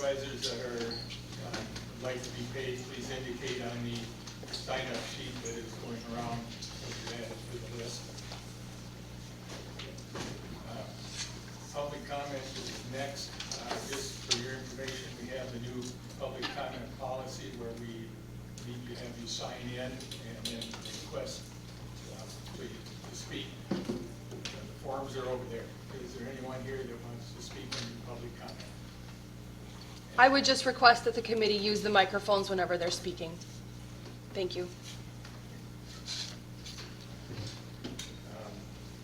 supervisors that are like to be paid, please indicate on the sign-up sheet that is going around as you add it to the list. Public comment is next. Just for your information, we have the new public comment policy where we need to have you sign in and then request for you to speak. The forms are over there. Is there anyone here that wants to speak in public comment? I would just request that the committee use the microphones whenever they're speaking. Thank you.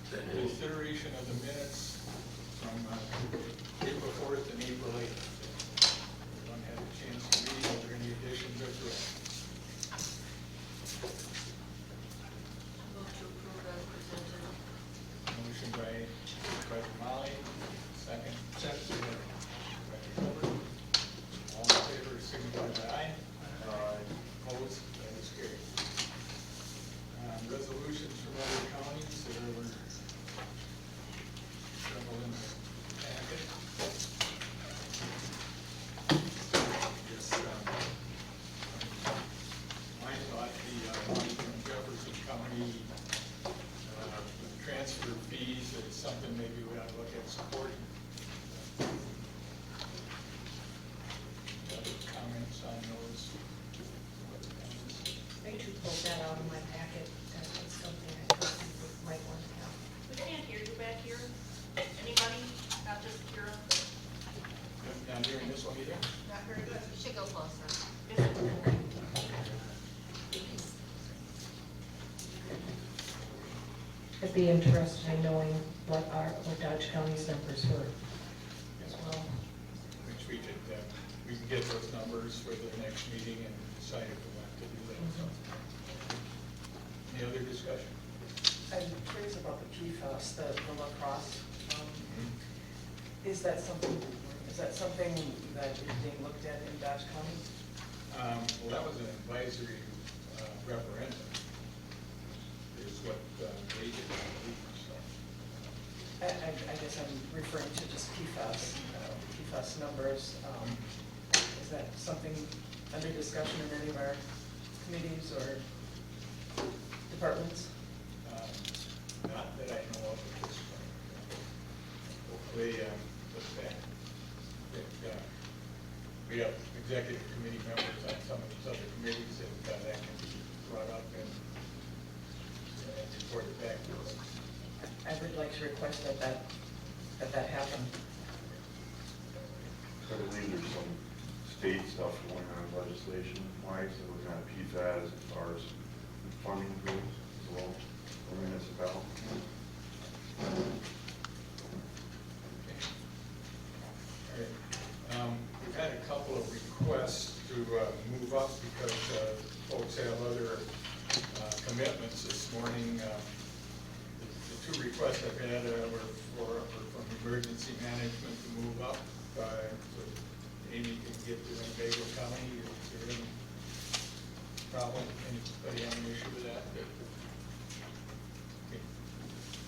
Consideration of the minutes from April 4th and April 8th. Everyone had a chance to read. Are there any additions or corrections? Move to approve as presented. Motion by Supervisor Molly, second. Second. All in favor, signify by aye. Aye. Opposed, that is carried. Resolutions from other counties that were several in the packet. Yes, my thought, the one from Jefferson County, the transfer fees is something maybe we ought to look at supporting. Other comments on those? I should pull that out of my packet. That's something I thought you might want to have. We can't hear you back here. Anybody? Not just Kira? Not hearing this one either? Not very good. You should go closer. I'd be interested in knowing what Dodge County's numbers were as well. Which we could, we can get those numbers for the next meeting and decide if we want to do that. So, any other discussion? I'm curious about the PFAS, the lacrosse. Is that something that is being looked at in Dodge County? Well, that was an advisory referendum, is what they did, I believe, so. I guess I'm referring to just PFAS numbers. Is that something under discussion in any of our committees or departments? Not that I know of at this point. Hopefully, look back. We have executive committee members on some of these other committees that can be brought up and reported back to us. I would like to request that happen. I believe there's some state stuff going on legislation wise, so we're going to PFAS as far as funding goes as well for municipalities. All right. We've had a couple of requests to move up because folks have other commitments this morning. The two requests I've had were from emergency management to move up. So Amy can get to Winnebago County. Is there any problem? Anybody have an issue with that? Okay.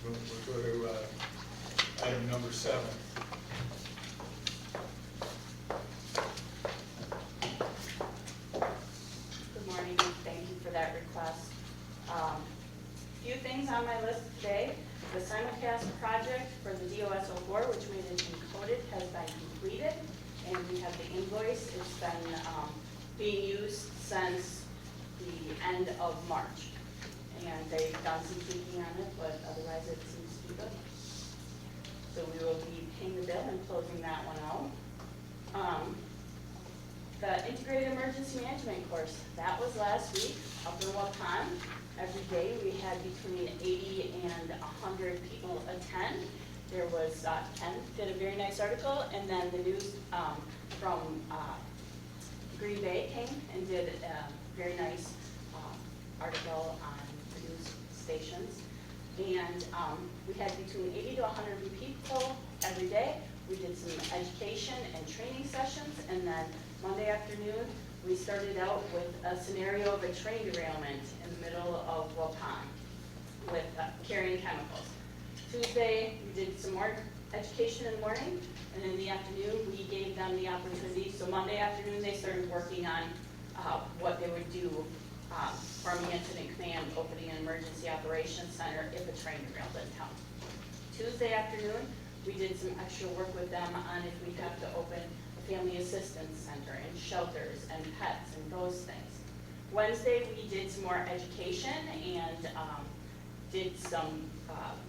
We'll go to item number 7. Good morning, and thank you for that request. Few things on my list today. The simulcast project for the DOS-04, which made it encoded, has been completed, and we have the invoice. It's been being used since the end of March, and they've done some tweaking on it, but otherwise it seems to be good. So we will be paying the bill and closing that one out. The Integrated Emergency Management course, that was last week up in Waupun. Every day we had between 80 and 100 people attend. There was Ken did a very nice article, and then the news from Green Bay came and did a very nice article on the news stations. And we had between 80 to 100 people every day. We did some education and training sessions, and then Monday afternoon, we started out with a scenario of a train derailment in the middle of Waupun with carrying chemicals. Tuesday, we did some more education in the morning, and in the afternoon, we gave them the opportunity. So Monday afternoon, they started working on what they would do from the incident command, opening an emergency operations center if a train derailed in town. Tuesday afternoon, we did some extra work with them on if we have to open a family assistance center and shelters and pets and those things. Wednesday, we did some more education and did some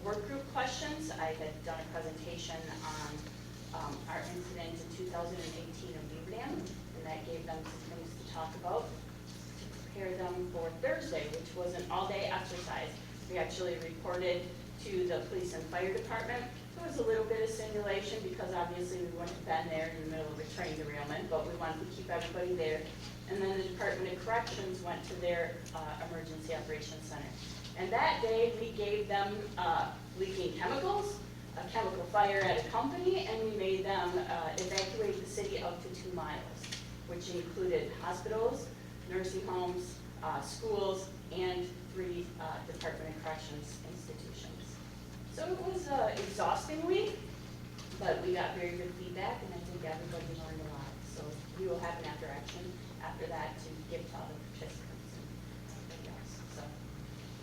work group questions. I had done a presentation on our incident in 2018 in Beaverdam, and that gave them some things to talk about to prepare them for Thursday, which was an all-day exercise. We actually reported to the police and fire department. It was a little bit of simulation because obviously we wouldn't have been there in the middle of a train derailment, but we wanted to keep everybody there. And then the Department of Corrections went to their emergency operations center. And that day, we gave them leaking chemicals, a chemical fire at a company, and we made them evacuate the city up to 2 miles, which included hospitals, nursing homes, schools, and 3 Department of Corrections institutions. So it was an exhausting week, but we got very good feedback, and I think everybody learned a lot. So we will have an after-action after that to give to all the participants and everybody else. So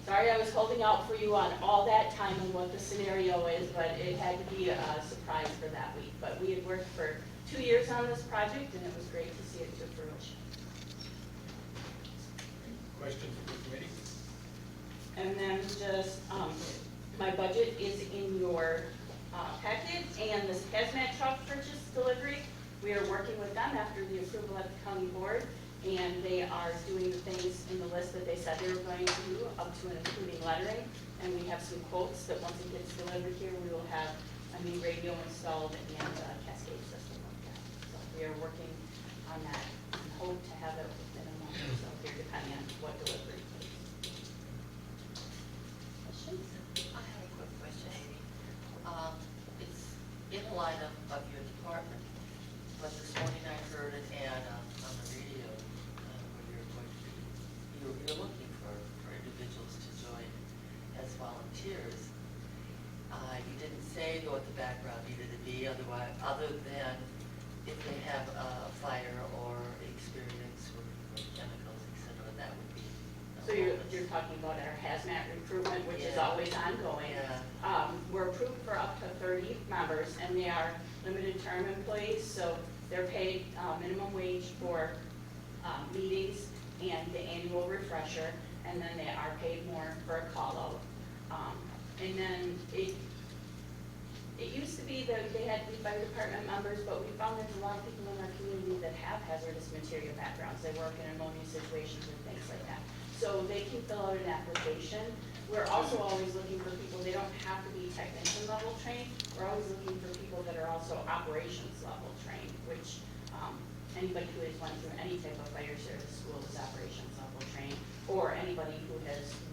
sorry I was holding out for you on all that time and what the scenario is, but it had to be a surprise for that week. But we had worked for 2 years on this project, and it was great to see it to fruition. Any questions for the committee? And then just, my budget is in your packet, and this hazmat truck purchase delivery, we are working with them after the approval at the county board, and they are doing the things in the list that they said they were going to do, up to and including lettering, and we have some quotes that once it gets delivered here, we will have a new radio installed and a cascade system like that. So we are working on that and hope to have it within a month or so here, depending on what delivery takes. Questions? I have a quick question, Amy. It's in the line of your department, but this morning I heard an ad on the radio where you're going to be, you're looking for individuals to join as volunteers. You didn't say what the background needed to be otherwise, other than if they have a fire or experience with chemicals, et cetera, that would be. So you're talking about our hazmat recruitment, which is Yeah. always ongoing. Yeah. We're approved for up to 30 members, and they are limited term employees, so they're paid minimum wage for meetings and the annual refresher, and then they are paid more for a call-out. And then it used to be that they had to be fire department members, but we found there's a lot of people in our community that have hazardous material backgrounds. They work in ammonia situations and things like that. So they can fill out an application. We're also always looking for people, they don't have to be technician level trained. We're always looking for people that are also operations level trained, which anybody who has went through any type of fire service school is operations level trained, or anybody who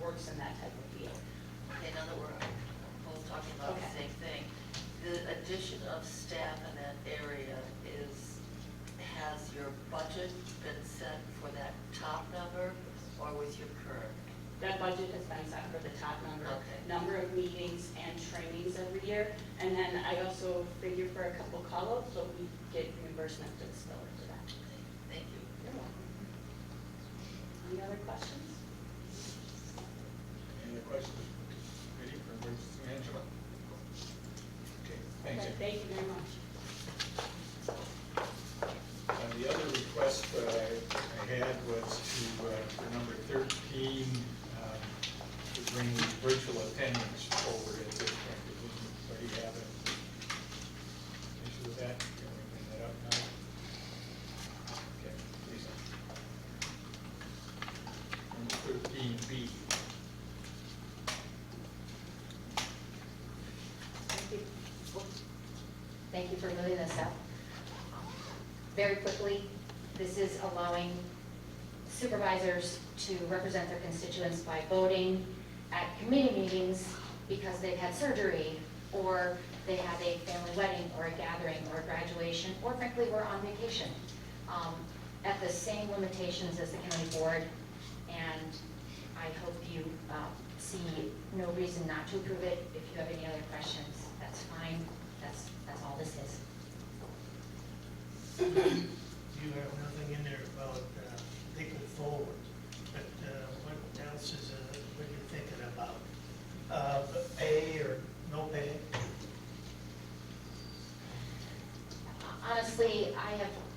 works in that type of field. Okay, now that we're both talking about the Okay. same thing, the addition of staff in that area has your budget been set for that top number or with your current? That budget has been set for the top Okay. number of meetings and trainings every year. And then I also figure for a couple call-outs, so we get reimbursement to the spiller for that. Thank you. You're welcome. Any other questions? Any other questions for the committee for emergency management? Okay, thanks. Okay, thank you very much. The other request I had was to, for number 13, to bring virtual attendance forward at this point. Does anybody have an issue with that? Can we bring that up now? Okay, Lisa. Number 13B. Thank you. Thank you for moving this up. Very quickly, this is allowing supervisors to represent their constituents by voting at committee meetings because they've had surgery, or they have a family wedding, or a gathering, or a graduation, or frankly, we're on vacation. At the same limitations as the county board, and I hope you see no reason not to approve it. If you have any other questions, that's fine. That's all this is. You have nothing in there about thinking forward, but what else is, what are you thinking about? Pay or no pay? Honestly,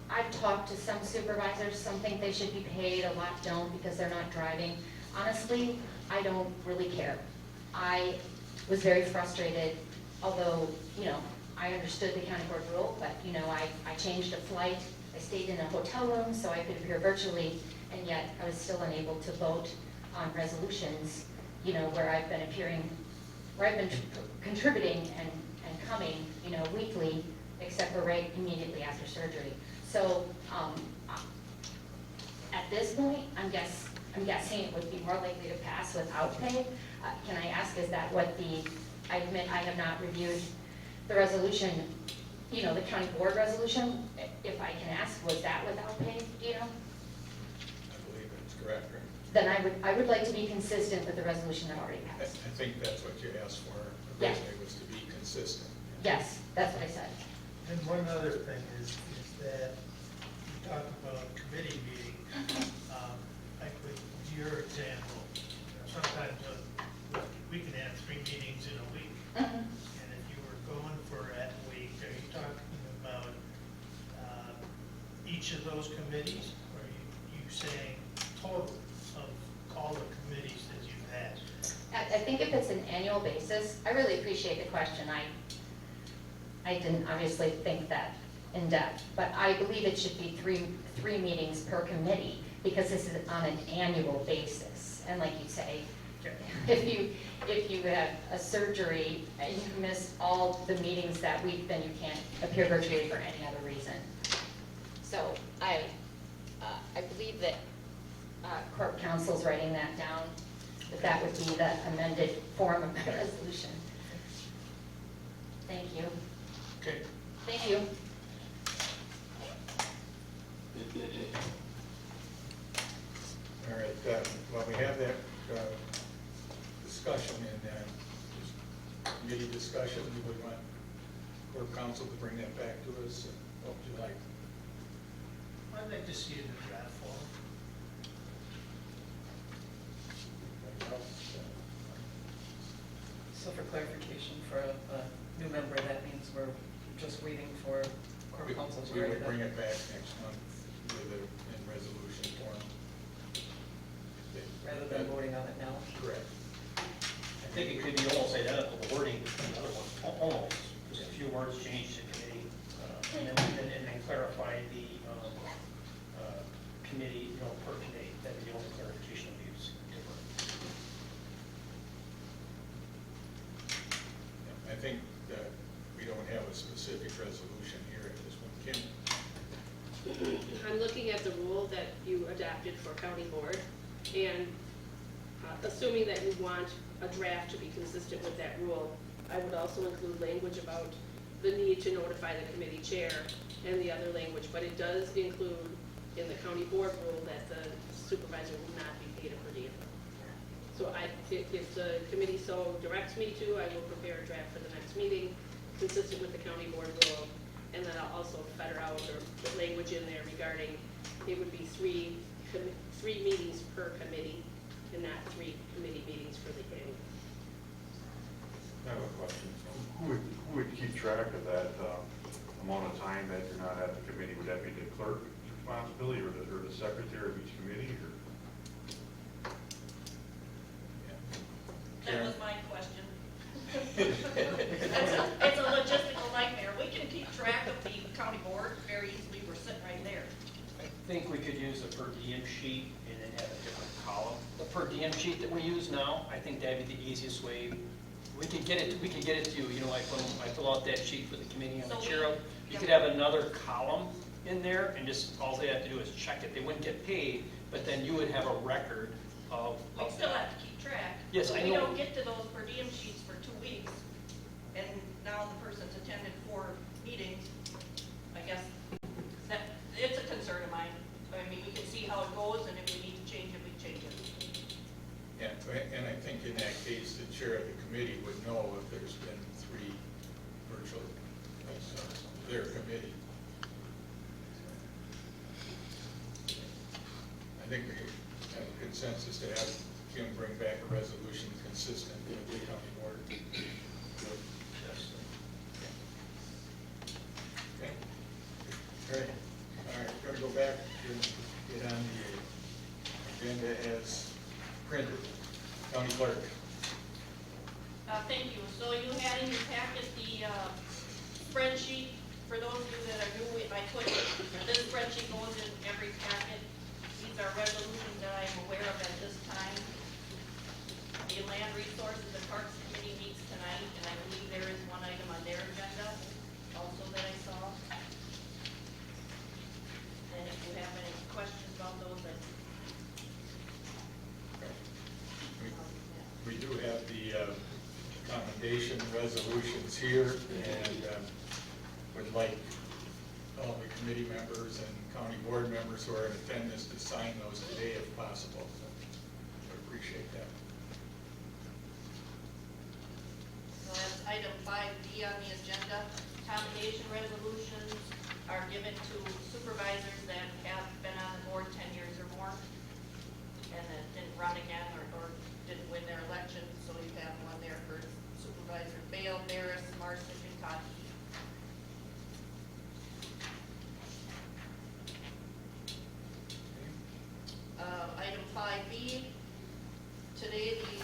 I've talked to some supervisors, some think they should be paid, a lot don't because they're not driving. Honestly, I don't really care. I was very frustrated, although, I understood the county board rule, but, I changed a flight. I stayed in a hotel room so I could appear virtually, and yet I was still unable to vote on resolutions, where I've been appearing, where I've been contributing and coming, weekly, except for right immediately after surgery. So, at this point, I'm guessing it would be more likely to pass without pay. Can I ask, is that what I admit I have not reviewed the resolution, the county board resolution, if I can ask, was that without pay, do you know? I believe it's correct, right? Then I would like to be consistent with the resolution that already I passed. think that's what you asked for Yeah. originally, was to be consistent. Yes, that's what I said. And one other thing is that you talk about committee meetings, like with your example, sometimes we can have 3 meetings in a week. Mhm. And if you were going for that week, are you talking about each of those committees? Or are you saying total of all the committees that you've had? I think if it's an annual basis, I really appreciate the question. I didn't obviously think that in depth, but I believe it should be three meetings per committee because this is on an annual basis. And like you say, if you have a surgery and you miss all the meetings that week, then you can't appear virtually for any other reason. So I believe that Corp Counsel's writing that down, that would be the amended form of the resolution. Thank you. Okay. Thank you. All right, well, we have that discussion in committee discussion. We would want Clerk Counsel to bring that back to us. What would you like? I'd like to see it in draft form. Anybody else? So for clarification, for a new member, that means we're just waiting for Corp Counsel to We write would it bring up. it back next month with it in resolution form. Rather than voting on it now. Correct. I think it could be almost identical to wording with the other one, almost, just a few words changed to committee, and then clarify the committee, per committee, that would be the only clarification of use. I think that we don't have a specific resolution here at this one. Kim? I'm looking at the rule that you adopted for county board, and assuming that you want a draft to be consistent with that rule, I would also include language about the need to notify the committee chair and the other language, but it does include in the county board rule that the supervisor will not be paid a per diem. So if the committee so directs me to, I will prepare a draft for the next meeting, consistent with the county board rule, and then I'll also fetter out or put language in there regarding, it would be three meetings per committee, and not 3 committee meetings for the annual. I have a question. Who would keep track of that amount of time that you're not at the committee? Would that be the clerk's responsibility or the secretary of each committee? Or? That was my question. It's a logistical nightmare. We can keep track of the county board very easily. We're sitting right there. I think we could use a per diem sheet and then have a different column. The per diem sheet that we use now, I think that'd be the easiest way. We could get it to you, I fill out that sheet for the committee on the chair. You could have another column in there and just, all they have to do is check it. They wouldn't get paid, but then you would have a record of We still that. have to keep track. Yes, I We know. don't get to those per diem sheets for 2 weeks, and now the person's attended 4 meetings. I guess that, it's a concern of mine. I mean, we can see how it goes, and if we need to change it, we change it. And I think in that case, the chair of the committee would know if there's been 3 virtual That's their committee. I think we have a consensus to have Kim bring back a resolution consistent with the county board. Okay. All right, we're going to go back and get on the agenda as printed. County clerk. Thank you. So you had in your packet the spreadsheet. For those of you that are new, I put, this spreadsheet goes in every packet. These are resolutions that I am aware of at this time. The Land Resources and Parks Committee meets tonight, and I believe there is one item on their agenda also that I saw. And if you have any questions about those, We do have the commendation resolutions here, and would like all the committee members and county board members who are in attendance to sign those today if possible. So I appreciate that. So that's item 5B on the agenda. Commendation resolutions are given to supervisors that have been on the board 10 years or more and that didn't run again or didn't win their election. So you have one there for Supervisor Bale, Barris, Marcic, and Cotti. Item 5B, today the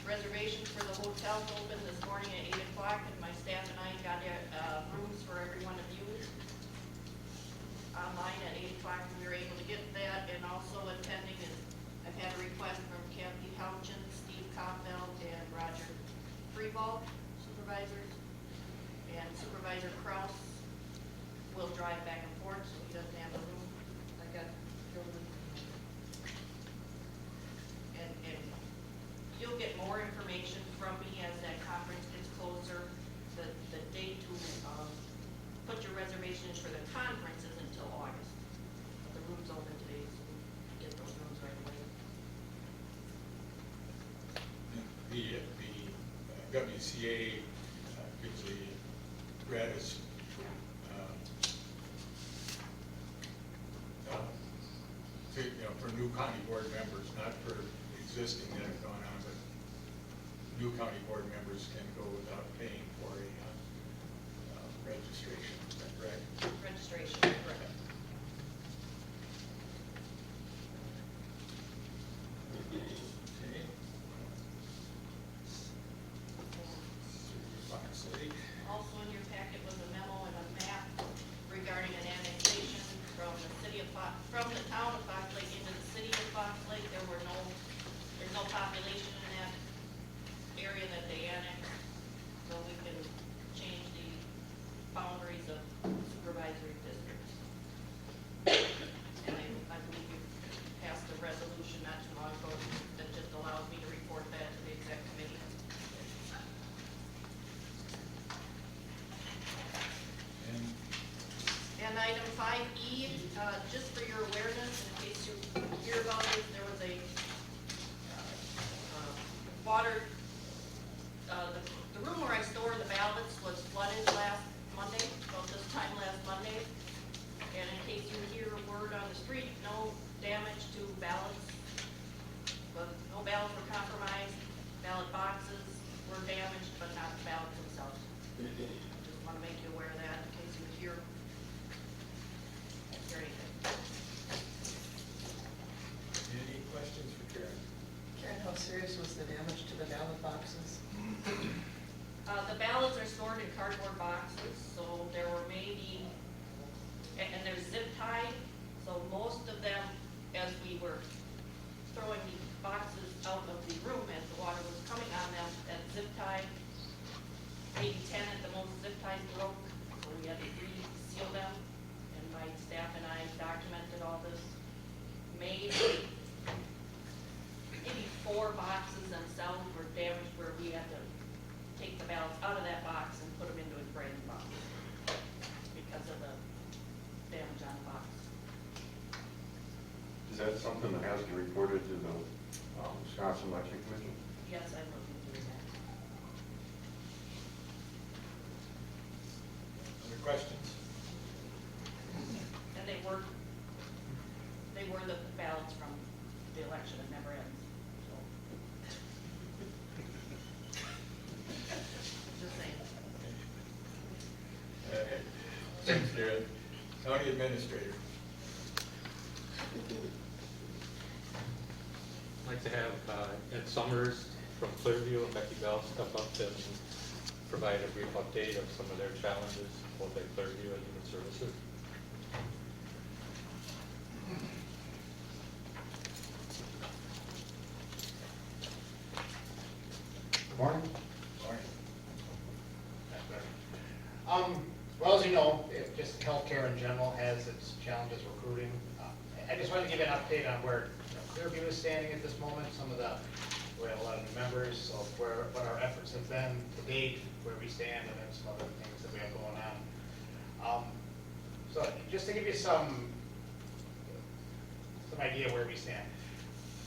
reservations for the hotels opened this morning at 8 o'clock, and my staff and I got rooms for every one of you online at 8 o'clock. We were able to get that, and also attending is, I've had a request from Kathy Houchin, Steve Koppel, and Roger Freeball, supervisors, and Supervisor Kraus will drive back and forth, so he doesn't have a room. I got filled in. And you'll get more information from me as that conference gets closer. The date to put your reservations for the conference isn't until August. But the room's open today, so we get those rooms right away. The WCA gives a gratis for new county board members, not for existing that have gone on, but new county board members can go without paying for a registration. Is that correct? Registration, correct. Okay. Fox Lake. Also in your packet was a memo and a map regarding an annexation from the town of Fox Lake into the city of Fox Lake. There's no population in that area that they annexed, so we can change the boundaries of supervisory districts. And I believe you passed a resolution not too long ago that just allows me to report that to the exec committee. And item 5E, just for your awareness, in case you hear about this, there was a water, the room where I store the ballots was flooded last Monday, about this time last Monday. And in case you hear a word on the street, no damage to ballots, but no ballots were compromised, ballot boxes were damaged, but not the ballots themselves. Just want to make you aware of that in case you hear anything. Any questions for Karen? Karen, how serious was the damage to the ballot boxes? The ballots are stored in cardboard boxes, so there were maybe, and they're zip tied, so most of them, as we were throwing the boxes out of the room as the water was coming on them, that zip tie, maybe 10 at the most zip ties broke, so we had to re-seal them, and my staff and I documented all this. Maybe 4 boxes themselves were damaged where we had to take the ballots out of that box and put them into a brand new box because of the damage on the box. Is that something that has to be reported to the Wisconsin Election Commission? Yes, I'm looking through that. questions? And they were the ballots from the election, it never ends, so. Just saying. Thanks, Jared. County Administrator. I'd like to have Ed Summers from Clearview and Becky Bell step up and provide a brief update of some of their challenges, both at Clearview and Human Services. Good morning. Morning. Well, as you know, just healthcare in general has its challenges recruiting. I just wanted to give you an update on where Clearview is standing at this moment. We have a lot of new members, so what our efforts have been to date, where we stand, and then some other things that we have going on. So just to give you some idea where we stand.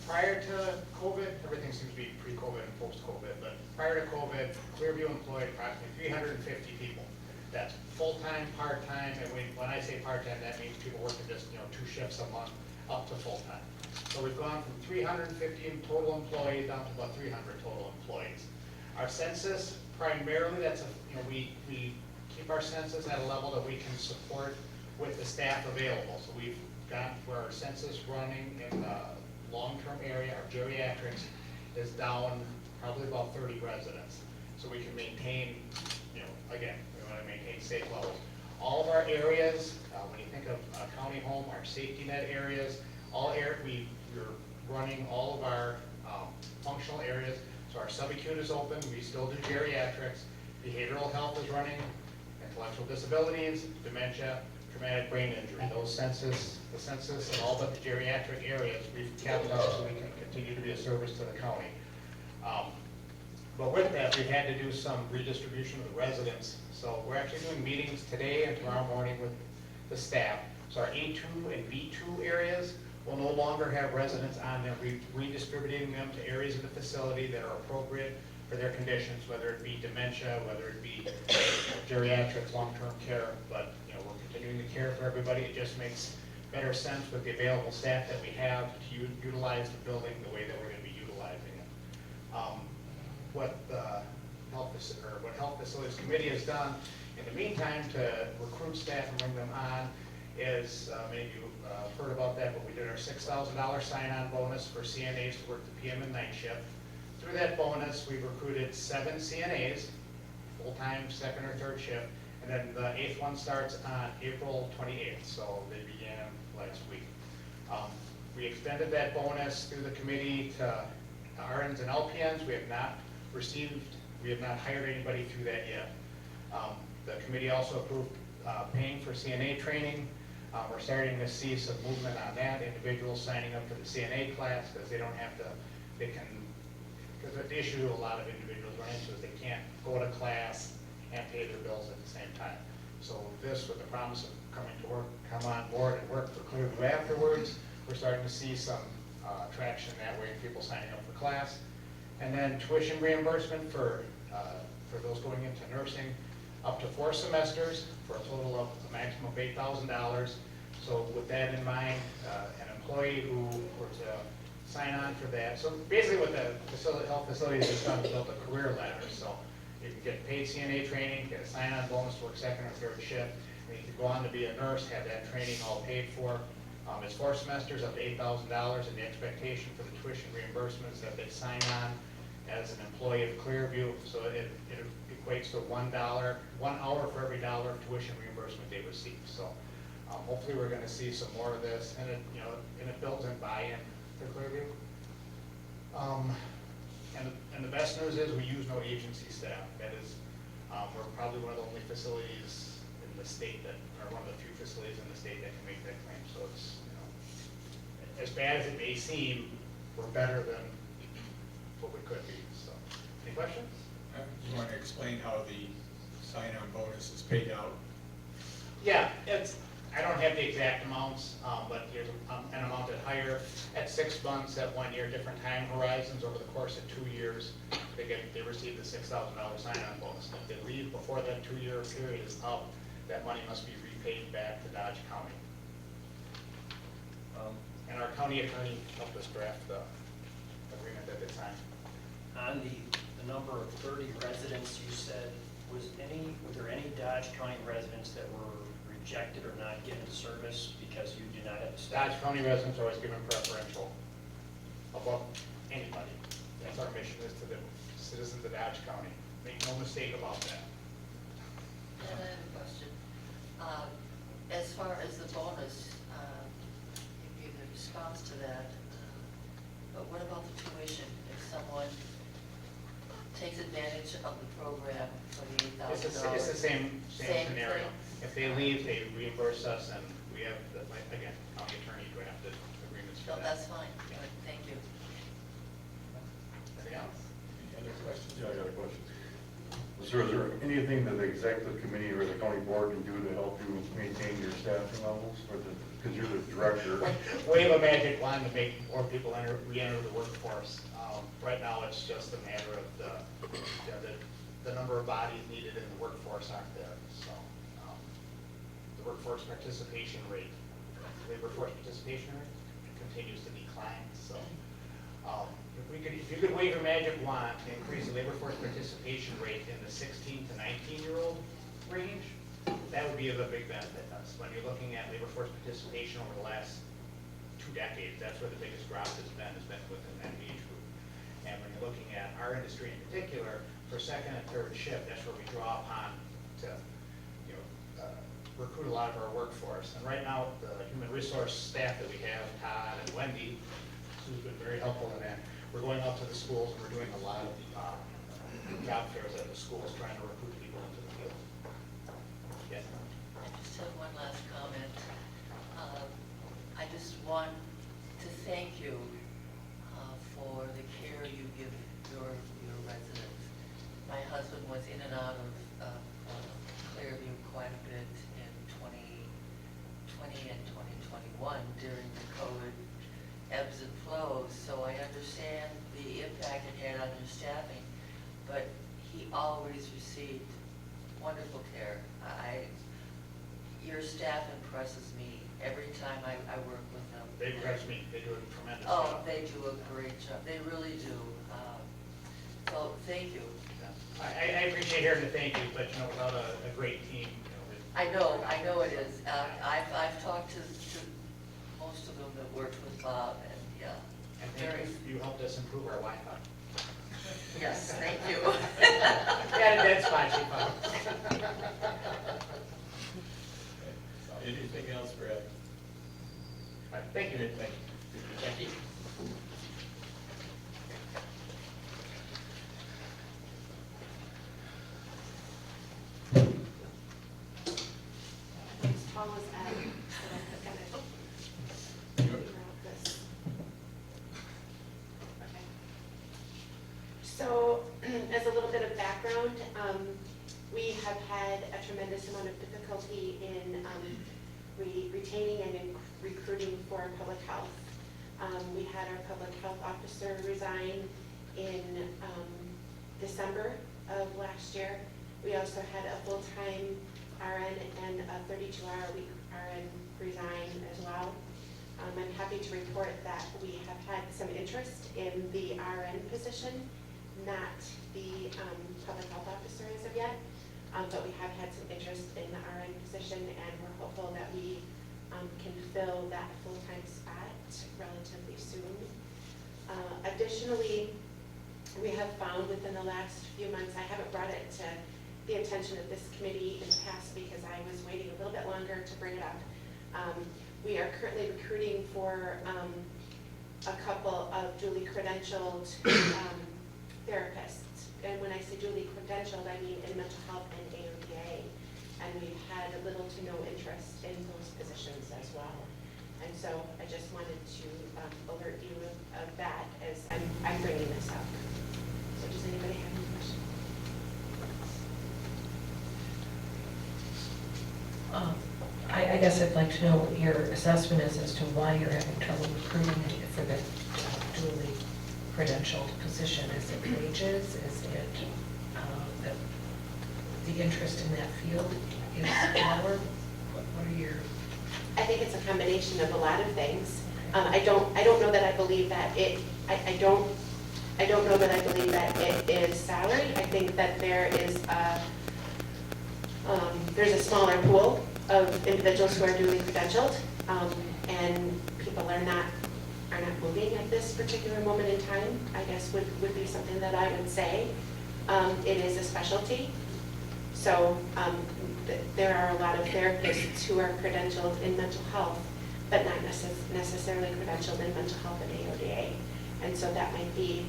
Prior to COVID, everything seems to be pre-COVID and post-COVID, but prior to COVID, Clearview employed approximately 350 people. That's full-time, part-time, and when I say part-time, that means people working just 2 shifts a month up to full-time. So we've gone from 350 total employees down to about 300 total employees. Our census, primarily, we keep our census at a level that we can support with the staff available. So we've got for our census running in the long-term area, our geriatrics is down probably about 30 residents. So we can maintain, again, we want to maintain safe levels. All of our areas, when you think of county home, our safety net areas, we're running all of our functional areas. So our subacute is open, we still do geriatrics, behavioral health is running, intellectual disabilities, dementia, traumatic brain injury. The census and all but the geriatric areas, we've capped out so we can continue to be a service to the county. But with that, we've had to do some redistribution of the residents. So we're actually doing meetings today and tomorrow morning with the staff. So our A2 and B2 areas will no longer have residents on them. We're redistributing them to areas of the facility that are appropriate for their conditions, whether it be dementia, whether it be geriatrics, long-term care. But we're continuing to care for everybody. It just makes better sense with the available staff that we have to utilize the building the way that we're going to be utilizing it. What Health Facilities Committee has done in the meantime to recruit staff and bring them on is, maybe you've heard about that, but we did our $6,000 sign-on bonus for CNAs to work the PM and night shift. Through that bonus, we've recruited 7 CNAs, full-time, second or third shift, and then the 8th one starts on April 28th, so they began last week. We extended that bonus through the committee to RNs and LPNs. We have not hired anybody through that yet. The committee also approved paying for Cna Training. We're starting to see some movement on that, individuals signing up for the Cna class because the issue a lot of individuals run into is they can't go to class and pay their bills at the same time. So this, with the promise of come on board and work for Clearview afterwards, we're starting to see some traction that way, people signing up for class. And then tuition reimbursement for those going into nursing, up to 4 semesters for a total of a maximum of $8,000. So with that in mind, an employee who were to sign on for that. So basically what the health facilities has done is built a career ladder. So you can get paid Cna training, get a sign-on bonus to work second or third shift, and you can go on to be a nurse, have that training all paid for. It's 4 semesters up to $8,000, and the expectation for the tuition reimbursement is that they sign on as an employee of Clearview, so it equates to $1 hour for every dollar of tuition reimbursement they receive. So hopefully we're going to see some more of this, and it builds in buy-in to Clearview. And the best news is we use no agency staff. That is, we're probably one of the only facilities in the state that, or one of the few facilities in the state that can make that claim. So it's, as bad as it may seem, we're better than what we could be. So, any questions? You want to explain how the sign-on bonus is paid out? Yeah, I don't have the exact amounts, but there's an amount at higher at 6 months, at 1 year, different time horizons over the course of 2 years. They receive the $6,000 sign-on bonus. If they leave before that 2-year period is up, that money must be repaid back to Dodge County. Um, And our county attorney helped us draft the agreement at the time. On the number of 30 residents, you said, were there any Dodge County residents that were rejected or not given service because you do not have a staff? Dodge County residents are always given preferential above anybody. That's our mission, is to the citizens of Dodge County. Make no mistake about that. And I have a question. As far as the bonus, you gave a response to that, but what about the tuition? If someone takes advantage of the program for the $8,000? It's the same Same scenario. thing. If they leave, they reimburse us, and we have, again, county attorney drafted agreements for No, that. that's fine. Good, thank you. Anything else? Any other questions? Yeah, I got a question. Sir, is there anything that the executive committee or the county board can do to help you maintain your staffing levels? Because you're the director. Wave a magic wand to make more people re-enter the workforce. Right now, it's just a matter of the number of bodies needed in the workforce aren't there. So the workforce participation rate, labor force participation rate continues to decline. So if you could wave a magic wand to increase the labor force participation rate in the 16 to 19-year-old range, that would be of a big benefit to us. When you're looking at labor force participation over the last 2 decades, that's where the biggest drop has been within that age group. And when you're looking at our industry in particular, for second and third shift, that's where we draw upon to recruit a lot of our workforce. And right now, the human resource staff that we have, Todd and Wendy, who's been very helpful in that, we're going out to the schools and we're doing a lot of job fairs at the schools, trying to recruit people into the field. Yes. I just have one last comment. I just want to thank you for the care you give your residents. My husband was in and out of Clearview quite a bit in 2020 and 2021 during the COVID ebbs and flows, so I understand the impact it had on your staffing, but he always received wonderful care. Your staff impresses me every time I work with them. They impress me. They do a tremendous job. Oh, they do a great job. They really do. So thank you. I appreciate hearing the thank you, but without a great team, I know it is. I've talked to most of them that worked with Bob, and yeah. And thank you, you helped us improve our Wi-Fi. Yes, thank you. Got a dead spot, she found. Anything else, Brad? All right, thank you. Thank you. Thank you. As tall as Adam, but I gotta figure out this. Okay. So, as a little bit of background, we have had a tremendous amount of difficulty in retaining and in recruiting for public health. We had our public health officer resign in December of last year. We also had a full-time RN and a 32-hour-a-week RN resign as well. I'm happy to report that we have had some interest in the RN position, not the public health officer as of yet, but we have had some interest in the RN position, and we're hopeful that we can fill that full-time spot relatively soon. Additionally, we have found within the last few months, I haven't brought it to the attention of this committee in the past because I was waiting a little bit longer to bring it up. We are currently recruiting for a couple of duly credentialed therapists. And when I say duly credentialed, I mean in mental health and ARPA. And we've had little to no interest in those positions as well. And so I just wanted to alert you of that as I'm bringing this up. So does anybody have any questions? I guess I'd like to know what your assessment is as to why you're having trouble recruiting for the duly credentialed position. Is it wages? Is it the interest in that field? is lower? What are your? I think it's a combination of a lot of things. I don't know that I believe that I don't know that I believe that it is salary. I think that there is there's a smaller pool of individuals who are duly credentialed, and people are not moving at this particular moment in time, I guess would be something that I would say. It is a specialty. So there are a lot of therapists who are credentialed in mental health, but not necessarily credentialed in mental health and AODA. And so that might be,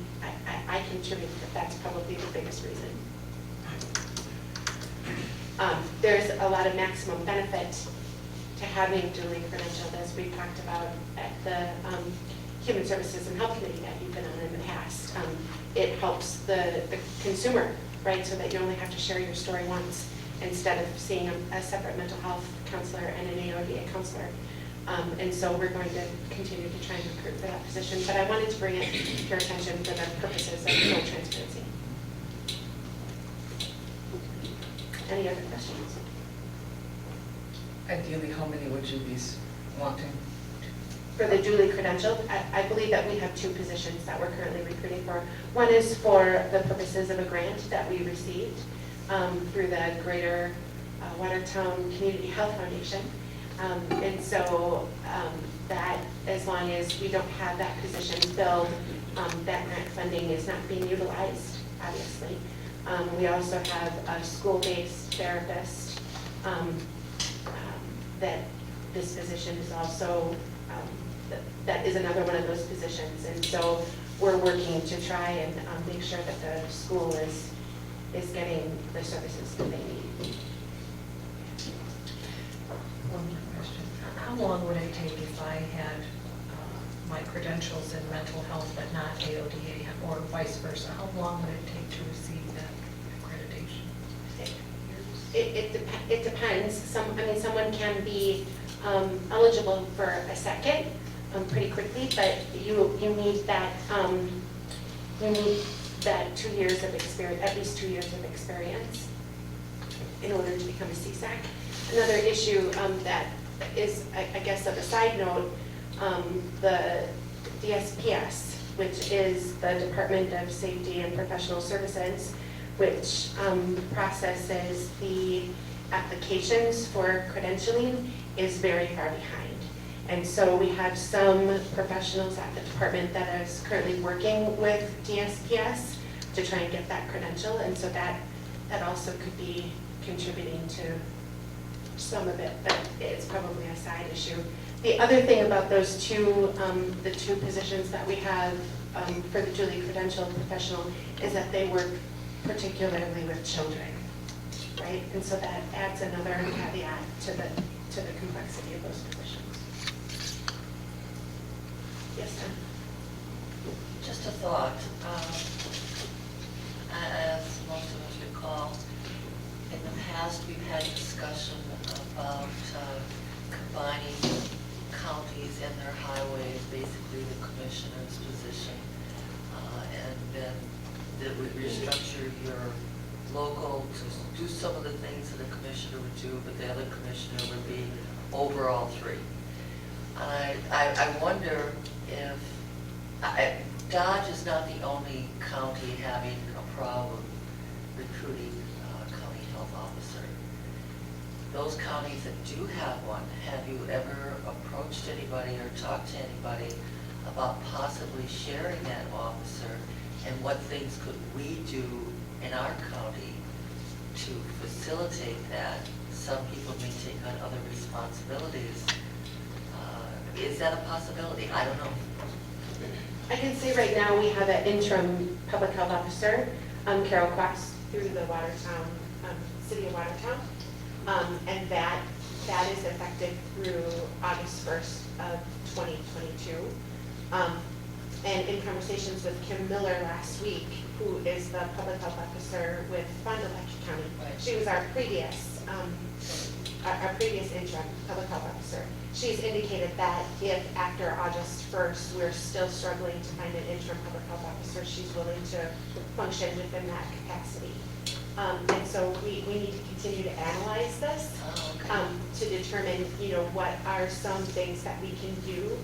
I contribute that that's probably the biggest reason. There's a lot of maximum benefit to having duly credentialed, as we talked about at the Human Services and Health Committee that you've been on in the past. It helps the consumer, right, so that you only have to share your story once instead of seeing a separate mental health counselor and an AODA counselor. And so we're going to continue to try and recruit for that position, but I wanted to bring it to your attention for the purposes of full transparency. Any other questions? Ideally, how many would you be wanting? For the duly credentialed, I believe that we have two positions that we're currently recruiting for. One is for the purposes of a grant that we received through the Greater Watertown Community Health Foundation. And so that, as long as we don't have that position filled, that grant funding is not being utilized, obviously. We also have a school-based therapist that this position is also, that is another one of those positions. And so we're working to try and make sure that the school is getting the services that they need. One more question. How long would it take if I had my credentials in mental health but not AODA, or vice versa? How long would it take to receive that accreditation? It depends. Someone can be eligible for a second pretty quickly, but you need that 2 years of experience, at least 2 years of experience, in order to become a CSAC. Another issue that is, I guess, of a side note, the DSPS, which is the Department of Safety and Professional Services, which processes the applications for credentialing, is very far behind. And so we have some professionals at the department that is currently working with DSPS to try and get that credential, and so that also could be contributing to some of it, but it's probably a side issue. The other thing about those two, the two positions that we have for the duly credentialed professional is that they work particularly with children, right? And so that adds another caveat to the complexity of those positions. Yes, Tom? Just a thought. As most of us recall, in the past we've had discussion about combining counties and their highways, basically the commissioner's position, and then that would restructure your local to do some of the things that a commissioner would do, but the other commissioner would be over all three. I wonder if, Dodge is not the only county having a problem recruiting county health officer. Those counties that do have one, have you ever approached anybody or talked to anybody about possibly sharing that officer, and what things could we do in our county to facilitate that? Some people may take on other responsibilities. Is that a possibility? I don't know. I can say right now we have an interim public health officer, Carol Quast, through the Watertown, City of Watertown. And that is effective through August 1st of 2022. And in conversations with Kim Miller last week, who is the public health officer with Fond du Lac County, she was our previous interim public health officer. She's indicated that if after August 1st we're still struggling to find an interim public health officer, she's willing to function within that capacity. And so we need to continue to analyze this Oh, okay. to determine, what are some things that we can do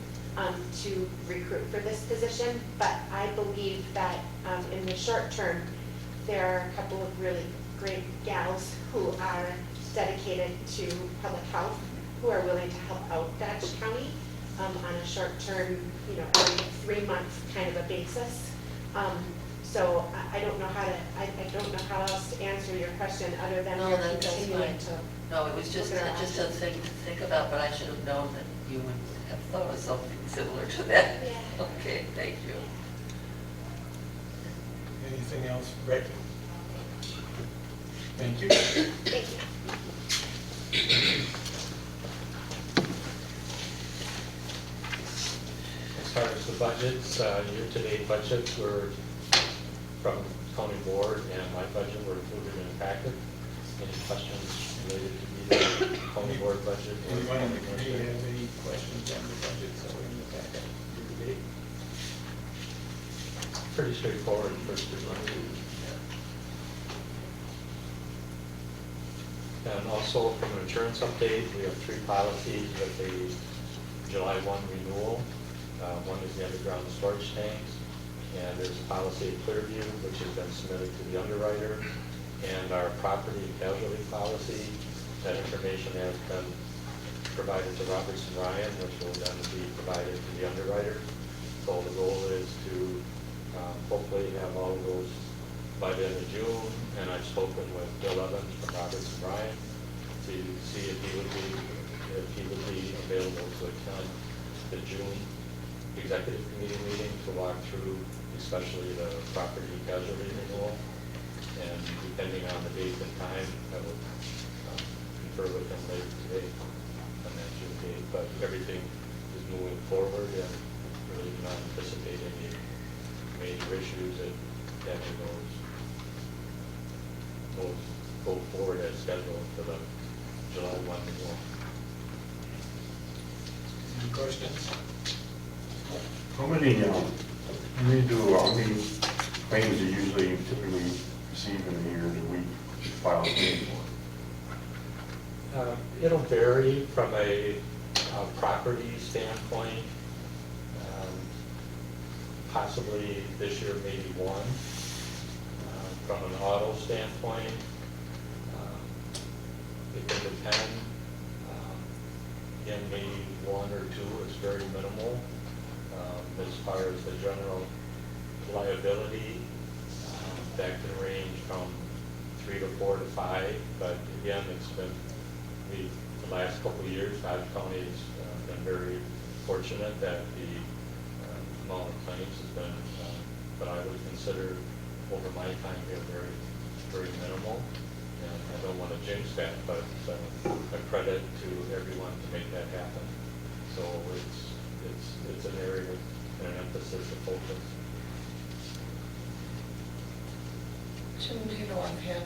to recruit for this position. But I believe that in the short term, there are a couple of really great gals who are dedicated to public health, who are willing to help out Dutch County on a short-term, every 3-month kind of a basis. So I don't know I don't know how else to answer your question other than No, we're that's continuing fine. to. No, it was just look at our a options. thing to think about, but I should have known that you would have thought of something similar to that. Yeah. Okay, thank you. Anything else, Rick? Thank you. Thank you. As far as the budgets, year-to-date budgets were from county board and my budget were included in the packet. Any questions related to either county board budget? or Anyone in the county committee budget? have any questions on the budgets that were in the packet year-to-date? Pretty straightforward, first 3 months. And also from an insurance update, we have 3 policies with a July 1 renewal. One is the underground storage tanks, and there's a policy at Clearview, which has been submitted to the underwriter, and our property and casualty policy. That information has been provided to Roberts and Ryan, which will then be provided to the underwriter. So the goal is to hopefully have all of those by the end of June, and I've spoken with Bill Evans from Roberts and Ryan to see if he would be available to attend the June executive committee meeting to walk through especially the property casualty renewal. And depending on the date and time, I will confer with him later today on that June date. But everything is moving forward and really do not anticipate any major issues that having those go forward as scheduled for the July 1 renewal. Any questions? How many claims do you usually typically receive in a year that we file a claim for? It'll vary from a property standpoint. Possibly this year, maybe 1. From an auto standpoint, it can depend. Again, maybe 1 or 2 is very minimal. As far as the general liability, that can range from 3 to 4 to 5. But again, it's been the last couple of years, Dodge County has been very fortunate that the amount of claims has been, what I would consider over my time here very, very minimal. And I don't want to jinx that, but a credit to everyone to make that happen. So it's an area and an emphasis to focus. Jim, do you know offhand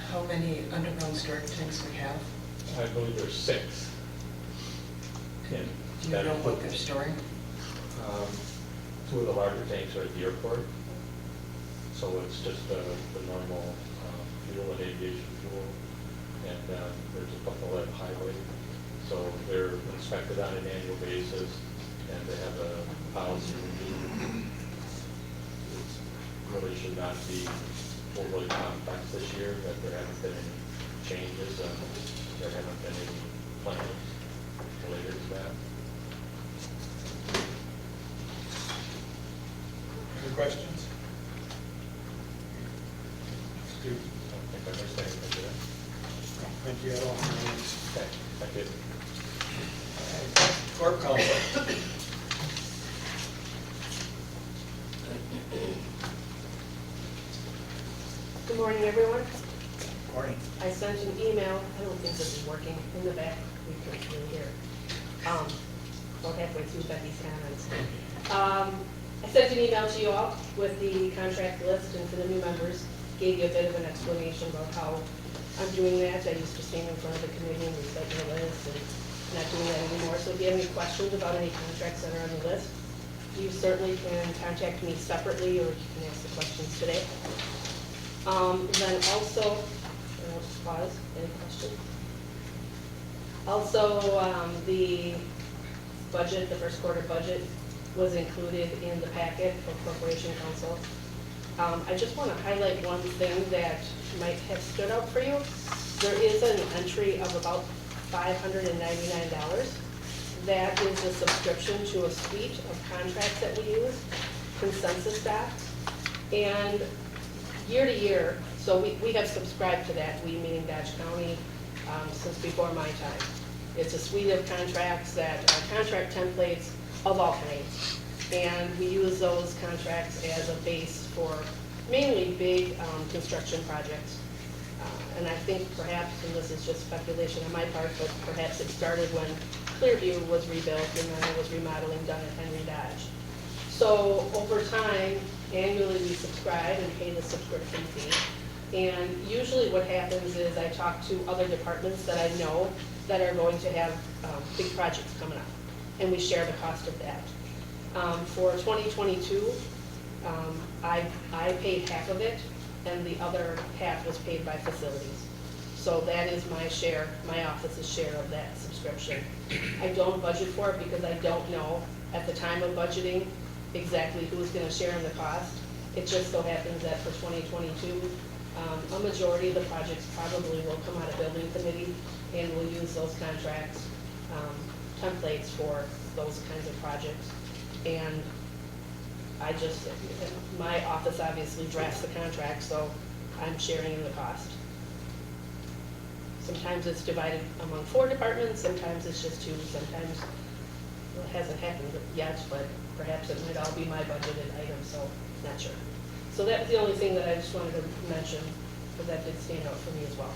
how many underground storage tanks we have? I believe there's 6. And Do you that know what includes, they're storing? 2 of the larger tanks are at the airport. So it's just the normal fuel and aviation fuel. And there's a couple at highway. So they're inspected on an annual basis, and they have a policy review. It really should not be overly complex this year, that there haven't been any changes, and there haven't been any plans related to that. Any questions? Stu? I don't think I missed anything today. Thank you all for your answers. Okay, thank you. Clerk Counsel. Good morning, everyone. Morning. I sent an email, I don't think this is working, in the back, we can't really hear. About halfway through Becky's comments. I sent an email to you all with the contract list, and for the new members, gave you a bit of an explanation about how I'm doing that. I used to stand in front of the committee and recite my list, and not doing that anymore. So if you have any questions about any contracts that are on the list, you certainly can contact me separately, or you can ask the questions today. Then also, I'll just pause, any questions? Also, the budget, the first quarter budget was included in the packet for Corporation Counsel. I just want to highlight one thing that might have stood out for you. There is an entry of about $599. That is a subscription to a suite of contracts that we use, consensus docs. And year to year, so we have subscribed to that, we meaning Dodge County, since before my time. It's a suite of contracts that are contract templates of all kinds. And we use those contracts as a base for mainly big construction projects. And I think perhaps, and this is just speculation on my part, but perhaps it started when Clearview was rebuilt and then there was remodeling done at Henry Dodge. So over time, annually we subscribe and pay the subscription fee. And usually what happens is I talk to other departments that I know that are going to have big projects coming up, and we share the cost of that. For 2022, I paid half of it, and the other half was paid by facilities. So that is my share, my office's share of that subscription. I don't budget for it because I don't know at the time of budgeting exactly who's going to share in the cost. It just so happens that for 2022, a majority of the projects probably will come out of building committee, and we'll use those contracts, templates for those kinds of projects. And I just, my office obviously drafts the contract, so I'm sharing in the cost. Sometimes it's divided among 4 departments, sometimes it's just 2, sometimes, well, it hasn't happened yet, but perhaps it might all be my budgeted item, so not sure. So that's the only thing that I just wanted to mention, because that did stand out for me as well.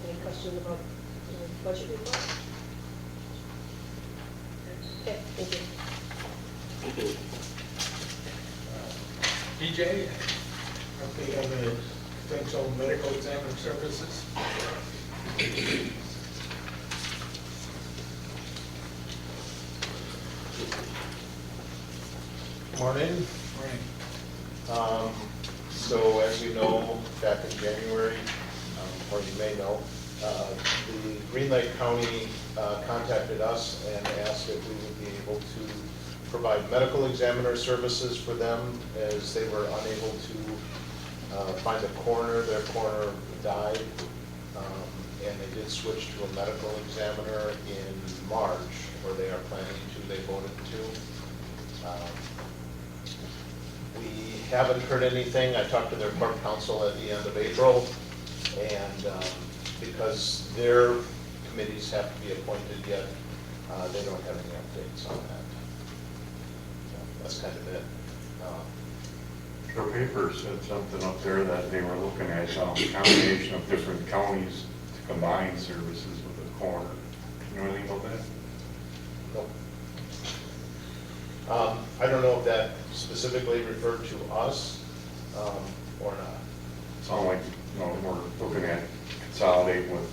Any questions about the budget report? Okay, thank you. DJ, update on the potential medical examiner services? Morning. Morning. So as you know, back in January, or you may know, the Green Lake County contacted us and asked if we would be able to provide medical examiner services for them, as they were unable to find a coroner. Their coroner died, and they did switch to a medical examiner in March, or they are planning to, they voted to. We haven't heard anything. I talked to their court counsel at the end of April, and because their committees have to be appointed yet, they don't have any updates on that. So that's kind of it. The paper said something up there that they were looking at a combination of different counties to combine services with the coroner. You know anything about that? Nope. I don't know if that specifically referred to us or not. It sounded like, we're looking at consolidating with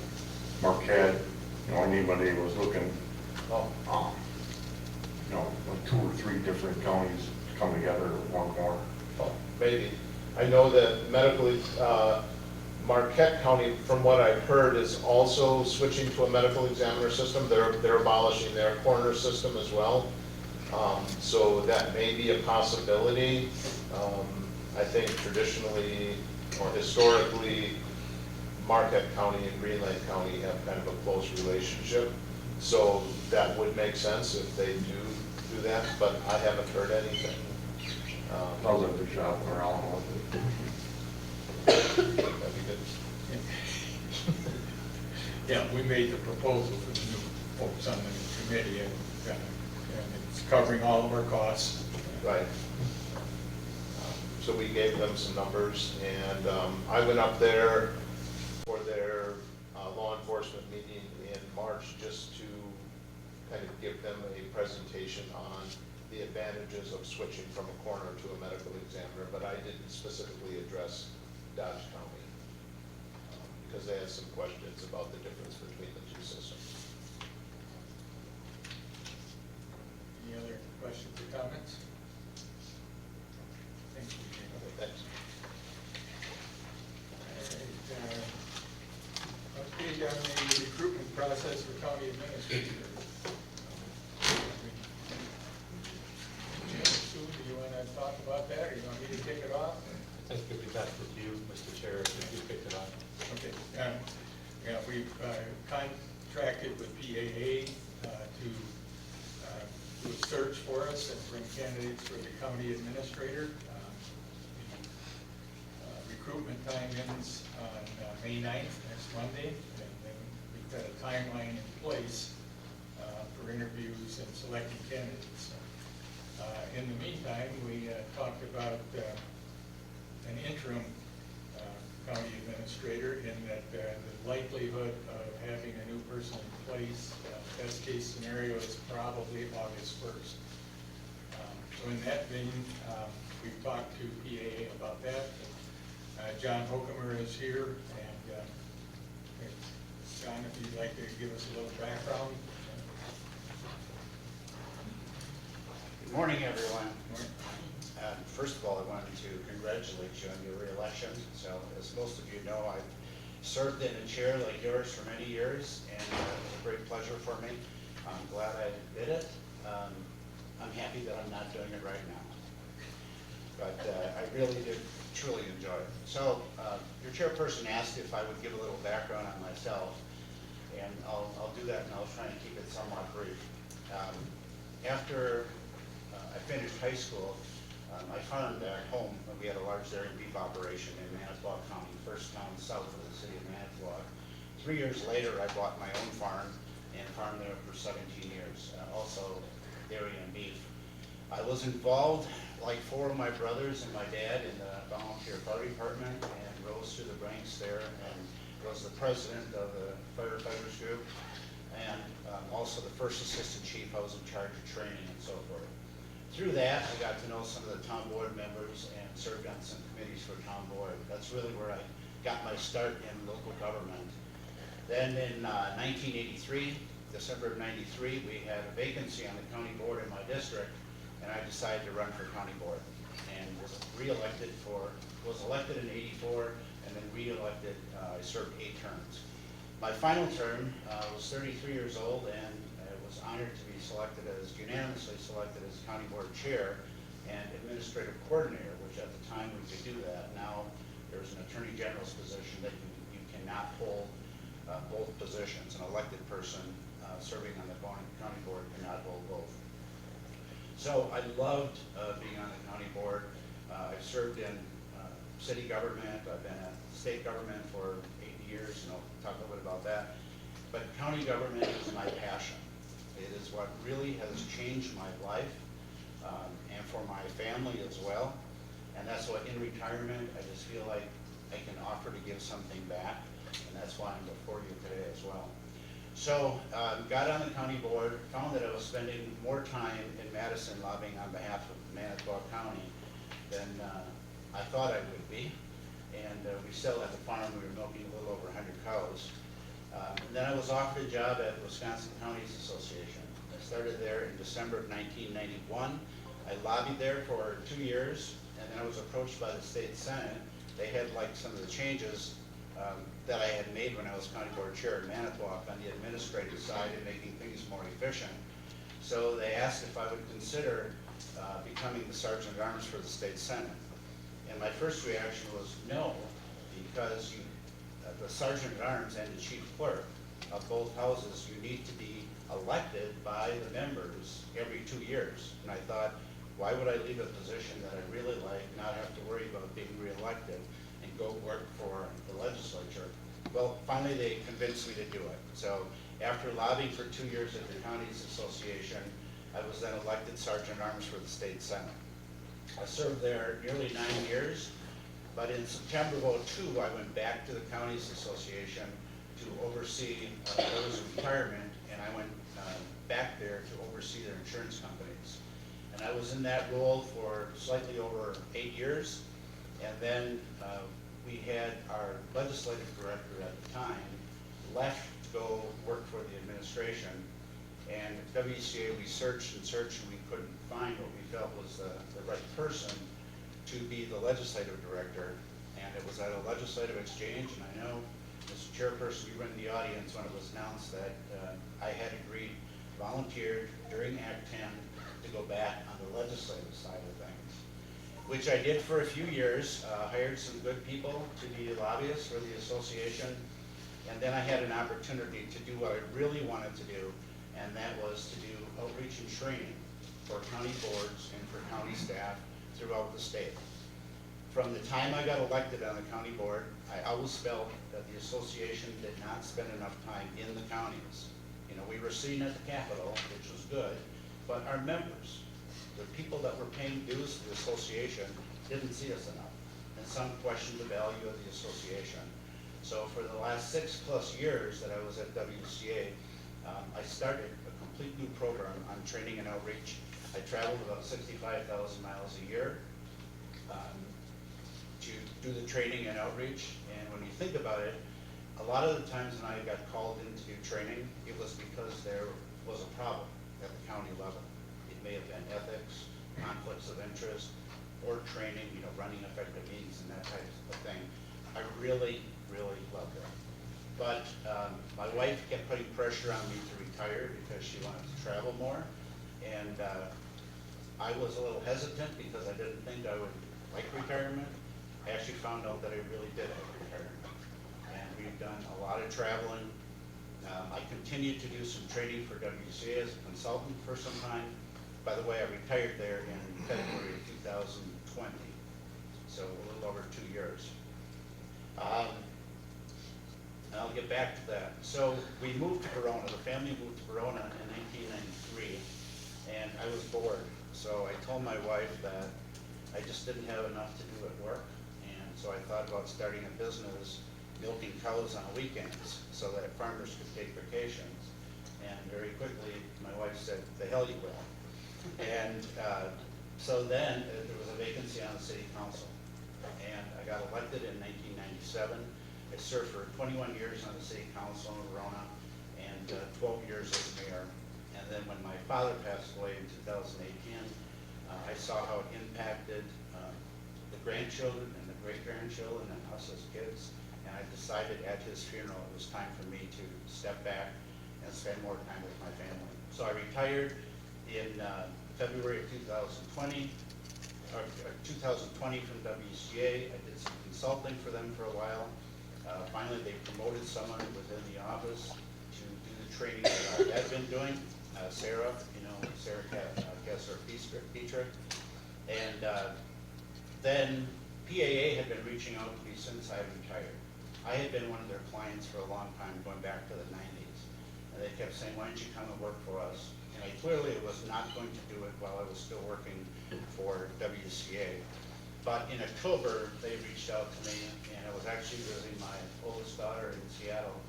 Marquette. Anybody was looking, like 2 or 3 different counties to come together in one corner. Oh, maybe. I know that medically, Marquette County, from what I've heard, is also switching to a medical examiner system. They're abolishing their coroner system as well. So that may be a possibility. I think traditionally or historically, Marquette County and Green Lake County have kind of a close relationship. So that would make sense if they do that, but I haven't heard anything. How's it the shop around with That'd be good. Yeah, we made the proposal for the new folks on the committee, and it's covering all of our costs. Right. So we gave them some numbers, and I went up there for their law enforcement meeting in March just to kind of give them a presentation on the advantages of switching from a coroner to a medical examiner, but I didn't specifically address Dodge County because they had some questions about the difference between the 2 systems. Any other questions or comments? Thank you. Okay, thanks. update on the recruitment process for county administrator. Jim, Sue, do you want to talk about that, or you want me to kick it off? I think it'd be best with you, Mr. Chair, if you pick it up. Okay, yeah, we've contracted with PAA to do a search for us and bring candidates for the county administrator. Recruitment time ends on May 9th, next Monday, and then we've got a timeline in place for interviews and selecting candidates. In the meantime, we talked about an interim county administrator, in that the likelihood of having a new person in place, best case scenario is probably August 1st. So in that vein, we've talked to PAA about that. John Hokemer is here, and John, if you'd like to give us a little background. Good morning, everyone. Morning. First of all, I wanted to congratulate you on your reelection. So, as most of you know, I've served in a chair like yours for many years, and it was a great pleasure for me. I'm glad I did it. I'm happy that I'm not doing it right now. But I really did truly enjoy it. So, your chairperson asked if I would give a little background on myself, and I'll do that, and I'll try and keep it somewhat brief. After I finished high school, I farmed back home. We had a large dairy and beef operation in Manitowoc County, first town south of the city of Manitowoc. 3 years later, I bought my own farm and farmed there for 17 years, also dairy and beef. I was involved, like 4 of my brothers and my dad, in the volunteer fire department, and rose through the ranks there, and was the president of the firefighters group, and also the first assistant chief. I was in charge of training and so forth. Through that, I got to know some of the town board members and served on some committees for town board. That's really where I got my start in local government. Then in 1983, December of '93, we had a vacancy on the county board in my district, and I decided to run for county board, and was elected in '84, and then re-elected. I served 8 terms. My final term was 33 years old, and I was honored to be unanimously selected as county board chair and administrative coordinator, which at the time we could do that. Now there's an attorney general's position that you cannot hold both positions. An elected person serving on the county board cannot hold both. So I loved being on the county board. I've served in city government. I've been at state government for 8 years, and I'll talk a little bit about that. But county government is my passion. It is what really has changed my life, and for my family as well. And that's what, in retirement, I just feel like I can offer to give something back, and that's why I'm before you today as well. So, got on the county board, found that I was spending more time in Madison lobbying on behalf of Manitowoc County than I thought I would be. And we still at the farm, we were milking a little over 100 cows. And then I was offered a job at Wisconsin Counties Association. I started there in December of 1991. I lobbied there for 2 years, and then I was approached by the state senate. They had liked some of the changes that I had made when I was county board chair in Manitowoc on the administrative side and making things more efficient. So they asked if I would consider becoming the sergeant at arms for the state senate. And my first reaction was no, because the sergeant at arms and the chief clerk of both houses, you need to be elected by the members every 2 years. And I thought, why would I leave a position that I really like, not have to worry about being reelected, and go work for the legislature? Well, finally they convinced me to do it. So after lobbying for 2 years at the Counties Association, I was then elected sergeant at arms for the state senate. I served there nearly 9 years. But in September of '02, I went back to the Counties Association to oversee those in retirement, and I went back there to oversee their insurance companies. And I was in that role for slightly over 8 years, and then we had our legislative director at the time left to go work for the administration, and at WCA we searched and searched, and we couldn't find what we felt was the right person to be the legislative director. And it was at a legislative exchange, and I know Mr. chairperson, you were in the audience when it was announced that I had agreed, volunteered during Act 10 to go back on the legislative side of things, which I did for a few years, hired some good people to be lobbyists for the association, and then I had an opportunity to do what I really wanted to do, and that was to do outreach and training for county boards and for county staff throughout the state. From the time I got elected on the county board, I always felt that the association did not spend enough time in the counties. You know, we were seen at the Capitol, which was good, but our members, the people that were paying dues to the association, didn't see us enough, and some questioned the value of the association. So for the last 6+ years that I was at WCA, I started a complete new program on training and outreach. I traveled about 65,000 miles a year to do the training and outreach. And when you think about it, a lot of the times when I got called in to do training, it was because there was a problem at the county level. It may have been ethics, conflicts of interest, or training, you know, running effective meetings and that type of thing. I really, really loved it. But my wife kept putting pressure on me to retire because she wanted to travel more. And I was a little hesitant because I didn't think I would like retirement. I actually found out that I really did like retirement. And we've done a lot of traveling. I continued to do some training for WCA as a consultant for some time. By the way, I retired there in February of 2020, so a little over 2 years. I'll get back to that. So we moved to Verona. The family moved to Verona in 1993, and I was bored. So I told my wife that I just didn't have enough to do at work, and so I thought about starting a business milking cows on weekends so that farmers could take vacations. And very quickly, my wife said, "The hell you will." And so then there was a vacancy on the city council, and I got elected in 1997. I served for 21 years on the city council in Verona and 12 years as mayor. And then when my father passed away in 2018, I saw how it impacted the grandchildren and the great-grandchildren and us as kids. And I decided at his funeral it was time for me to step back and spend more time with my family. So I retired in February of 2020 from WCA. I did some consulting for them for a while. Finally, they promoted someone within the office to do the training that I had been doing. Sarah, Sarah Kessler-Petrick. And then PAA had been reaching out to me since I retired. I had been one of their clients for a long time, going back to the 90s. And they kept saying, "Why don't you come and work for us?" And I clearly was not going to do it while I was still working for WCA. But in October, they reached out to me, and I was actually visiting my oldest daughter in Seattle,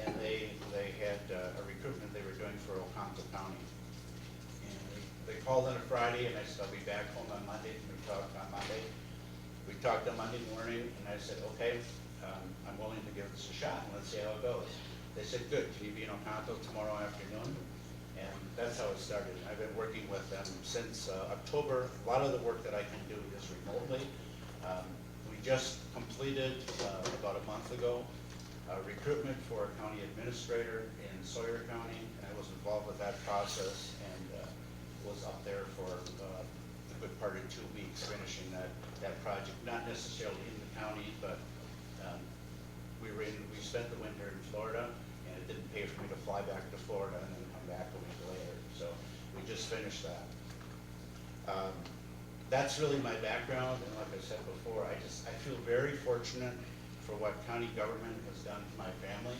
and they had a recruitment they were doing for Oconto County. And they called on a Friday, and I said, "I'll be back home on Monday." And we talked on Monday. We talked on Monday morning, and I said, "Okay, I'm willing to give this a shot, and let's see how it goes." They said, "Good, can you be in Oconto tomorrow afternoon?" And that's how it started. I've been working with them since October. A lot of the work that I can do is remotely. We just completed about a month ago recruitment for a county administrator in Sawyer County, and I was involved with that process and was up there for a good part of 2 weeks finishing that project. Not necessarily in the county, but we spent the winter in Florida, and it didn't pay for me to fly back to Florida and then come back a week later. So we just finished that. That's really my background, and like I said before, I feel very fortunate for what county government has done to my family.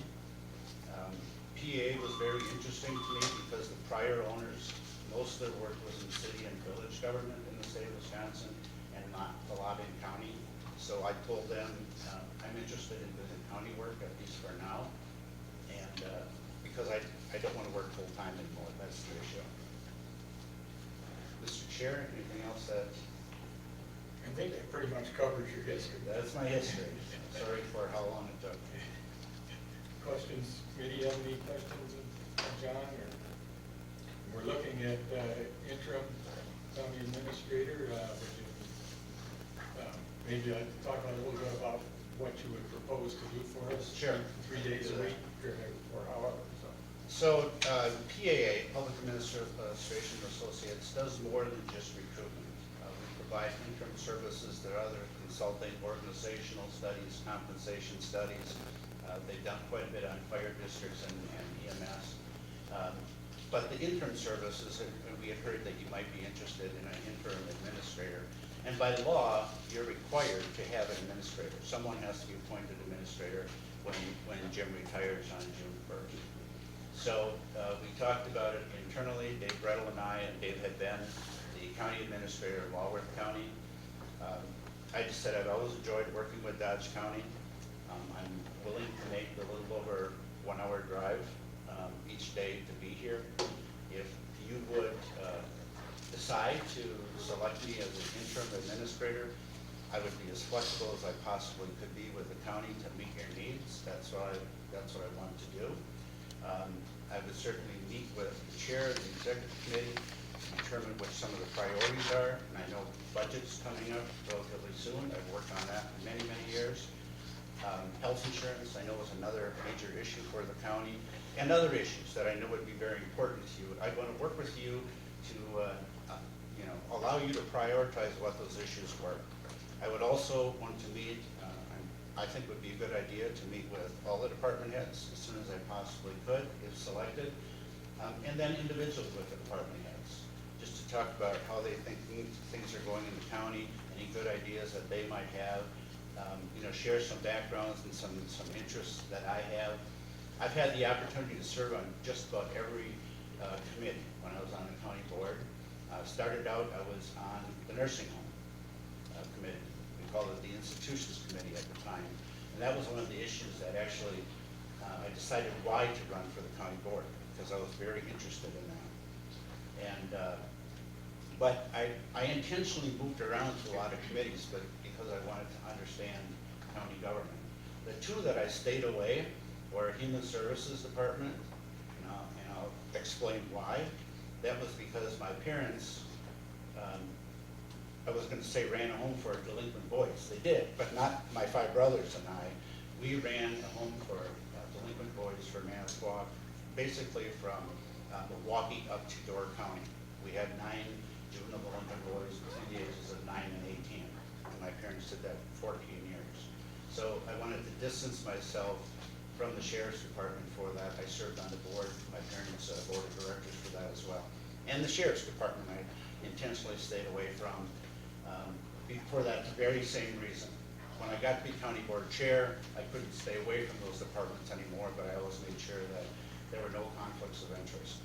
PA was very interesting to me because the prior owners, most of their work was in city and village government in the state of Wisconsin and not a lot in county. So I told them I'm interested in doing county work, at least for now, and because I don't want to work full-time anymore. That's the issue. Mr. Chair, anything else that? I think that pretty much covers your history. That's my history. Sorry for how long it took. Questions? Committee have any questions of John? Or we're looking at interim county administrator. Maybe I'd talk a little bit about what you would propose to do for us? Sure. 3 days a week, or however, so. So, PAA, Public Administration Associates, does more than just recruitment. We provide interim services, there are other consulting, organizational studies, compensation studies. They've done quite a bit on fire districts and EMS. But the interim services, and we had heard that you might be interested in an interim administrator. And by law, you're required to have an administrator. Someone has to be appointed administrator when Jim retires on June 1st. So we talked about it internally. Dave Brettel and I, and Dave had been the county administrator in Walworth County. I just said I've always enjoyed working with Dodge County. I'm willing to make the little over 1 hour drive each day to be here. If you would decide to select me as an interim administrator, I would be as flexible as I possibly could be with the county to meet your needs. That's what I want to do. I would certainly meet with the chair of the executive committee to determine what some of the priorities are. And I know budget's coming up relatively soon. I've worked on that for many, many years. Health insurance, I know, is another major issue for the county, and other issues that I know would be very important to you. I want to work with you to allow you to prioritize what those issues were. I would also want to meet, I think would be a good idea to meet with all the department heads as soon as I possibly could, if selected, and then individually with the department heads, just to talk about how they think things are going in the county, any good ideas that they might have, share some backgrounds and some interests that I have. I've had the opportunity to serve on just about every committee when I was on the county board. Started out, I was on the nursing home committee. We called it the institutions committee at the time. And that was one of the issues that actually I decided why to run for the county board, because I was very interested in that. And but I intentionally moved around to a lot of committees, but because I wanted to understand county government. The two that I stayed away were Human Services Department, and I'll explain why. That was because my parents, I was going to say ran a home for delinquent boys. They did, but not my 5 brothers and I. We ran a home for delinquent boys for Manitowoc, basically from Milwaukee up to Door County. We had 9 juvenile delinquent boys between the ages of 9 and 18. And my parents did that for 14 years. So I wanted to distance myself from the sheriff's department for that. I served on the board, my parents' board of directors for that as well. And the sheriff's department I intentionally stayed away from for that very same reason. When I got to be county board chair, I couldn't stay away from those departments anymore, but I always made sure that there were no conflicts of interest.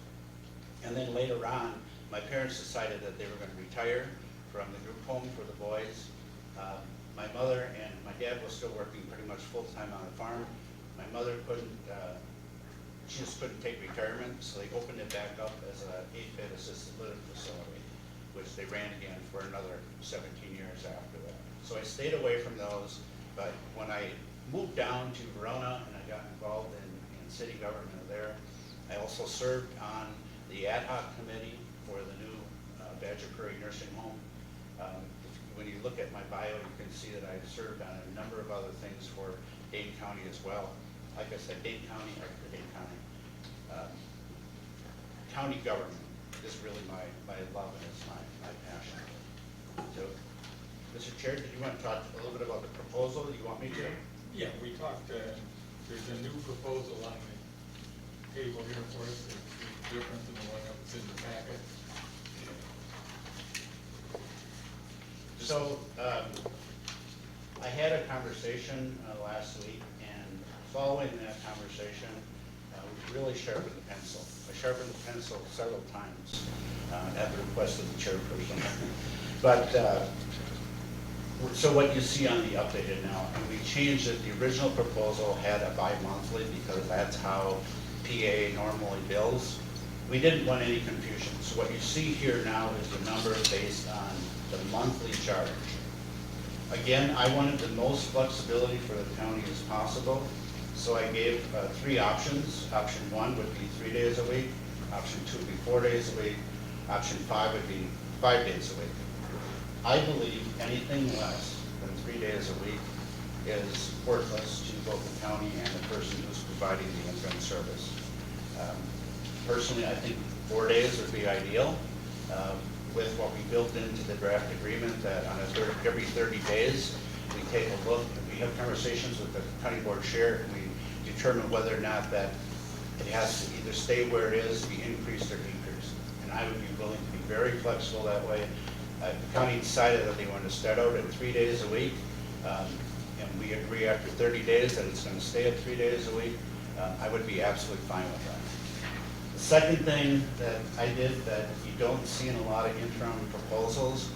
And then later on, my parents decided that they were going to retire from the group home for the boys. My mother and my dad was still working pretty much full-time on the farm. My mother she just couldn't take retirement, so they opened it back up as an 8-bed assisted living facility, which they ran again for another 17 years after that. So I stayed away from those, but when I moved down to Verona and I got involved in city government there, I also served on the ad hoc committee for the new Badger Prairie nursing home. When you look at my bio, you can see that I've served on a number of other things for Dane County as well. Like I said, county government is really my love and it's my passion. So, Mr. Chair, did you want to talk a little bit about the proposal? Do you want me to? Yeah, we talked, there's a new proposal on the table here for us. It's different than the one that was in the packet. So, I had a conversation last week, and following that conversation, we really sharpened the pencil. I sharpened the pencil several times at the request of the chairperson. But, so what you see on the updated now, and we changed it, the original proposal had a bi-monthly because that's how PA normally bills. We didn't want any confusion. So what you see here now is the number based on the monthly charge. Again, I wanted the most flexibility for the county as possible, so I gave 3 options. Option 1 would be 3 days a week, option 2 would be 4 days a week, option 5 would be 5 days a week. I believe anything less than 3 days a week is worthless to both the county and the person who's providing the interim service. Personally, I think 4 days would be ideal. With what we built into the draft agreement, that on every 30 days, we take a look, we have conversations with the county board chair, and we determine whether or not that it has to either stay where it is, be increased or decreased. And I would be willing to be very flexible that way. The county decided that they wanted to start out at 3 days a week, and we agree after 30 days that it's going to stay at 3 days a week. I would be absolutely fine with that. The second thing that I did that you don't see in a lot of interim proposals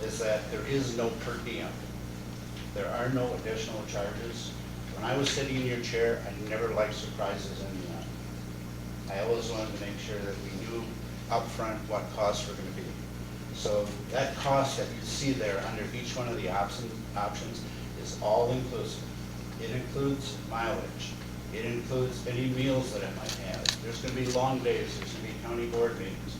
is that there is no per diem. There are no additional charges. When I was sitting in your chair, I never liked surprises in the end. I always wanted to make sure that we knew upfront what costs were going to be. So that cost that you see there under each one of the options is all inclusive. It includes mileage. It includes any meals that I might have. There's going to be long days. There's going to be county board meetings.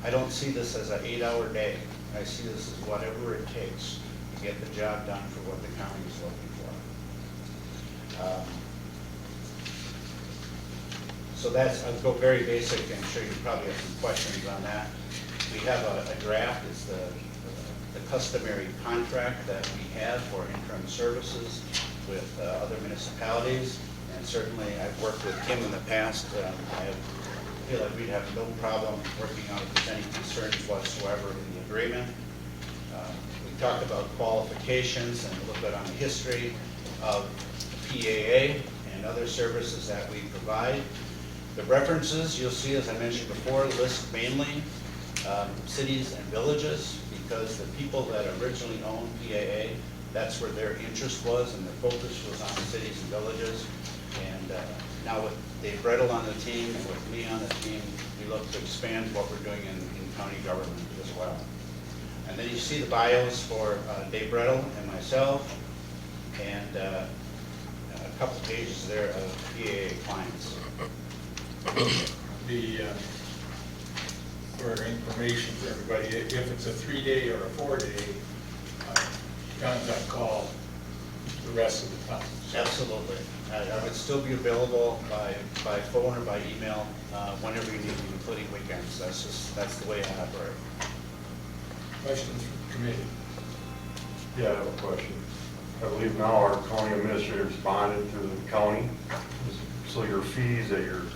I don't see this as an 8-hour day. I see this as whatever it takes to get the job done for what the county is looking for. So that's, I'll go very basic and I'm sure you probably have some questions on that. We have a draft. It's the customary contract that we have for interim services with other municipalities. And certainly, I've worked with Kim in the past. I feel like we'd have no problem working on if there's any concerns whatsoever in the agreement. We talked about qualifications and a little bit on the history of PAA and other services that we provide. The references, you'll see, as I mentioned before, list mainly cities and villages, because the people that originally owned PAA, that's where their interest was, and their focus was on cities and villages. And now with Dave Brettel on the team and with me on the team, we look to expand what we're doing in county government as well. And then you see the bios for Dave Brettel and myself, and a couple pages there of PAA clients. For information for everybody, if it's a 3-day or a 4-day, John's on call the rest of the time. Absolutely. I would still be available by phone or by email whenever you need me, including weekends. That's the way I operate. Questions from the committee? Yeah, I have a question. I believe now our county administrators bonded through the county. So your fees that you're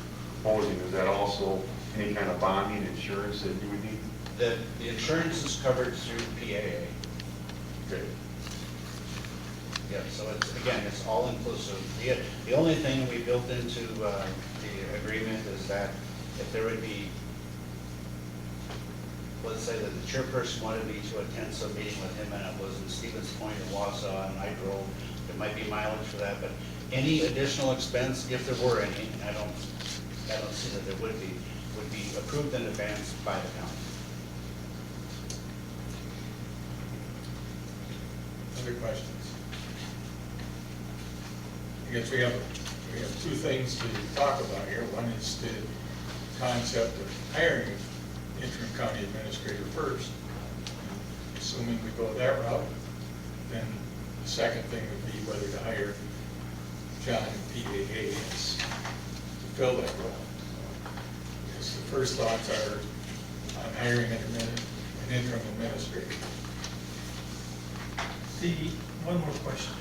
proposing, is that also any kind of bonding insurance that you would need? The insurance is covered through PAA. Okay. Yeah, so it's, again, it's all inclusive. The only thing we built into the agreement is that if there would be, let's say that the chairperson wanted me to attend some meeting with him and it was in Stevens Point in Wausau and I drove, there might be mileage for that, but any additional expense, if there were any, and I don't see that there would be approved in advance by the county. Other questions? I guess we have two things to talk about here. One is the concept of hiring an interim county administrator first. Assuming we go that route, then the second thing would be whether to hire John and PAA to fill that role. Because the first thoughts are on hiring an interim administrator. One more question.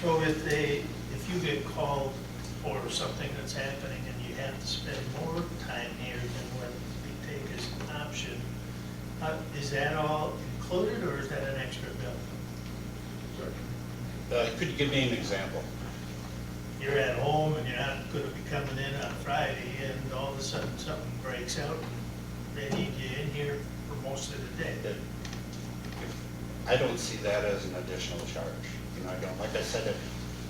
So if you get called for something that's happening and you have to spend more time here than what we take as an option, is that all included or is that an extra bill? Could you give me an example? You're at home and you're not going to be coming in on Friday and all of a sudden something breaks out and they need you in here for most of the day. I don't see that as an additional charge. I don't. Like I said,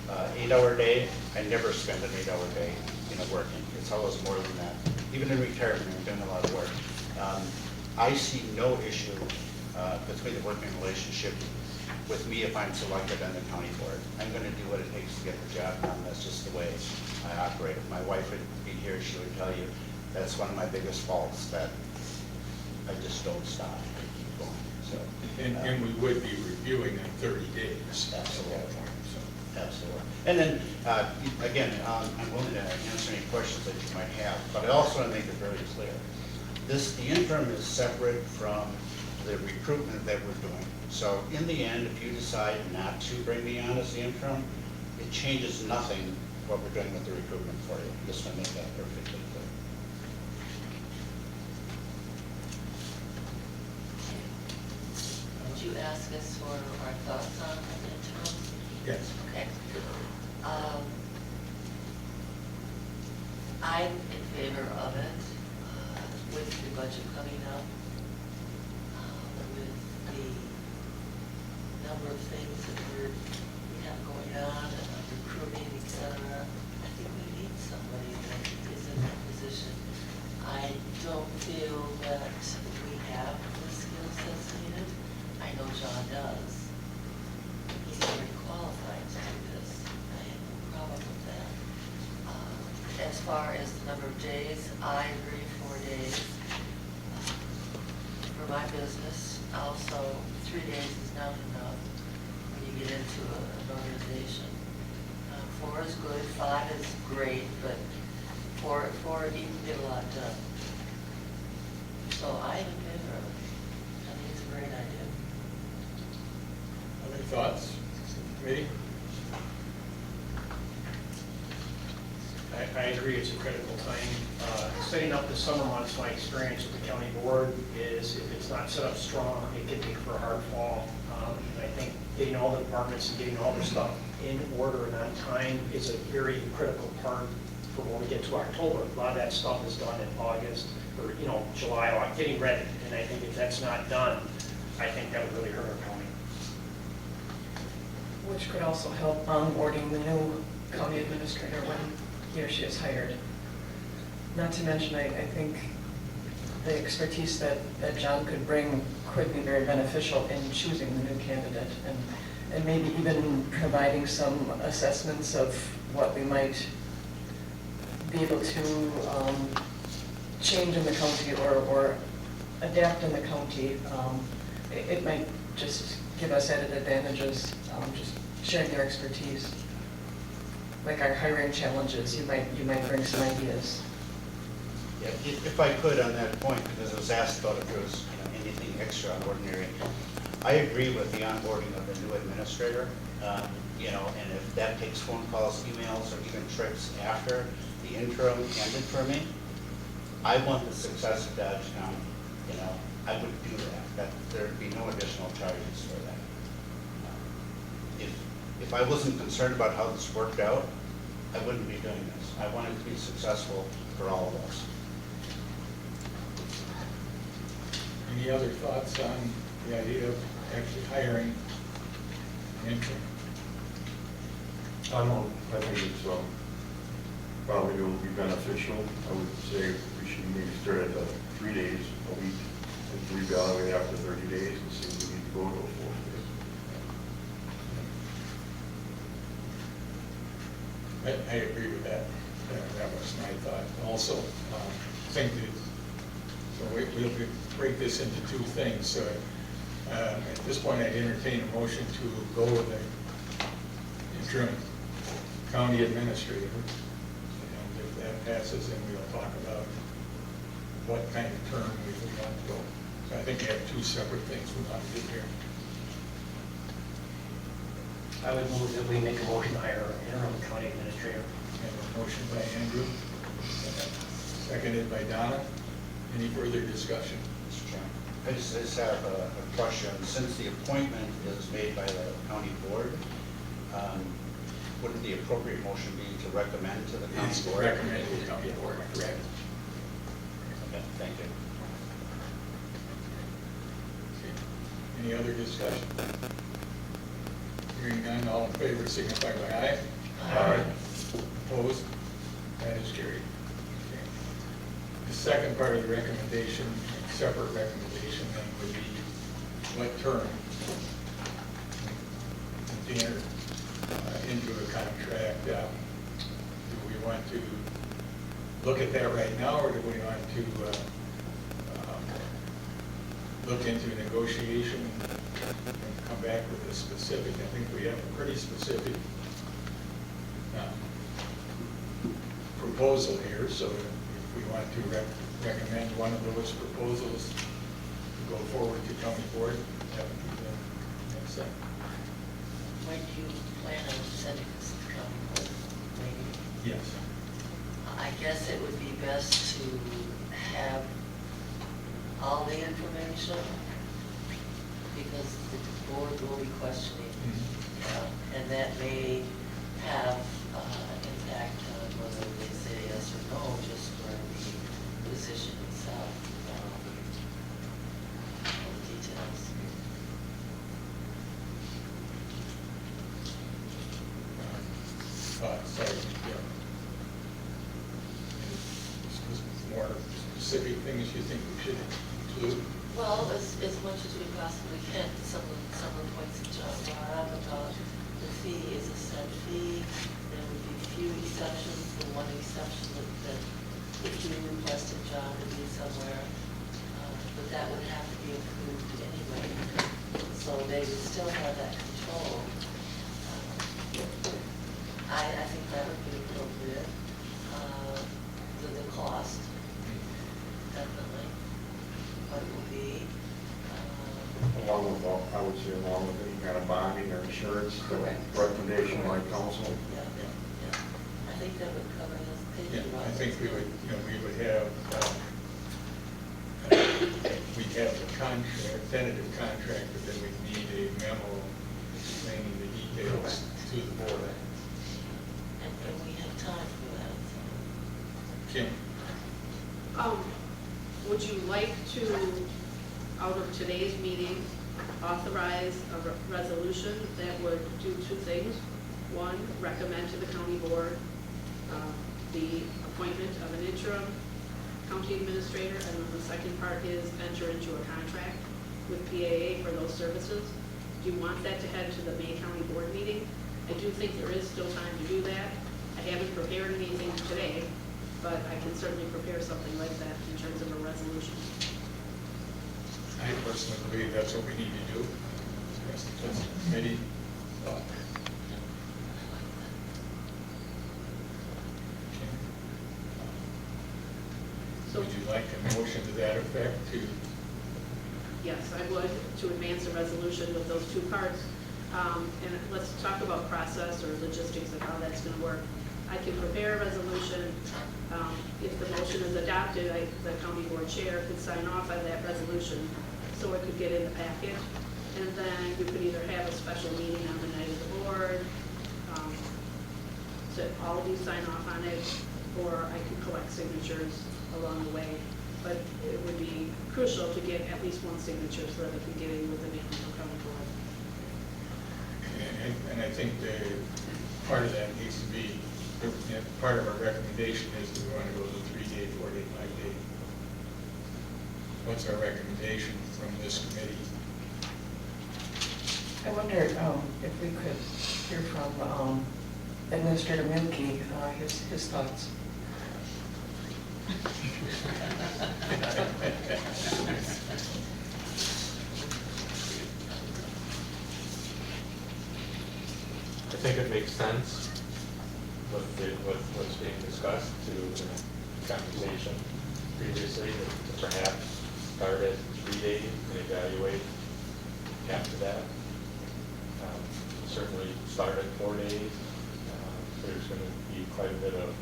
8-hour day, I never spend an 8-hour day, working. It's always more than that. Even in retirement, I'm doing a lot of work. I see no issue between the working relationship with me if I'm selected on the county board. I'm going to do what it takes to get the job done. That's just the way I operate. If my wife would be here, she would tell you that's one of my biggest faults, that I just don't stop. I keep going. So, And we would be reviewing in 30 days. Absolutely. So, absolutely. And then, again, I'm willing to answer any questions that you might have, but I also want to make it very clear. The interim is separate from the recruitment that we're doing. So in the end, if you decide not to bring me on as the interim, it changes nothing what we're doing with the recruitment for you. Just want to make that perfectly clear. Did you ask us for our thoughts on the interim? yes. Okay. I'm in favor of it, with the budget coming up, with the number of things that we have going on, and recruiting, et cetera. I think we need somebody that is in that position. I don't feel that we have the skill sets needed. I know John does. He's very qualified to do this. I have no problem with that. As far as the number of days, I agree 4 days. For my business, also 3 days is not enough when you get into an organization. 4 is good, 5 is great, but 4 you can get a lot done. So I am in favor of it. I think it's a great idea. Other thoughts, committee? I agree, it's a critical time. Setting up the summer months, my experience with the county board is if it's not set up strong, it can make for a hard fall. And I think getting all the departments and getting all their stuff in order and on time is a very critical part for when we get to October. A lot of that stuff is done in August or, July, getting ready. And I think if that's not done, I think that would really hurt our county. Which could also help onboarding the new county administrator when he or she is hired. Not to mention, I think the expertise that John could bring could be very beneficial in choosing the new candidate and maybe even providing some assessments of what we might be able to change in the county or adapt in the county. It might just give us added advantages, just sharing their expertise. Like our hiring challenges, you might bring some ideas. Yeah, if I could on that point, because I was asked about if there was anything extraordinary. I agree with the onboarding of the new administrator, and if that takes phone calls, emails, or even trips after the interim and interim, I want the success of Dodge County. I would do that. There'd be no additional charges for that. If I wasn't concerned about how this worked out, I wouldn't be doing this. I want it to be successful for all of us. Any other thoughts on the idea of actually hiring an interim? I think it's probably will be beneficial. I would say we should maybe start at 3 days a week and reevaluate after 30 days and see if we need to go to a 4th day. I agree with that. That was my thought also. Think that, so we'll break this into 2 things. So at this point, I'd entertain a motion to go with the interim county administrator. And if that passes, then we'll talk about what kind of term we would want to go. So I think we have 2 separate things we want to do here. I would move that we make a motion to hire an interim county administrator. I have a motion by Andrew, seconded by Donna. Any further discussion? Mr. Chairman, I just have a question. Since the appointment is made by the county board, wouldn't the appropriate motion be to recommend to the county It's board? recommended to the county board, correct. Okay, thank you. Okay. Any other discussion? Hearing none, all in favor signify by aye. Aye. Opposed? That is carried. Okay. The second part of the recommendation, separate recommendation, then would be what term to enter into a contract. Do we want to look at that right now, or do we want to look into negotiation and come back with a specific. I think we have a pretty specific proposal here, so if we want to recommend one of those proposals to go forward to county board, that would be the next step. When do you plan on sending this to county board? Maybe? Yes. I guess it would be best to have all the information, because the board will be questioning, and that may have an impact on whether they say yes or no, just for the position itself, all the details. Sorry, yeah. More specific things you think we should include? Well, as much as we possibly can. Some of the points that John brought up about the fee is a set fee. There would be few exceptions. The one exception that if you requested John to be somewhere, but that would have to be approved anyway. So they would still have that control. I think that would be appropriate. The cost, definitely, what it will be. Along with, I would say along with any kind of bonding or insurance, Correct. recommendation by council. Yeah, yeah. I think that would cover this. Thank Yeah, you, Rob. I think we would have, we'd have the contract, tentative contract, but then we'd need a memo explaining the details to the board. And we have time for that, so. Kim? Would you like to, out of today's meeting, authorize a resolution that would do two things? One, recommend to the county board the appointment of an interim county administrator, and then the second part is enter into a contract with PAA for those services. Do you want that to head to the May County Board meeting? I do think there is still time to do that. I haven't prepared anything today, but I can certainly prepare something like that in terms of a resolution. I personally believe that's what we need to do. That's the committee thought. So- Would you like a motion to that effect to? Yes, I would, to advance a resolution with those two parts. And let's talk about process or logistics of how that's gonna work. I can prepare a resolution. If the motion is adopted, the county board chair could sign off on that resolution, so it could get in the packet. And then you could either have a special meeting on the night of the board, so all of you sign off on it, or I could collect signatures along the way. But it would be crucial to get at least one signature so that it can get in with the Mankato County Board. And I think part of that needs to be, part of our recommendation is that we want to go to 3-day, 4-day, 5-day. What's our recommendation from this committee? I wonder if we could hear from Administrator Milky, his thoughts. I think it makes sense with what's being discussed to the conversation previously, to perhaps start at 3 days and evaluate after that. Certainly start at 4 days. There's going to be quite a bit of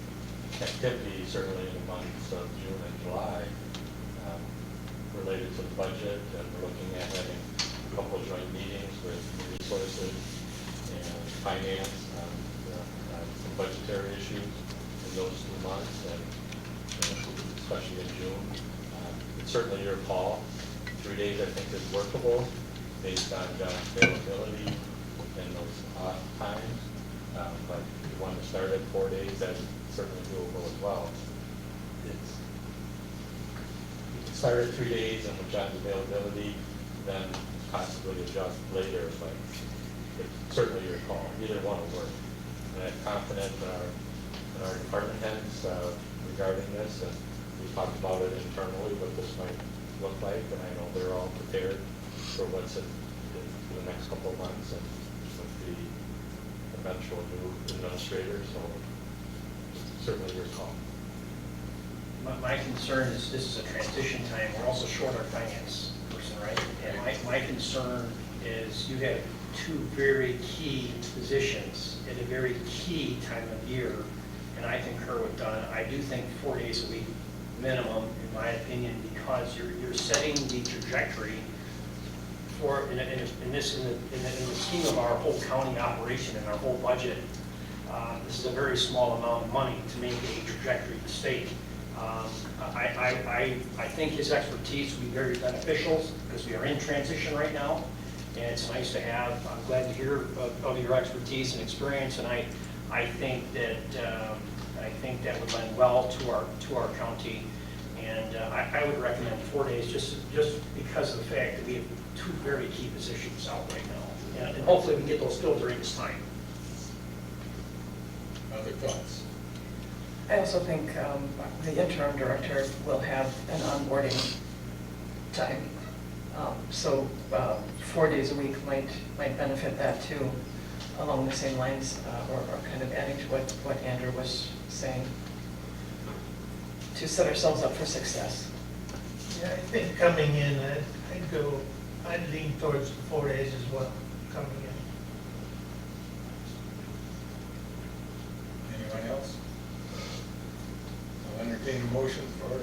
activity, certainly in the months of June and July, related to the budget, and we're looking at having a couple of joint meetings with resources and finance on some budgetary issues in those 2 months, and especially in June. It's certainly your call. 3 days, I think, is workable based on availability in those off times. But if you want to start at 4 days, that's certainly doable as well. You can start at 3 days, and with John's availability, then possibly adjust later, but it's certainly your call. Either one will work. And I'm confident in our department heads regarding this, and we talked about it internally, what this might look like, and I know they're all prepared for what's in the next couple of months and with the eventual new administrator, so certainly your call. My concern is this is a transition time. We're also short our finance person, right? And my concern is you have two very key positions at a very key time of year, and I concur with Don. I do think 4 days a week minimum, in my opinion, because you're setting the trajectory for, in the scheme of our whole county operation and our whole budget, this is a very small amount of money to make a trajectory mistake. I think his expertise would be very beneficial because we are in transition right now, and it's nice to have. I'm glad to hear of your expertise and experience, and I think that would lend well to our county, and I would recommend 4 days just because of the fact that we have two very key positions out right now, and hopefully we can get those filled during this time. Other thoughts? I also think the interim director will have an onboarding time. So 4 days a week might benefit that too, along the same lines, or kind of adding to what Andrew was saying, to set ourselves up for success. Yeah, I think coming in, I'd lean towards 4 days as well, coming in. Anyone else? I'll entertain a motion for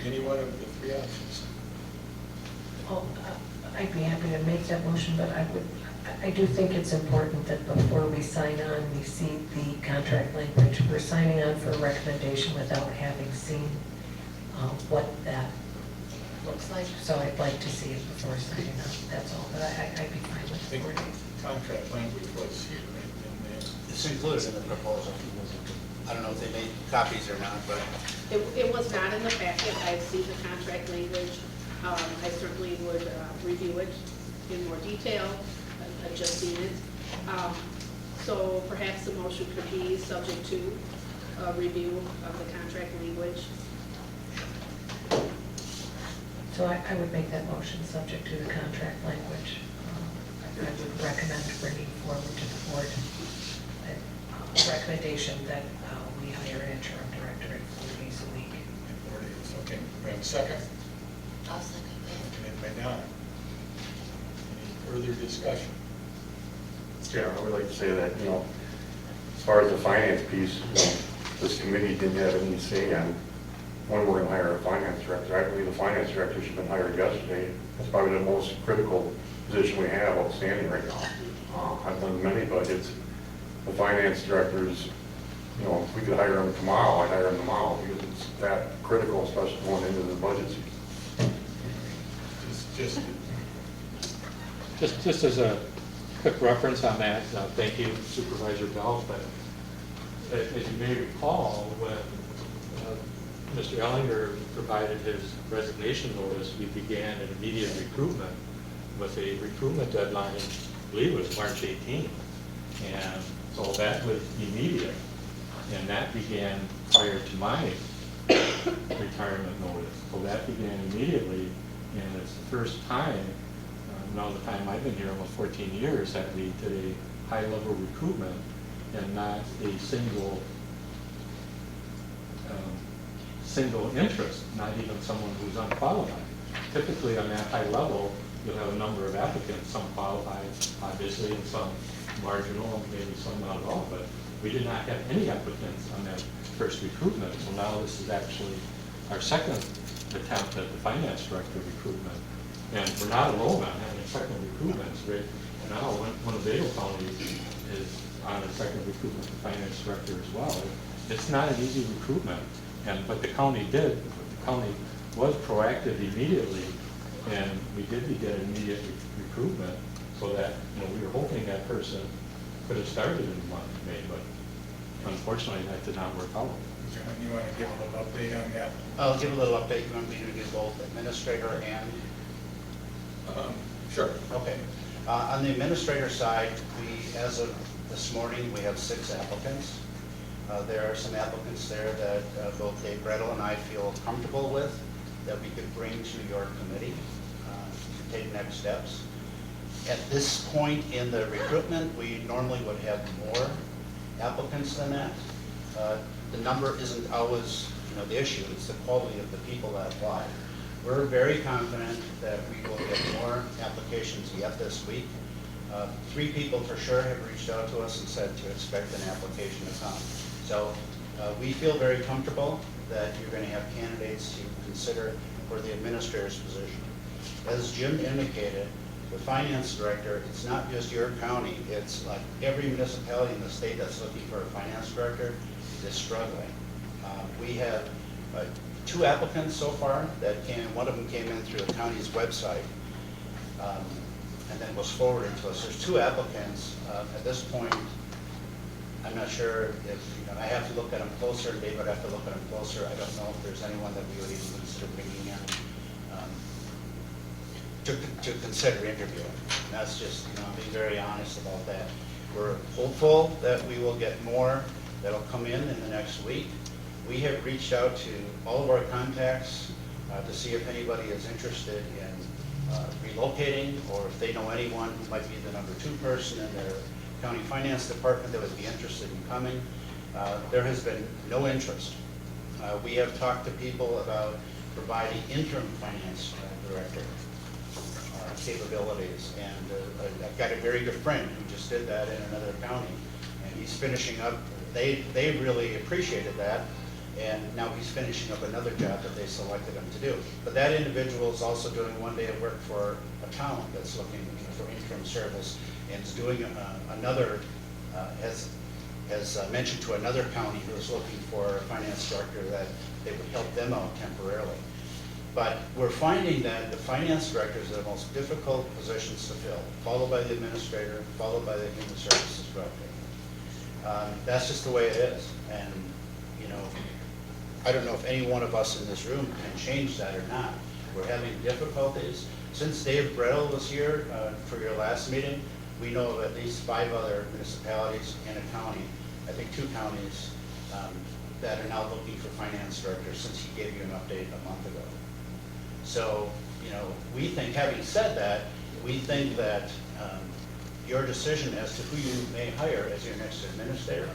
any one of the three options. Well, I'd be happy to make that motion, but I do think it's important that before we sign on, we see the contract language. We're signing on for a recommendation without having seen what that looks like. So I'd like to see it before signing on, that's all. But I'd be fine with I think 4 days. contract language was here, right, in there. It's included in the proposal. I don't know if they made copies or not, but It was not in the packet. I've seen the contract language. I certainly would review it in more detail. I've just seen it. So perhaps the motion could be subject to a review of the contract language. So I would make that motion subject to the contract language. I would recommend bringing forward to the board a recommendation that we hire an interim director at 4 days a week. 4 days, okay. We have a second? I'll second that. Made by Don. Any further discussion? Yeah, I would like to say that, as far as the finance piece, this committee didn't have any say on when we're going to hire a finance director. I believe the finance director should have been hired yesterday. That's probably the most critical position we have outstanding right now. I've done many budgets. The finance directors, if we could hire them tomorrow, I'd hire them tomorrow because it's that critical, especially going into the budget season. Just as a quick reference on that, thank you Supervisor Bell, but as you may recall, when Mr. Ellinger provided his resignation notice, we began an immediate recruitment with a recruitment deadline, I believe it was March 18th. And so that was immediate, and that began prior to my retirement notice. So that began immediately, and it's the first time, now the time I've been here, almost 14 years, that we did a high-level recruitment and not a single interest, not even someone who's unqualified. Typically on that high level, you'll have a number of applicants, some qualified, obviously, and some marginal, maybe some not at all, but we did not have any applicants on that first recruitment. So now this is actually our second attempt at the finance director recruitment. And we're not alone on having second recruitments, right? Now, one of Vail counties is on a second recruitment for finance director as well. It's not an easy recruitment, but the county was proactive immediately, and we did begin immediate recruitment so that we were hoping that person could have started in the month of May, but unfortunately that did not work out. John, you want to give a little update on that? I'll give a little update. You want me to give both administrator and? Sure. Okay. On the administrator side, as of this morning, we have 6 applicants. There are some applicants there that both Dave Gretel and I feel comfortable with. that we could bring to your committee to take next steps. At this point in the recruitment, we normally would have more applicants than that. The number isn't always, the issue, it's the quality of the people that apply. We're very confident that we will get more applications yet this week. 3 people for sure have reached out to us and said to expect an application to come. So we feel very comfortable that you're going to have candidates to consider for the administrator's position. As Jim indicated, the finance director, it's not just your county, it's like every municipality in the state that's looking for a finance director is struggling. We have 2 applicants so far that came, one of them came in through the county's website and then was forwarded to us. There's 2 applicants. At this point, I'm not sure if, I have to look at them closer, and Dave would have to look at them closer. I don't know if there's anyone that we would even consider bringing in to consider interviewing. And that's just, I'm being very honest about that. We're hopeful that we will get more that'll come in the next week. We have reached out to all of our contacts to see if anybody is interested in relocating, or if they know anyone who might be the number 2 person in their county finance department that would be interested in coming. There has been no interest. We have talked to people about providing interim finance director capabilities, and I've got a very good friend who just did that in another county, and he's finishing up. They really appreciated that, and now he's finishing up another job that they selected him to do. But that individual is also doing 1 day of work for a town that's looking for interim service, and is doing another, has mentioned to another county who is looking for a finance director that they would help them out temporarily. But we're finding that the finance directors are the most difficult positions to fill, followed by the administrator, followed by the human services director. That's just the way it is. And, I don't know if any one of us in this room can change that or not. We're having difficulties. Since Dave Brettel was here for your last meeting, we know of at least 5 other municipalities in a county, I think 2 counties, that are now looking for finance directors since he gave you an update a month ago. So, we think, having said that, we think that your decision as to who you may hire as your next administrator,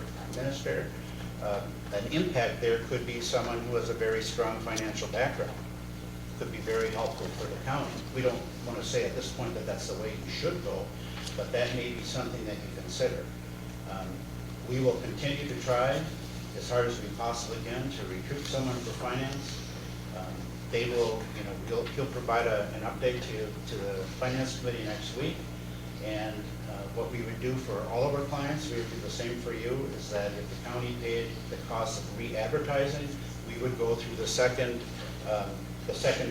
an impact there could be someone who has a very strong financial background. Could be very helpful for the county. We don't want to say at this point that that's the way you should go, but that may be something that you consider. We will continue to try as hard as we possibly can to recruit someone for finance. They will, he'll provide an update to the finance committee next week. And what we would do for all of our clients, we would do the same for you, is that if the county paid the cost of re-advertising, we would go through the second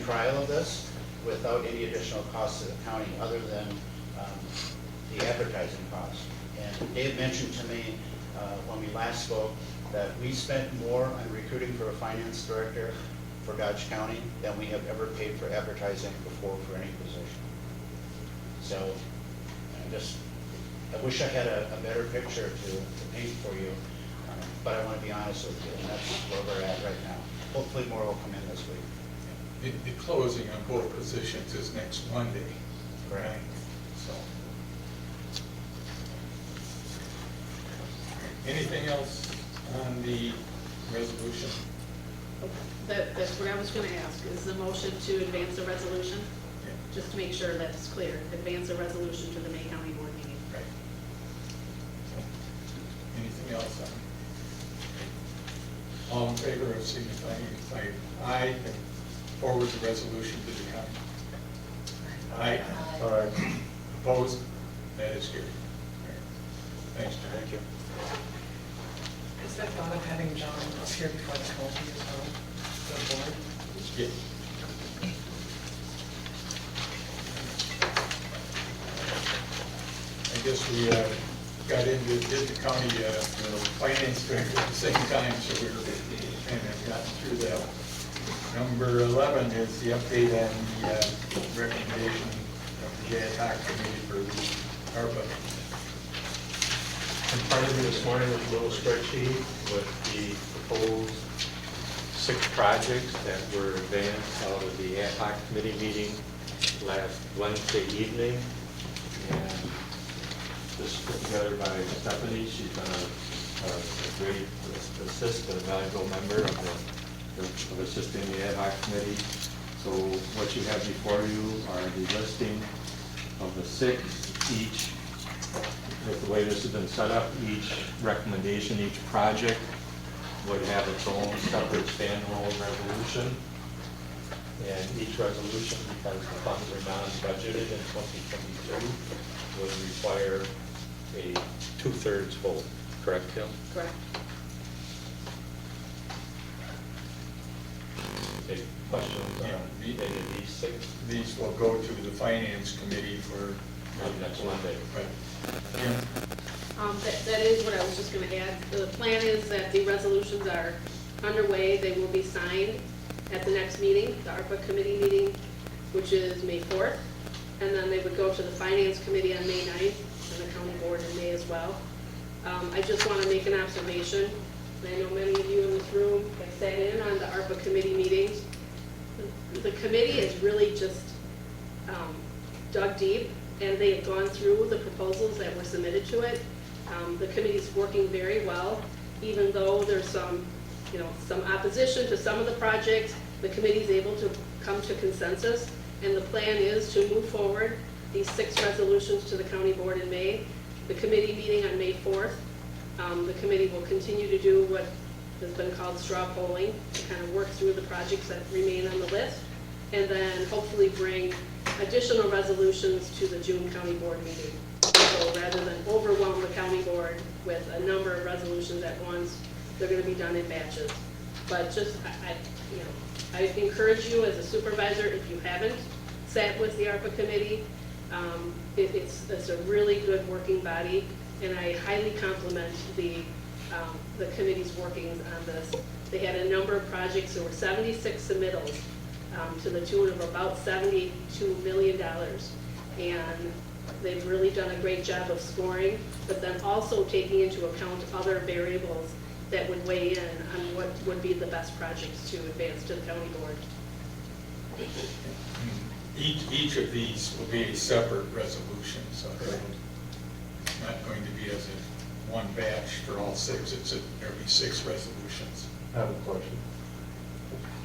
trial of this without any additional cost to the county other than the advertising cost. And Dave mentioned to me when we last spoke that we spent more on recruiting for a finance director for Dodge County than we have ever paid for advertising before for any position. So I wish I had a better picture to paint for you, but I want to be honest with you, and that's where we're at right now. Hopefully more will come in this week. The closing on both positions is next Monday. Correct. So. Anything else on the resolution? That's what I was going to ask, is the motion to advance the resolution? Yeah. Just to make sure that's clear, advance the resolution to the May County Board meeting. Right. So, anything else on? All in favor of signifying by aye, and forward the resolution to the county? Aye. All right. Opposed? That is carried. Thanks, John. Thank you. Is that thought of having John up here before the county as well, the board? Yeah. I guess we did the county finance director at the same time, so we were kind of gotten through that. Number 11 is the update on the recommendation of the ad hoc committee for the ARPA. In front of me this morning was a little spreadsheet with the proposed 6 projects that were advanced out of the ad hoc committee meeting last Wednesday evening. And this is put together by Stephanie. She's been a great assist, a valuable member of assisting the ad hoc committee. So what you have before you are the listing of the 6, each, with the way this has been set up, each recommendation, each project would have its own separate standalone resolution. And each resolution, because the funds are non-budgeted in 2022, would require a 2/3 vote. Correct, Kim? Correct. Any questions on any of these 6? These will go to the finance committee for Next Monday. Right. Yeah. That is what I was just gonna add. The plan is that the resolutions are underway. They will be signed at the next meeting, the ARPA committee meeting, which is May 4th. And then they would go to the finance committee on May 9th and the county board in May as well. I just want to make an observation. I know many of you in this room have sat in on the ARPA committee meetings. The committee is really just dug deep, and they have gone through the proposals that were submitted to it. The committee's working very well, even though there's some opposition to some of the projects. The committee's able to come to consensus, and the plan is to move forward these 6 resolutions to the county board in May. The committee meeting on May 4th, the committee will continue to do what has been called straw polling, to kind of work through the projects that remain on the list, and then hopefully bring additional resolutions to the June county board meeting. So rather than overwhelm the county board with a number of resolutions at once, they're going to be done in batches. But just, I encourage you as a supervisor, if you haven't sat with the ARPA committee, it's a really good working body, and I highly compliment the committee's workings on this. They had a number of projects. There were 76 submittals to the tune of about $72 million, and they've really done a great job of scoring, but then also taking into account other variables that would weigh in on what would be the best projects to advance to the county board. Each of these will be a separate resolution, so it's not going to be as a one batch for all 6. There'll be 6 resolutions. I have a question.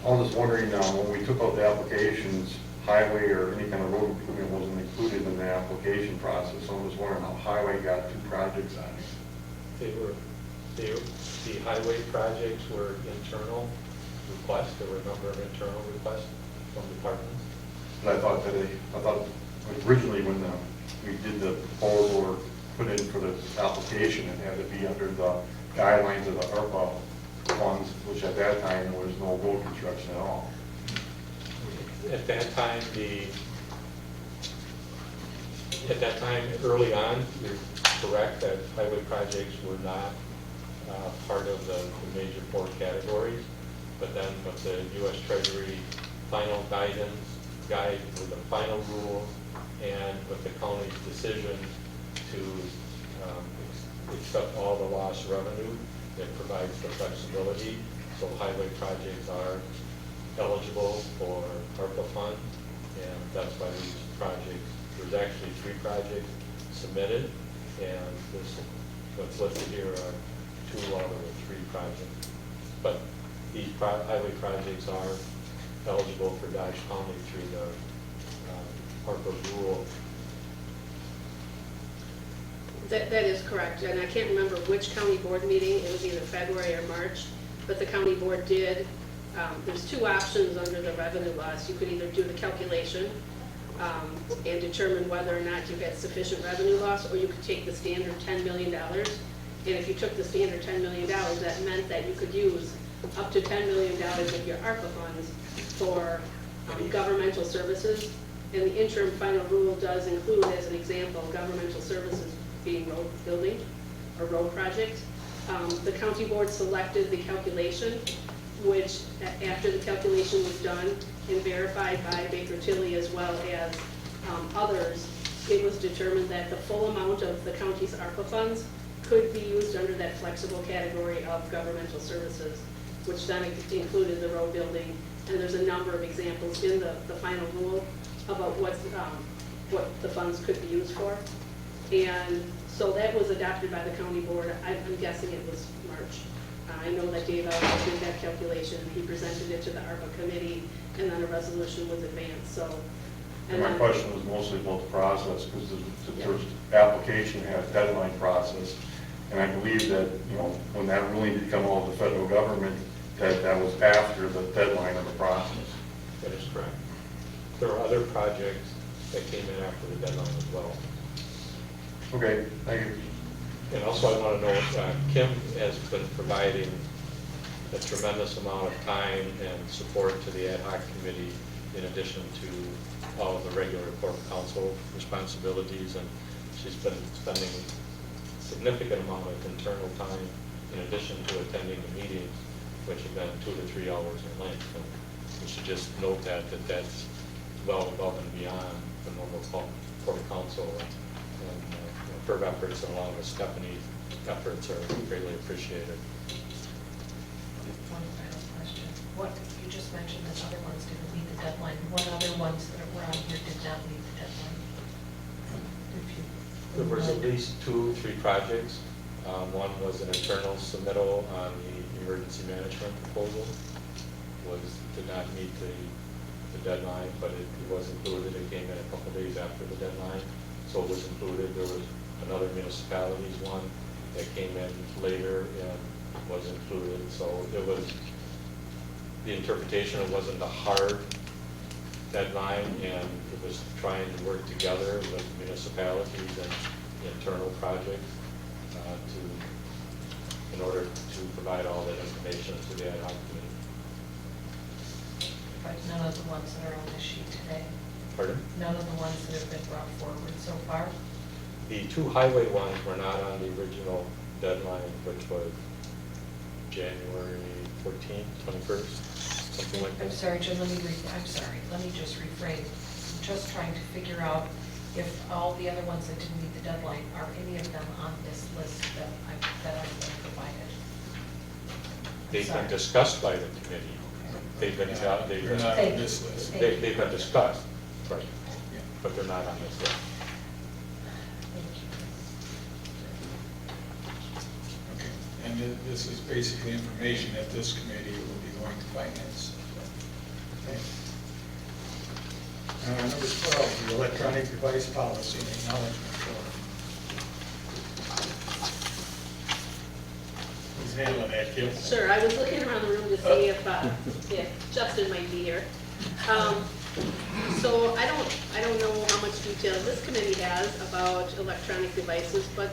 I was just wondering, when we took out the applications, highway or any kind of road improvement wasn't included in the application process, so I'm just wondering how highway got 2 projects on it. The highway projects were internal requests. There were a number of internal requests from departments. But I thought originally when we did the proposal or put in for the application, it had to be under the guidelines of the ARPA funds, which at that time there was no road construction at all. At that time, early on, you're correct that highway projects were not part of the major 4 categories. But then with the U.S. Treasury final guidance, with the final rule, and with the county's decision to accept all the lost revenue, it provides the flexibility. So highway projects are eligible for ARPA fund, and that's why these projects, there's actually 3 projects submitted, and what's listed here are 2 out of the 3 projects. But these highway projects are eligible for Dodge County through the ARPA rule. That is correct, and I can't remember which county board meeting. It was either February or March, but the county board did. There's 2 options under the revenue laws. You could either do the calculation and determine whether or not you had sufficient revenue loss, or you could take the standard $10 million. And if you took the standard $10 million, that meant that you could use up to $10 million of your ARPA funds for governmental services. And the interim final rule does include, as an example, governmental services being road building or road projects. The county board selected the calculation, which after the calculation was done and verified by Baker Tilly as well as others, it was determined that the full amount of the county's ARPA funds could be used under that flexible category of governmental services, which then included the road building. And there's a number of examples in the final rule about what the funds could be used for. And so that was adopted by the county board. I'm guessing it was March. I know that Dave already did that calculation. He presented it to the ARPA committee, and then a resolution was advanced, so. And my question was mostly about the process, because the first application had a deadline process. And I believe that, you know, when that ruling did come out of the federal government, that was after the deadline of the process. That is correct. There are other projects that came in after the deadline as well. Okay, thank you. And also I want to know, Kim has been providing a tremendous amount of time and support to the ad hoc committee in addition to all of the regular corporate counsel responsibilities, and she's been spending a significant amount of internal time in addition to attending the meetings, which have been 2 to 3 hours in length. And we should just note that's well above and beyond the normal corporate counsel. And her efforts along with Stephanie's efforts are greatly appreciated. One final question. What, you just mentioned that other ones didn't meet the deadline. What other ones that were on here did not meet the deadline? There was at least 2, 3 projects. One was an internal submittal on the emergency management proposal. Did not meet the deadline, but it was included. It came in a couple days after the deadline, so it was included. There was another municipalities one that came in later and was included. So it was, the interpretation, it wasn't a hard deadline, and it was trying to work together with municipalities and internal projects in order to provide all that information to the ad hoc committee. But none of the ones that are on this sheet today? Pardon? None of the ones that have been brought forward so far? The 2 highway ones were not on the original deadline, which was January 14th, 21st, something like that. I'm sorry, Jim, let me just rephrase. I'm just trying to figure out if all the other ones that didn't meet the deadline, are any of them on this list that I've been provided? They've been discussed by the committee. They've been this list. They've been discussed, right, but they're not on this list. Okay, and this is basically information that this committee will be going to finance. Okay. Number 12, the electronic device policy and acknowledgement form. Who's handling that, Kim? Sure, I was looking around the room to see if Justin might be here. So I don't know how much detail this committee has about electronic devices, but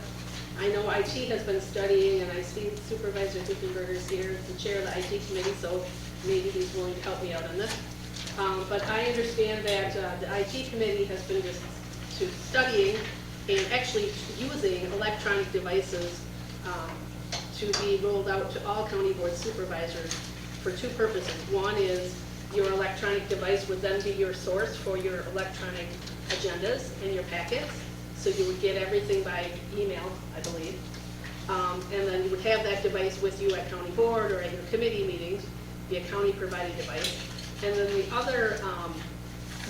I know IT has been studying, and I see Supervisor Gukenberger is here, the chair of the IT committee, so maybe he's willing to help me out on this. But I understand that the IT committee has been just studying and actually using electronic devices to be rolled out to all county board supervisors for 2 purposes. One is your electronic device would then be your source for your electronic agendas and your packets. So you would get everything by email, I believe. And then you would have that device with you at county board or at your committee meetings, be a county provided device. And then the other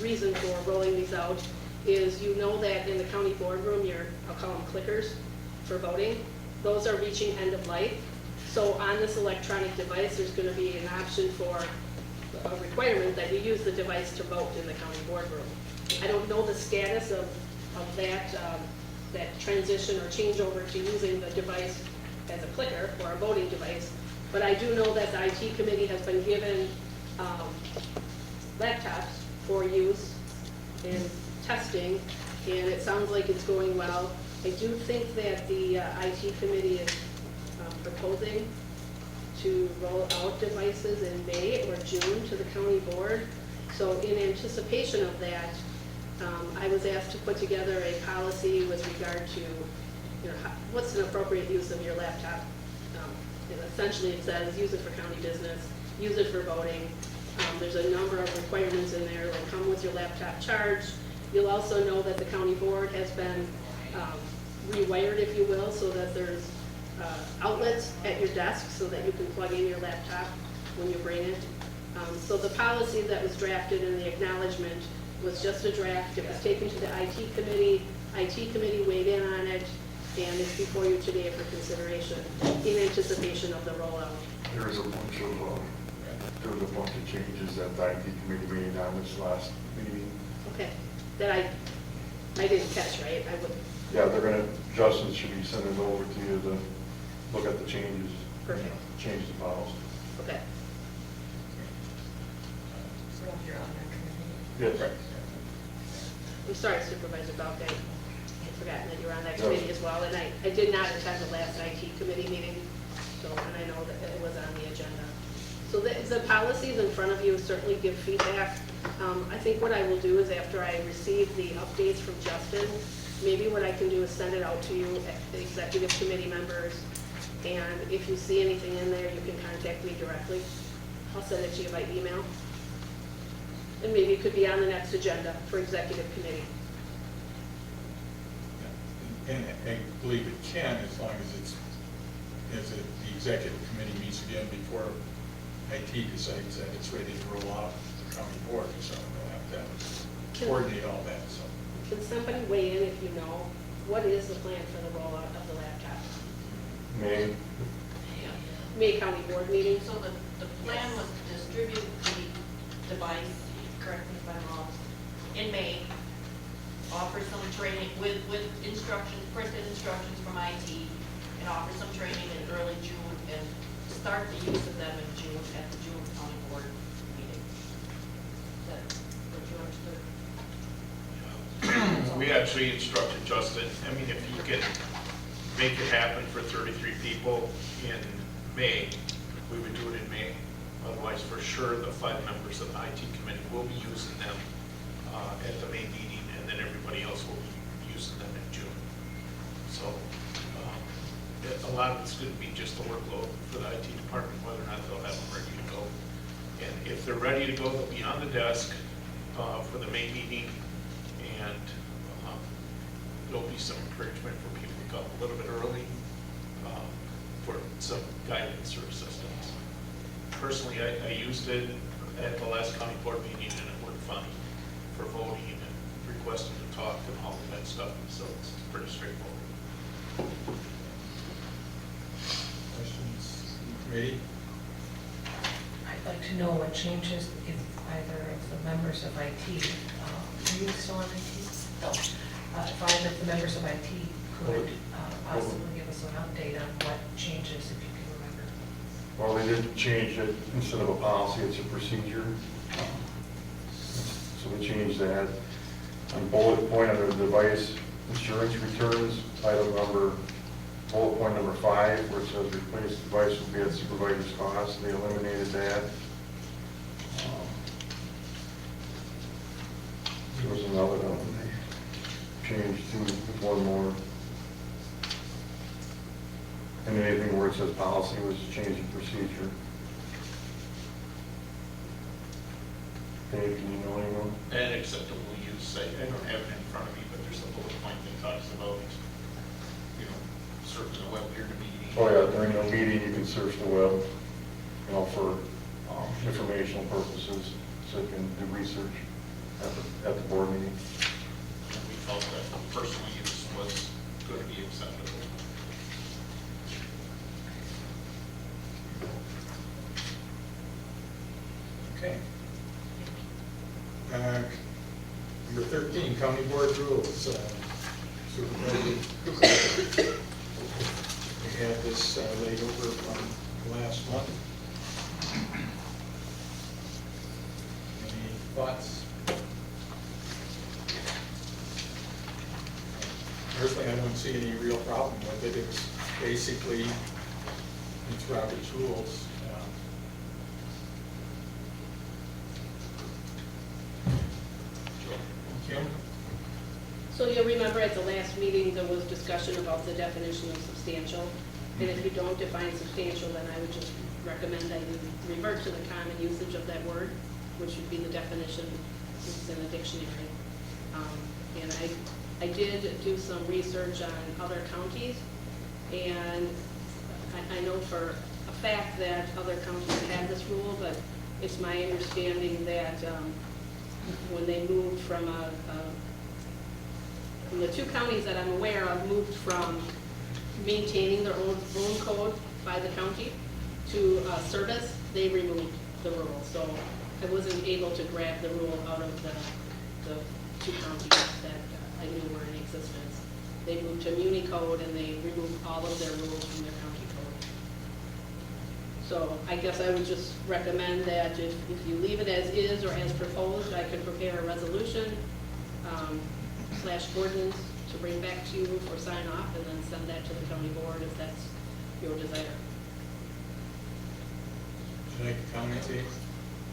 reason for rolling these out is you know that in the county boardroom, I'll call them clickers for voting, those are reaching end of life. So on this electronic device, there's going to be an option for a requirement that you use the device to vote in the county boardroom. I don't know the status of that transition or changeover to using the device as a clicker or a voting device, but I do know that the IT committee has been given laptops for use in testing, and it sounds like it's going well. I do think that the IT committee is proposing to roll out devices in May or June to the county board. So in anticipation of that, I was asked to put together a policy with regard to, what's an appropriate use of your laptop. And essentially it says use it for county business, use it for voting. There's a number of requirements in there that come with your laptop charge. You'll also know that the county board has been rewired, if you will, so that there's outlets at your desk so that you can plug in your laptop when you bring it. So the policy that was drafted in the acknowledgement was just a draft. It was taken to the IT committee. IT committee weighed in on it, and it's before you today for consideration in anticipation of the rollout. There was a bunch of changes that the IT committee made on this last meeting. Okay, that I didn't catch, right? I would. Yeah, Justin should be sending it over to you to look at the changes. Perfect. Change the policy. Okay. So if you're on that committee. Yes. I'm sorry, Supervisor Belk, I had forgotten that you were on that No. committee as well, and I did not attend the last IT committee meeting, so, and I know that it was on the agenda. So the policies in front of you certainly give feedback. I think what I will do is after I receive the updates from Justin, maybe what I can do is send it out to you, the executive committee members, and if you see anything in there, you can contact me directly. I'll send it to you by email. And maybe it could be on the next agenda for executive committee. And I believe it can, as long as the executive committee meets again before IT decides that it's ready to roll out the county board, so we'll have to coordinate all that, so. Can somebody weigh in if you know, what is the plan for the rollout of the laptop? May County Board meeting? So the plan was to distribute the device, correct me if I'm wrong, in May, offer some training with instructions, printed instructions from IT, and offer some training in early June, and start the use of them in June at the June County Board meeting. Is that what you understood? We actually instructed Justin, I mean, if you can make it happen for 33 people in May, we would do it in May. Otherwise, for sure, the 5 members of the IT committee will be using them at the May meeting, and then everybody else will be using them in June. So a lot of it's going to be just the workload for the IT department, whether or not they'll have them ready to go. And if they're ready to go, they'll be on the desk for the May meeting, and there'll be some encouragement for people to come a little bit early for some guidance or assistance. Personally, I used it at the last county board meeting, and it worked fine for voting and requesting to talk and all of that stuff, so it's pretty straightforward. Questions, committee? I'd like to know what changes if either of the members of IT, are you still on IT? No. If either of the members of IT could possibly give us an update on what changes, if you can remember. Well, they did change it, instead of a policy, it's a procedure. So we changed that. On bullet point under device insurance returns, item number, bullet point number 5, where it says replaced device will be at supervisor's cost, they eliminated that. There was another one they changed to one more. And then anything where it says policy was changing procedure. Dave, do you know anyone? And acceptable use, I don't have it in front of me, but there's a bullet point that talks about, surfing the web during the meeting. Oh yeah, during the meeting, you can search the web, for informational purposes, so you can do research at the board meeting. And we felt that personal use was going to be acceptable. Okay. Number 13, county board rules. Supervisor Gukenberger. We had this laid over from last month. Any thoughts? Personally, I don't see any real problem with it. It's basically, it's Robert's rules. Kim? So you'll remember at the last meeting, there was discussion about the definition of substantial. And if you don't define substantial, then I would just recommend that you revert to the common usage of that word, which would be the definition that's in the dictionary. And I did do some research on other counties, and I know for a fact that other counties have this rule, but it's my understanding that when they moved from the two counties that I'm aware of, moved from maintaining their own code by the county to service, they removed the rule. So I wasn't able to grab the rule out of the two counties that I knew were in existence. They moved to Muni code and they removed all of their rules from their county code. So I guess I would just recommend that if you leave it as is or as proposed, I could prepare a resolution / ordinance to bring back to you for sign off and then send that to the county board if that's your desire. Would you like to comment, Dave?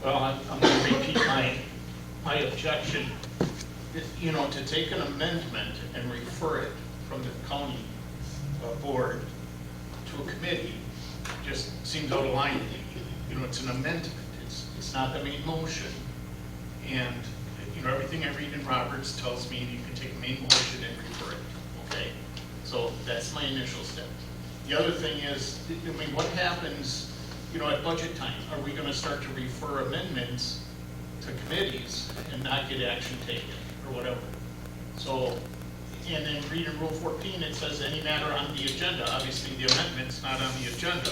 Well, I'm going to repeat my objection. You know, to take an amendment and refer it from the county board to a committee just seems out of line to me. You know, it's an amendment. It's not the main motion. And, you know, everything I read in Roberts tells me you can take a main motion and refer it, okay? So that's my initial step. The other thing is, I mean, what happens, you know, at budget time? Are we going to start to refer amendments to committees and not get action taken or whatever? So, and then reading Rule 14, it says any matter on the agenda. Obviously, the amendment's not on the agenda.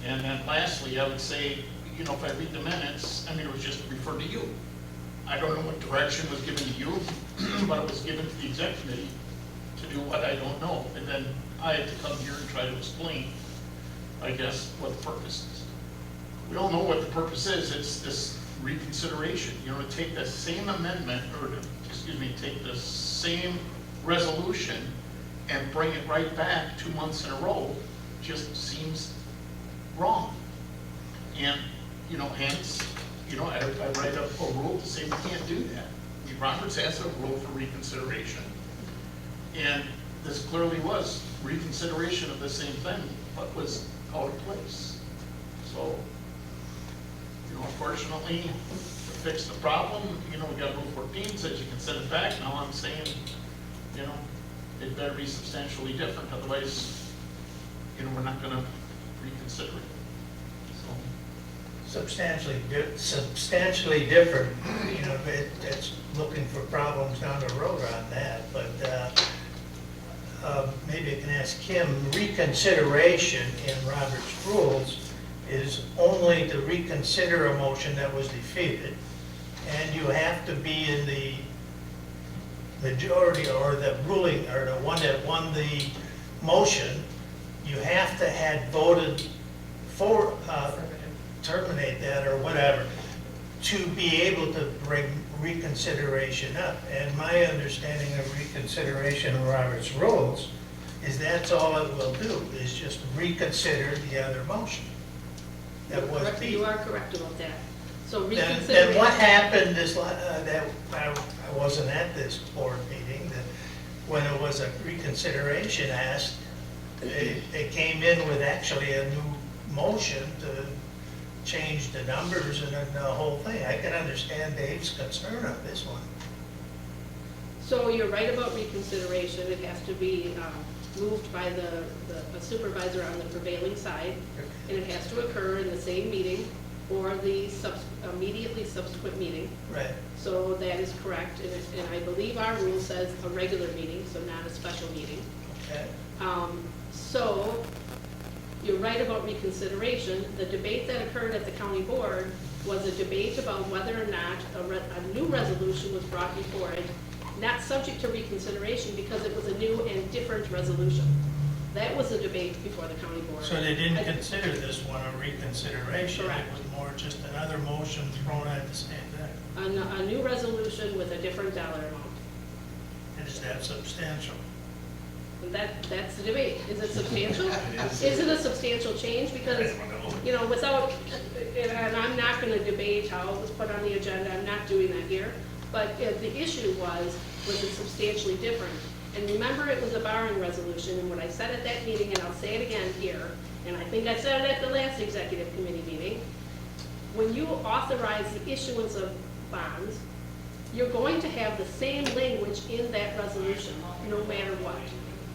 And then lastly, I would say, you know, if I read the minutes, I mean, it was just referred to you. I don't know what direction was given to you, but it was given to the exec committee to do what I don't know. And then I had to come here and try to explain, I guess, what the purpose is. We all know what the purpose is. It's this reconsideration. You know, to take the same amendment, or to, excuse me, take the same resolution and bring it right back 2 months in a row just seems wrong. And, you know, hence, you know, I write up a rule to say we can't do that. I mean, Roberts has a rule for reconsideration. And this clearly was reconsideration of the same thing, but was out of place. So, you know, unfortunately, to fix the problem, you know, we got Rule 14, says you can send it back. Now I'm saying, you know, it better be substantially different, otherwise, you know, we're not gonna reconsider it. Substantially different, you know, it's looking for problems down the road on that, but maybe I can ask Kim, reconsideration in Robert's rules is only to reconsider a motion that was defeated, and you have to be in the majority or the ruling, or the one that won the motion, you have to have voted for, terminate that or whatever, to be able to bring reconsideration up. And my understanding of reconsideration of Robert's rules is that's all it will do, is just reconsider the other motion that was beat. You are correct about that. So Then reconsideration. what happened is, that I wasn't at this board meeting, that when it was a reconsideration asked, they came in with actually a new motion to change the numbers and then the whole thing. I can understand Dave's concern on this one. So you're right about reconsideration. It has to be moved by the supervisor on the prevailing side, and it has to occur in the same meeting or the immediately subsequent meeting. Right. So that is correct, and I believe our rule says a regular meeting, so not a special meeting. Okay. So you're right about reconsideration. The debate that occurred at the county board was a debate about whether or not a new resolution was brought before it, not subject to reconsideration because it was a new and different resolution. That was the debate before the county board. So they didn't consider this one a reconsideration? Correct. It was more just another motion thrown at the same thing? A new resolution with a different dollar amount. And is that substantial? And that's the debate. Is it substantial? Is it a substantial change? Because, you know, without, and I'm not going to debate how it was put on the agenda. I'm not doing that here. But the issue was it substantially different? And remember, it was a borrowing resolution, and what I said at that meeting, and I'll say it again here, and I think I said it at the last executive committee meeting, when you authorize the issuance of bonds, you're going to have the same language in that resolution, no matter what.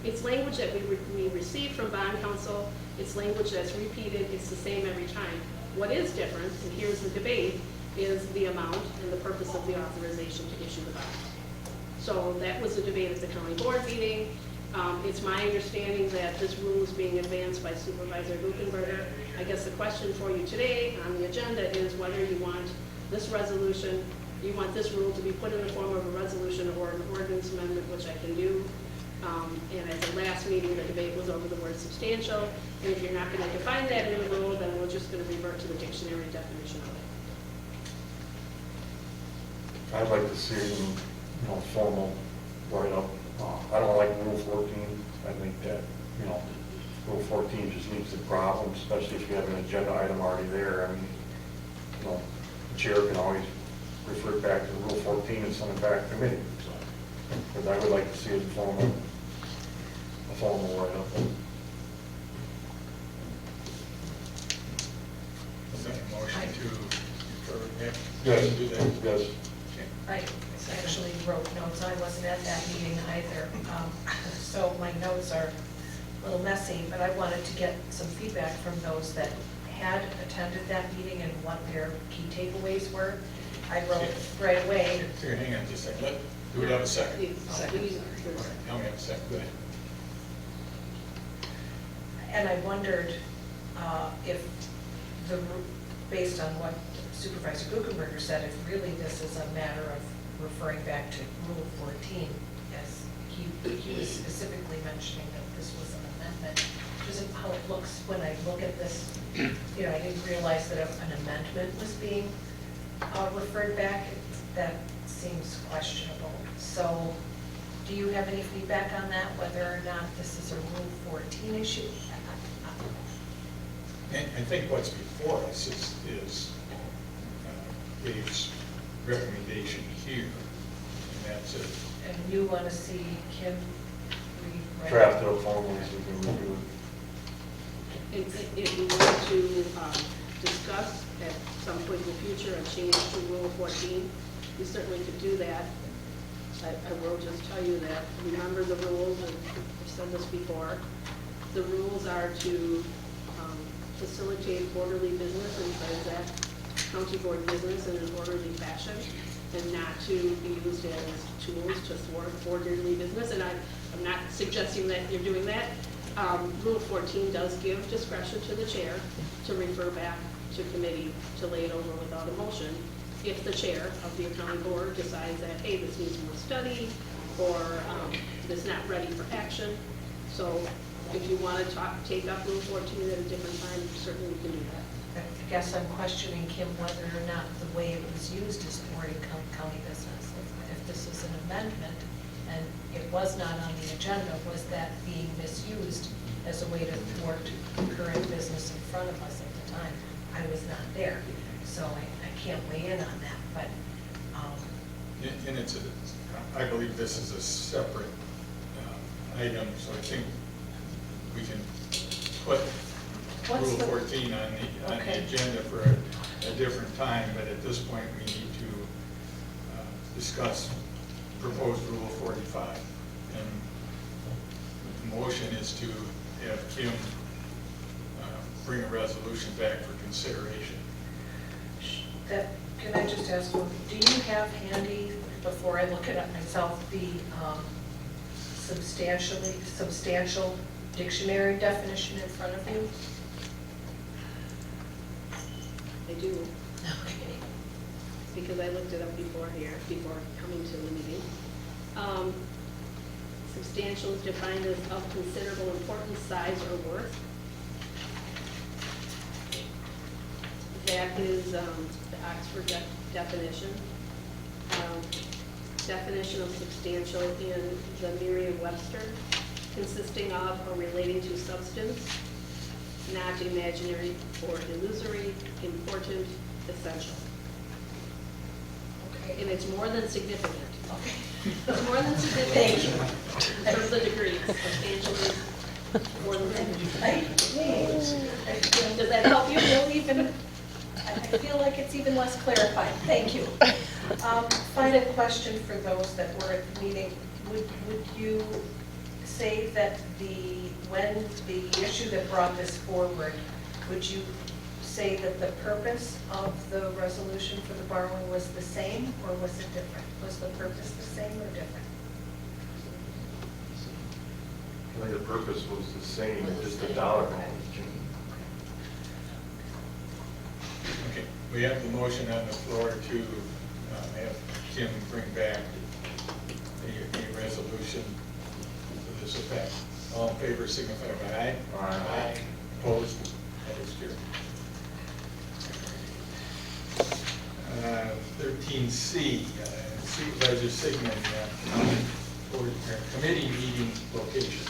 It's language that we receive from bond counsel, it's language that's repeated, it's the same every time. What is different, and here's the debate, is the amount and the purpose of the authorization to issue the bond. So that was the debate at the county board meeting. It's my understanding that this rule is being advanced by Supervisor Gukenberger. I guess the question for you today on the agenda is whether you want this resolution, you want this rule to be put in the form of a resolution or an ordinance amendment, which I can do. And at the last meeting, the debate was over the word substantial. And if you're not going to define that in the rule, then we're just going to revert to the dictionary definition of it. I'd like to see it in, formal write-up. I don't like Rule 14. I think that, Rule 14 just leaves the problem, especially if you have an agenda item already there. I mean, the chair can always refer back to Rule 14 and send it back to committee. So, but I would like to see it in a formal write-up. Is that a motion to, Yes. do that? Yes. I actually wrote notes, I wasn't at that meeting either, so my notes are a little messy, but I wanted to get some feedback from those that had attended that meeting and what their key takeaways were. I wrote right away. Here, hang on just a second. Do we have a second? Second. Now we have a second. Go ahead. And I wondered if based on what Supervisor Gukenberger said, if really this is a matter of referring back to Rule 14, as he was specifically mentioning that this was an amendment, which isn't how it looks when I look at this. I didn't realize that an amendment was being referred back. That seems questionable. So do you have any feedback on that, whether or not this is a Rule 14 issue? I think what's before us is Dave's recommendation here, and that's it. And you want to see Kim rewrite? Draft it up formally so we can review it. If you want to discuss at some point in the future a change to Rule 14, you certainly could do that. I will just tell you that, remember the rules, and I've said this before, the rules are to facilitate orderly business and transact county board business in an orderly fashion, and not to be used as tools to thwart orderly business. And I'm not suggesting that you're doing that. Rule 14 does give discretion to the chair to refer back to committee to lay it over without a motion if the chair of the accounting board decides that, hey, this needs more study, or it's not ready for action. So if you want to take up Rule 14 at a different time, certainly we can do that. I guess I'm questioning, Kim, whether or not the way it was used is thwarting county business. If this is an amendment and it was not on the agenda, was that being misused as a way to thwart current business in front of us at the time? I was not there, so I can't weigh in on that, but. And I believe this is a separate item, so I think we can put Rule 14 on the agenda for a different time, but at this point, we need to discuss proposed Rule 45. And the motion is to have Kim bring a resolution back for consideration. Can I just ask one, do you have handy, before I look it up myself, the substantial dictionary definition in front of you? I do. Okay. Because I looked it up before coming to the meeting. Substantial is defined as of considerable importance, size, or worth. That is the Oxford definition. Definition of substantial in the Merriam-Webster, consisting of or relating to substance, not imaginary or illusory, important, essential. Okay. And it's more than significant. Okay. It's more than significant. Thank you. In terms of degrees, substantial is more than significant. Does that help you? I feel like it's even less clarified. Thank you. Final question for those that were at the meeting. Would you say that when the issue that brought this forward, would you say that the purpose of the resolution for the borrowing was the same, or was it different? Was the purpose the same or different? I think the purpose was the same, just the dollar amount. Okay, we have the motion on the floor to have Kim bring back a resolution to this effect. All in favor signify by aye. Aye. Opposed? That is carried. 13C, Supervisor Siegmann, committee meeting location.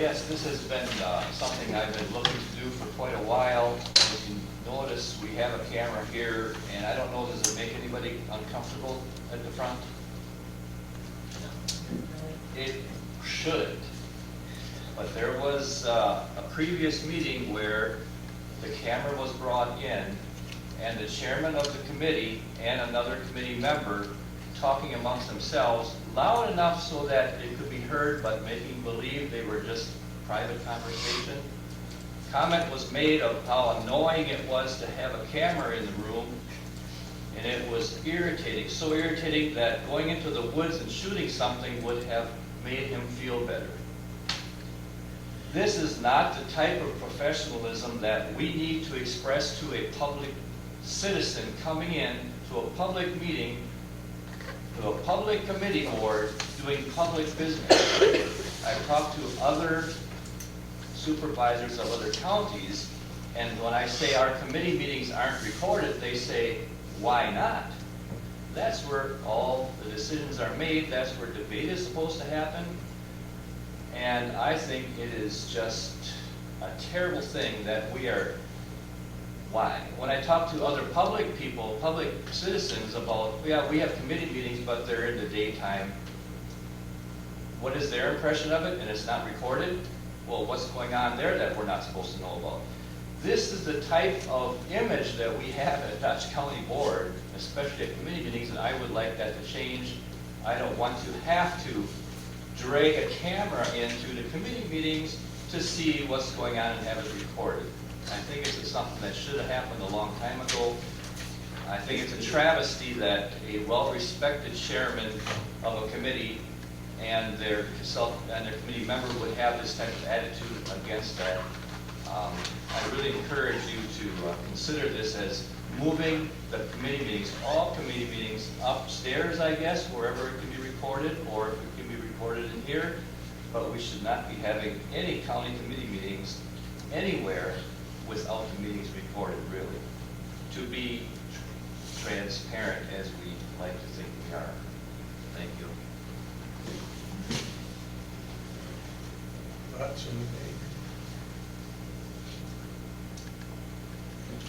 Yes, this has been something I've been looking to do for quite a while. As you notice, we have a camera here, and I don't know, does it make anybody uncomfortable at the front? It should. But there was a previous meeting where the camera was brought in, and the chairman of the committee and another committee member talking amongst themselves loud enough so that it could be heard, but making believe they were just private conversation. Comment was made of how annoying it was to have a camera in the room, and it was irritating, so irritating that going into the woods and shooting something would have made him feel better. This is not the type of professionalism that we need to express to a public citizen coming in to a public meeting, to a public committee board doing public business. I've talked to other supervisors of other counties, and when I say our committee meetings aren't recorded, they say, why not? That's where all the decisions are made. That's where debate is supposed to happen. And I think it is just a terrible thing that we are, why? When I talk to other public people, public citizens about, yeah, we have committee meetings, but they're in the daytime. What is their impression of it? And it's not recorded? Well, what's going on there that we're not supposed to know about? This is the type of image that we have at Dutch County Board, especially at committee meetings, and I would like that to change. I don't want to have to drag a camera into the committee meetings to see what's going on and have it recorded. I think it's something that should have happened a long time ago. I think it's a travesty that a well-respected chairman of a committee and their committee member would have this type of attitude against that. I really encourage you to consider this as moving the committee meetings, all committee meetings upstairs, I guess, wherever it can be recorded, or if it can be recorded in here. But we should not be having any county committee meetings anywhere without the meetings recorded, really, to be transparent as we like to think we are. Thank you. Thoughts from the debate?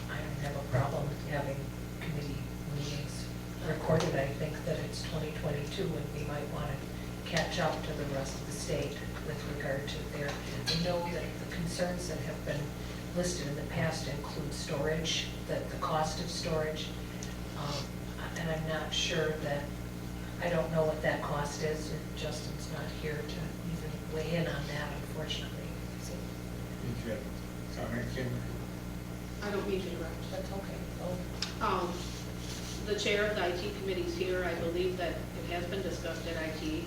I don't have a problem having committee meetings recorded. I think that it's 2022 and we might want to catch up to the rest of the state with regard to their, I know that the concerns that have been listed in the past include storage, the cost of storage, and I'm not sure that, I don't know what that cost is, and Justin's not here to even weigh in on that, unfortunately. So, Did you have a comment, Kim? I don't mean to interrupt. that's okay. The chair of the IT committee is here. I believe that it has been discussed at IT.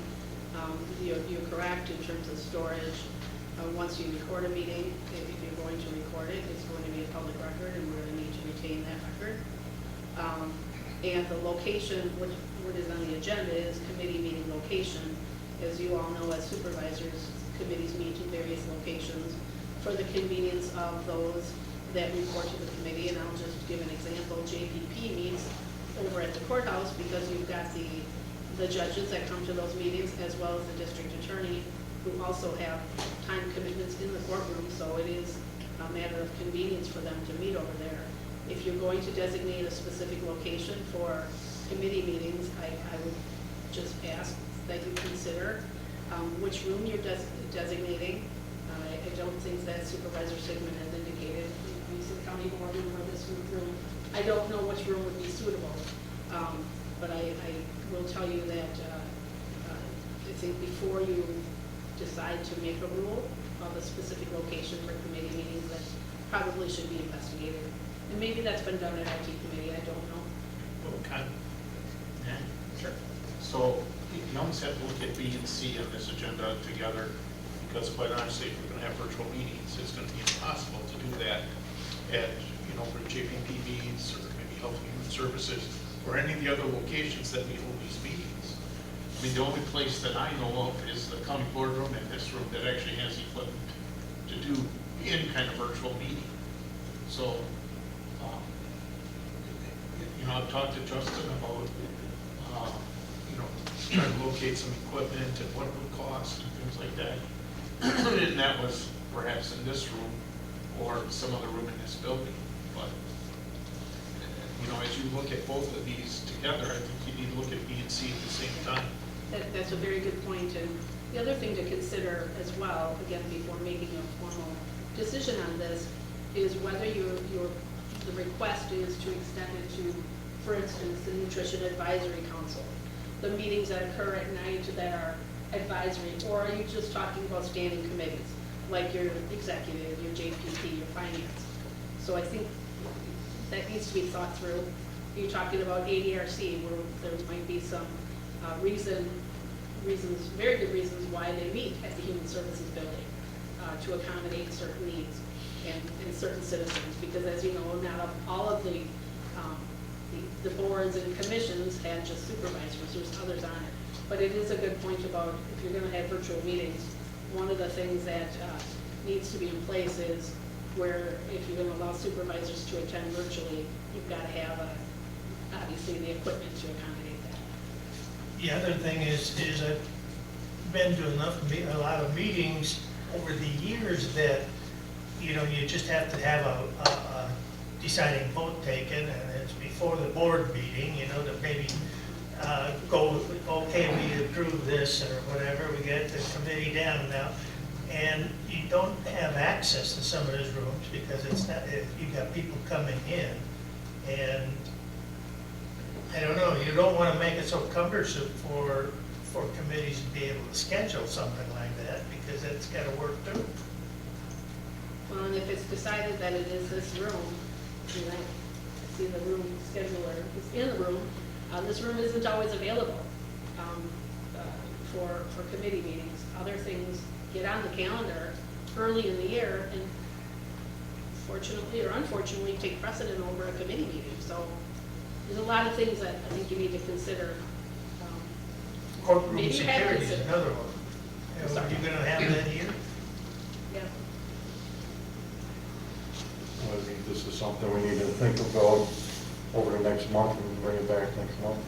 You're correct in terms of storage. Once you record a meeting, if you're going to record it, it's going to be a public record, and we're going to need to retain that record. And the location, what is on the agenda is committee meeting location. As you all know, as supervisors, committees meet in various locations for the convenience of those that report to the committee. And I'll just give an example. JPP meets over at the courthouse because you've got the judges that come to those meetings, as well as the district attorney, who also have time commitments in the courtroom, so it is a matter of convenience for them to meet over there. If you're going to designate a specific location for committee meetings, I would just ask that you consider which room you're designating. I don't think that Supervisor Siegmann has indicated, use the county board room or this room. I don't know which room would be suitable, but I will tell you that I think before you decide to make a rule of a specific location for committee meetings, that probably should be investigated. And maybe that's been done at IT committee, I don't know. Okay. Yeah, sure. So you almost have to look at B and C on this agenda together, because quite honestly, if we're gonna have virtual meetings, it's gonna be impossible to do that at, for JPPBs or maybe Health and Human Services, or any of the other locations that we hold these meetings. I mean, the only place that I know of is the county boardroom and this room that actually has equipment to do in kind of virtual meeting. So, I've talked to Justin about, trying to locate some equipment and what it would cost and things like that. And that was perhaps in this room or some other room in this building. But, as you look at both of these together, I think you need to look at B and C at the same time. That's a very good point. And the other thing to consider as well, again, before making a formal decision on this, is whether the request is to extend it to, for instance, the Nutrition Advisory Council, the meetings that occur at night that are advisory, or are you just talking about standing committees, like your executive, your JPP, your finance? So I think that needs to be thought through. You're talking about ADRC, where there might be some reasons, very good reasons why they meet at the Human Services Building to accommodate certain needs and certain citizens, because as you know, not all of the boards and commissions have just supervisors, there's others on it. But it is a good point about if you're gonna have virtual meetings, one of the things that needs to be in place is where if you're gonna allow supervisors to attend virtually, you've gotta have obviously the equipment to accommodate that. The other thing is I've been to a lot of meetings over the years that, you just have to have a deciding vote taken, and it's before the board meeting, to maybe go, okay, we approve this or whatever, we get the committee down now. And you don't have access to some of those rooms because it's not, you've got people coming in, and I don't know, you don't want to make it so cumbersome for committees to be able to schedule something like that, because it's got to work too. Well, and if it's decided that it is this room, you know, see the room scheduler is in the room, this room isn't always available for committee meetings. Other things get on the calendar early in the year, and fortunately or unfortunately take precedent over a committee meeting. So there's a lot of things that I think you need to consider. Courtroom maybe you have security is considered. another one. Sorry. Are you going to have that here? Yeah. I think this is something we need to think about over the next month and bring it back next month.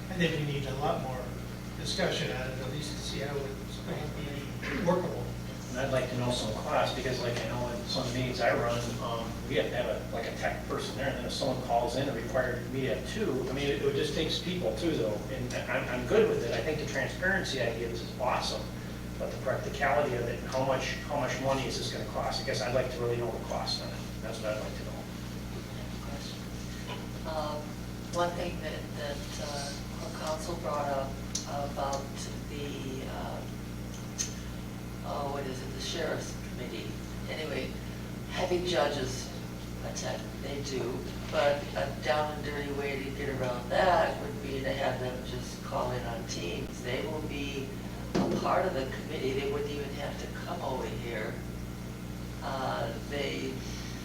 I think we need a lot more discussion on it, at least to see how it's going to be workable. And I'd like to know some costs, because like I know in some meetings I run, we have to have a tech person there, and then if someone calls in and required me to have two, I mean, it just takes people too, though, and I'm good with it. I think the transparency idea is awesome, but the practicality of it and how much money is this gonna cost? I guess I'd like to really know the cost on it. That's what I'd like to know. One thing that Counsel brought up about the, what is it, the Sheriff's Committee. Anyway, having judges attend, they do, but a down and dirty way to get around that would be to have them just call in on Teams. They will be a part of the committee. They wouldn't even have to come over here.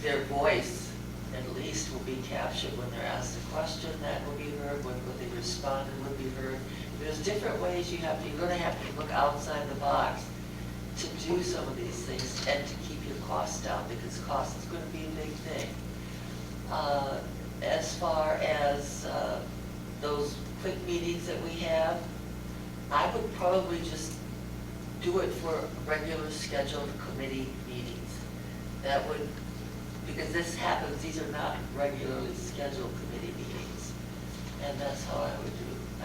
Their voice, at least, will be captured when they're asked a question. That will be heard. When they responded would be heard. There's different ways you're going to have to look outside the box to do some of these things and to keep your costs down, because cost is going to be a big thing. As far as those quick meetings that we have, I would probably just do it for regular scheduled committee meetings. That would, because this happens, these are not regularly scheduled committee meetings. And that's how I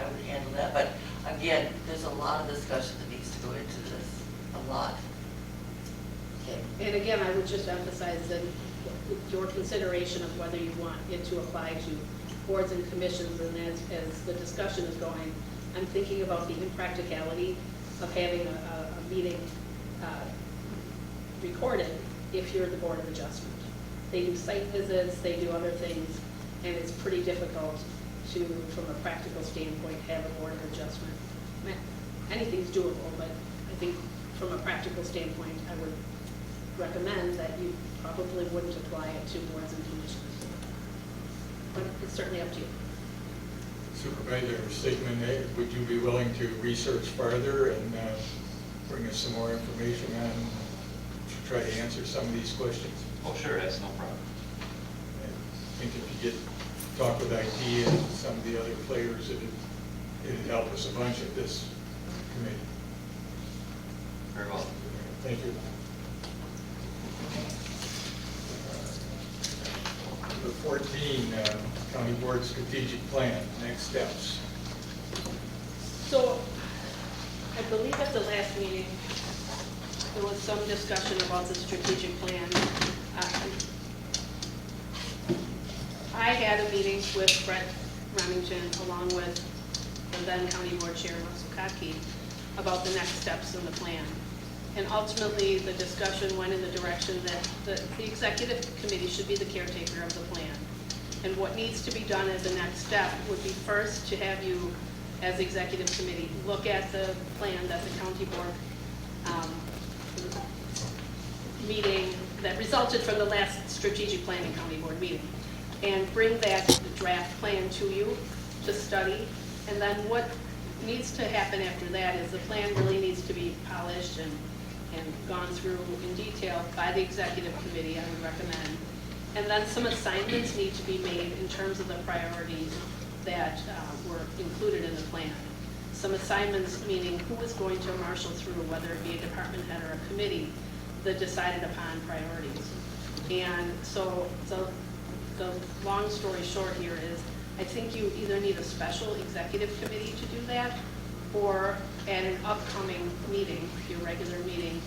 would handle that. But again, there's a lot of discussion that needs to go into this, a lot. Okay. And again, I would just emphasize that your consideration of whether you want it to apply to boards and commissions, and as the discussion is going, I'm thinking about the impracticality of having a meeting recorded if you're the Board of Adjustment. They do site visits, they do other things, and it's pretty difficult to, from a practical standpoint, have a Board of Adjustment. Anything's doable, but I think from a practical standpoint, I would recommend that you probably wouldn't apply it to boards and commissions. But it's certainly up to you. Supervisor Siegmann, would you be willing to research further and bring us some more information on, to try to answer some of these questions? Oh, sure, that's no problem. I think if you talk with IT and some of the other players, it'd help us a bunch at this committee. Very well. Thank you. Number 14, County Board Strategic Plan, next steps. So, I believe at the last meeting, there was some discussion about the strategic plan. I had a meeting with Brett Remington along with the then County Board Chair Russell Kotke about the next steps in the plan. And ultimately, the discussion went in the direction that the executive committee should be the caretaker of the plan. And what needs to be done as a next step would be first to have you, as executive committee, look at the plan that the county board meeting that resulted from the last strategic planning county board meeting, and bring back the draft plan to you to study. And then what needs to happen after that is the plan really needs to be polished and gone through in detail by the executive committee, I would recommend. And then some assignments need to be made in terms of the priorities that were included in the plan. Some assignments meaning who is going to marshal through, whether it be a department head or a committee, the decided upon priorities. And so the long story short here is, I think you either need a special executive committee to do that, or at an upcoming meeting, your regular meeting,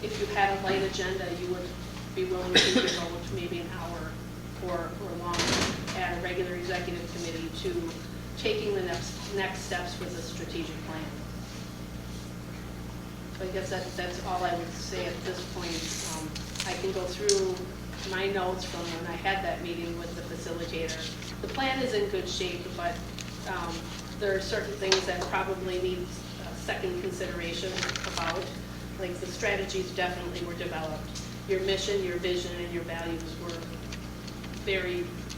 if you had a light agenda, you would be willing to devote maybe an hour or longer at a regular executive committee to taking the next steps with the strategic plan. So I guess that's all I would say at this point. I can go through my notes from when I had that meeting with the facilitator. The plan is in good shape, but there are certain things that probably need second consideration about. Like the strategies definitely were developed. Your mission, your vision, and your values were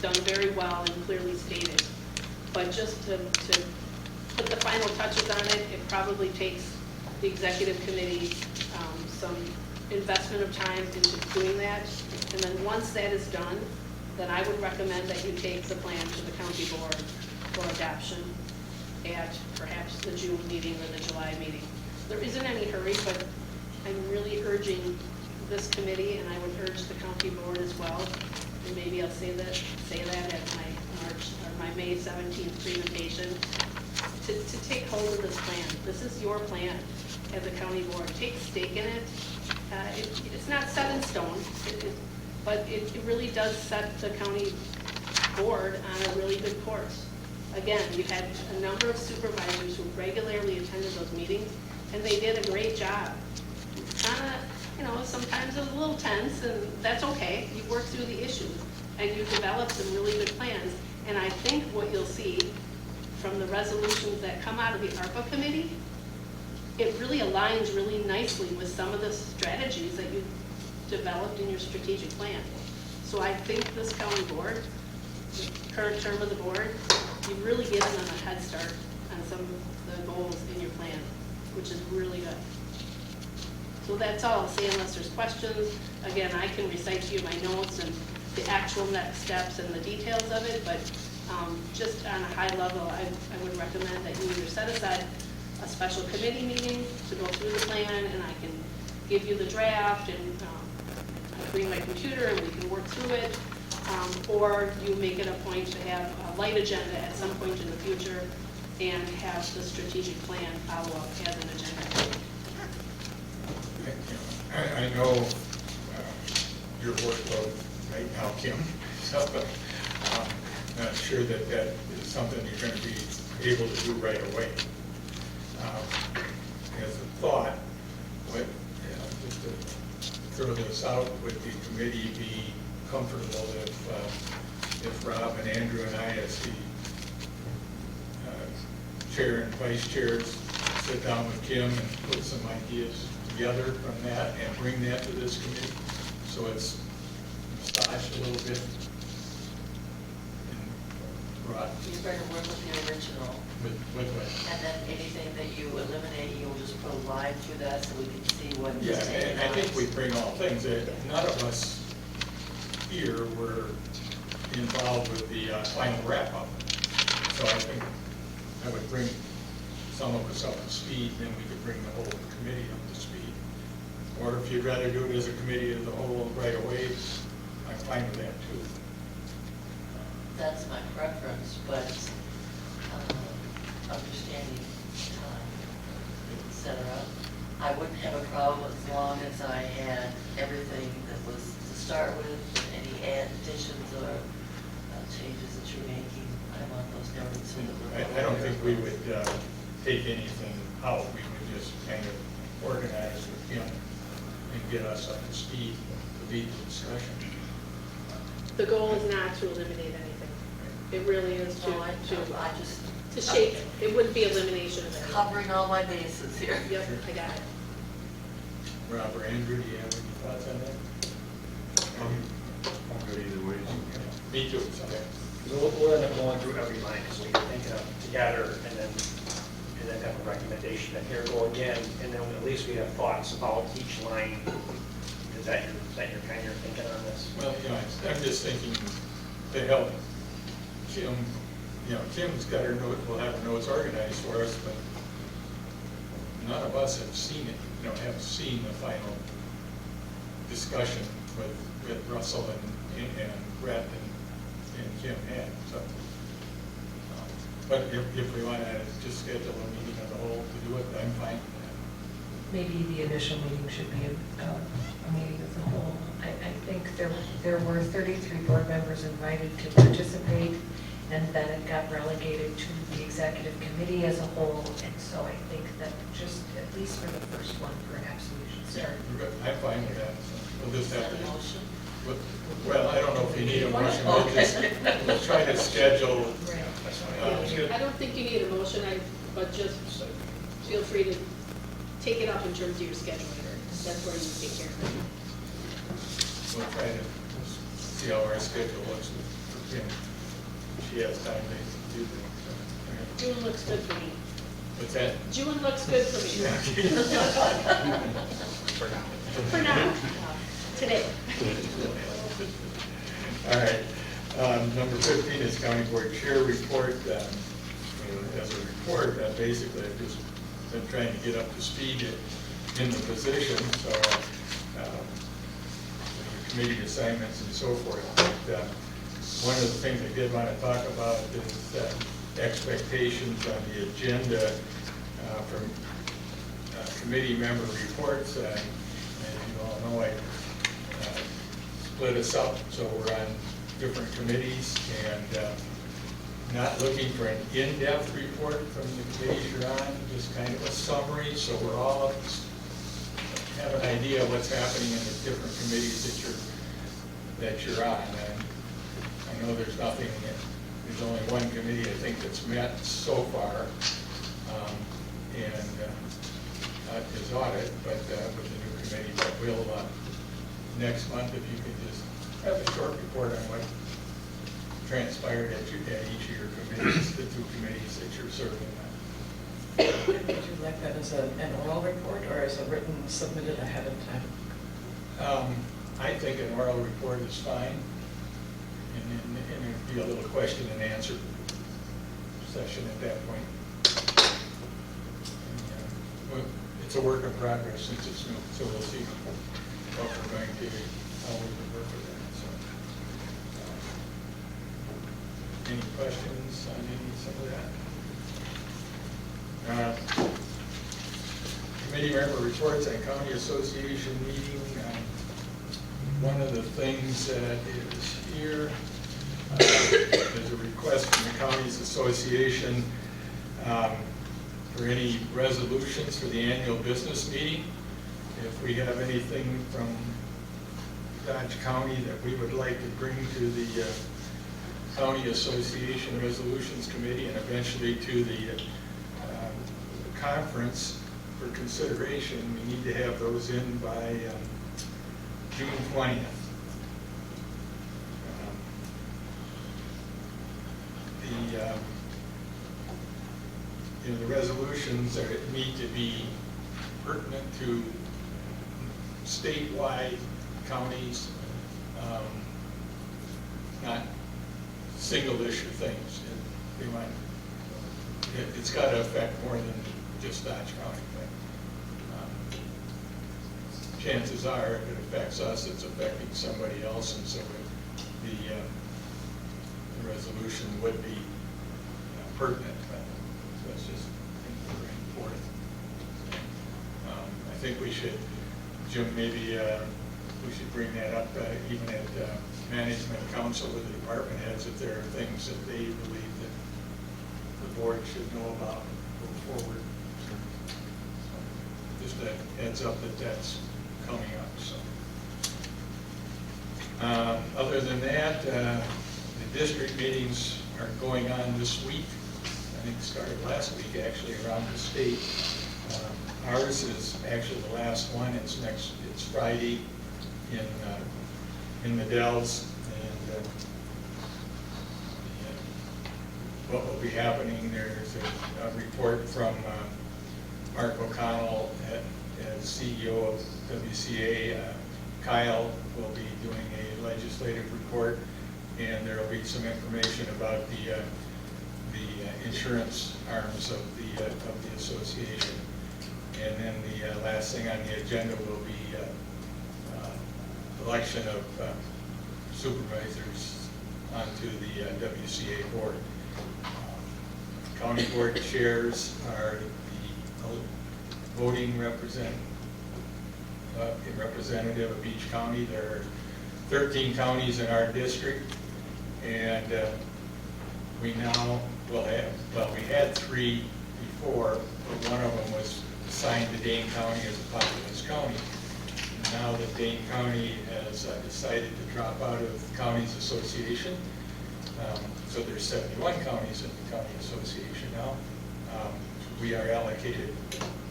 done very well and clearly stated. But just to put the final touches on it, it probably takes the executive committee some investment of time into doing that. And then once that is done, then I would recommend that you take the plan to the county board for adoption at perhaps the June meeting or the July meeting. There isn't any hurry, but I'm really urging this committee, and I would urge the county board as well, and maybe I'll say that at my May 17th presentation, to take hold of this plan. This is your plan as a county board. Take stake in it. It's not set in stone, but it really does set the county board on a really good course. Again, you had a number of supervisors who regularly attended those meetings, and they did a great job. It's kind of, sometimes it was a little tense, and that's okay. You work through the issues, and you develop some really good plans. And I think what you'll see from the resolutions that come out of the ARPA committee, it really aligns really nicely with some of the strategies that you developed in your strategic plan. So I think this county board, the current term of the board, you've really given them a head start on some of the goals in your plan, which is really good. So that's all I'll say unless there's questions. Again, I can recite to you my notes and the actual next steps and the details of it, but just on a high level, I would recommend that you either set aside a special committee meeting to go through the plan, and I can give you the draft, and I bring my computer and we can work through it, or you make it a point to have a light agenda at some point in the future and have the strategic plan follow up as an agenda. I know your workload right now, Kim, so I'm not sure that is something you're going to be able to do right away. As a thought, just to throw this out, would the committee be comfortable if Rob and Andrew and I, as the chair and vice chairs, sit down with Kim and put some ideas together from that and bring that to this committee? So it's massaged a little bit and brought. You better work with the original. With what? And then anything that you eliminate, you'll just put a line through that so we can see what is Yeah, taken and I think out. we bring all things. None of us here were involved with the final wrap-up. So I think I would bring some of us up to speed, then we could bring the whole committee up to speed. Or if you'd rather do it as a committee of the whole right away, I'm fine with that too. That's my preference, but understanding time, et cetera. I wouldn't have a problem as long as I had everything that was to start with, any additions or changes that you're making. I want those noted so that we're. I don't think we would take anything out. We would just kind of organize with him and get us up to speed to lead the discussion. The goal is not to eliminate anything. It really is to, No, I just. to shape, it wouldn't be elimination of anything. Covering all my bases here. Yep, I got it. Rob or Andrew, do you have any thoughts on that? I'm good either way. Me too. Okay. We'll end up going through every line, because we can think of together, and then have a recommendation, and here go again, and then at least we have thoughts about each line. Is that your kind of thinking on this? Well, I'm just thinking to help Kim, Kim's got her note, will have her notes organized for us, but none of us have seen it, have seen the final discussion with Russell and Brett and Kim had, so. But if we want to just schedule a meeting of the whole to do it, I'm fine with that. Maybe the initial meeting should be a meeting of the whole. I think there were 33 board members invited to participate, and then it got relegated to the executive committee as a whole. And so I think that just, at least for the first one, perhaps we should start. I'm fine with that. So we'll just have to. Motion? Well, I don't know if you need a motion. We'll try to schedule. I don't think you need a motion, but just feel free to take it up in terms of your schedule. That's where you take care of it. We'll try to see how our schedule looks for Kim. She has time to do that. June looks good for me. What's that? June looks good for me. For now. Today. All right. Number 15 is County Board Chair Report. As a report, basically, I've just been trying to get up to speed in the position, so committee assignments and so forth. But one of the things I did want to talk about is expectations on the agenda from committee member reports. As you all know, I split us up, so we're on different committees, and not looking for an in-depth report from the committees you're on, just kind of a summary, so we're all have an idea of what's happening in the different committees that you're on. And I know there's only one committee I think that's met so far, and that is audit, but with the new committee, but we'll next month, if you could just have a short report on what transpired at each of your committees, the two committees that you're serving on. Would you like that as an oral report or as a written submitted ahead of time? I think an oral report is fine, and it'd be a little question and answer session at that point. And, it's a work in progress since it's new, so we'll see what we're going to, how we can work with that. So, any questions on some of that? Committee member reports on county association meeting. One of the things that is here is a request from the counties association For any resolutions for the annual business meeting, if we have anything from Dodge County that we would like to bring to the County Association Resolutions Committee and eventually to the conference for consideration, we need to have those in by June 20th. The resolutions need to be pertinent to statewide counties, not single issue things. It's got to affect more than just Dodge County. Chances are, if it affects us, it's affecting somebody else, and so the resolution would be pertinent. That's just bring forth. I think we should, Jim, maybe we should bring that up even at management council with the department heads if there are things that they believe that the board should know about going forward. So, just a heads up that that's coming up. So, other than that, the district meetings are going on this week. I think it started last week actually around the state. Ours is actually the last one. It's Friday in the Dells, and what will be happening, there's a report from Mark O'Connell as CEO of WCA. Kyle will be doing a legislative report, and there will be some information about the insurance arms of the association. And then the last thing on the agenda will be election of supervisors onto the WCA board. County board chairs are the voting representative of each county. There are 13 counties in our district, and we now will have, we had 3 before, but one of them was assigned to Dane County as a populous county. And now that Dane County has decided to drop out of the counties association, so there's 71 counties in the county association now. We are allocated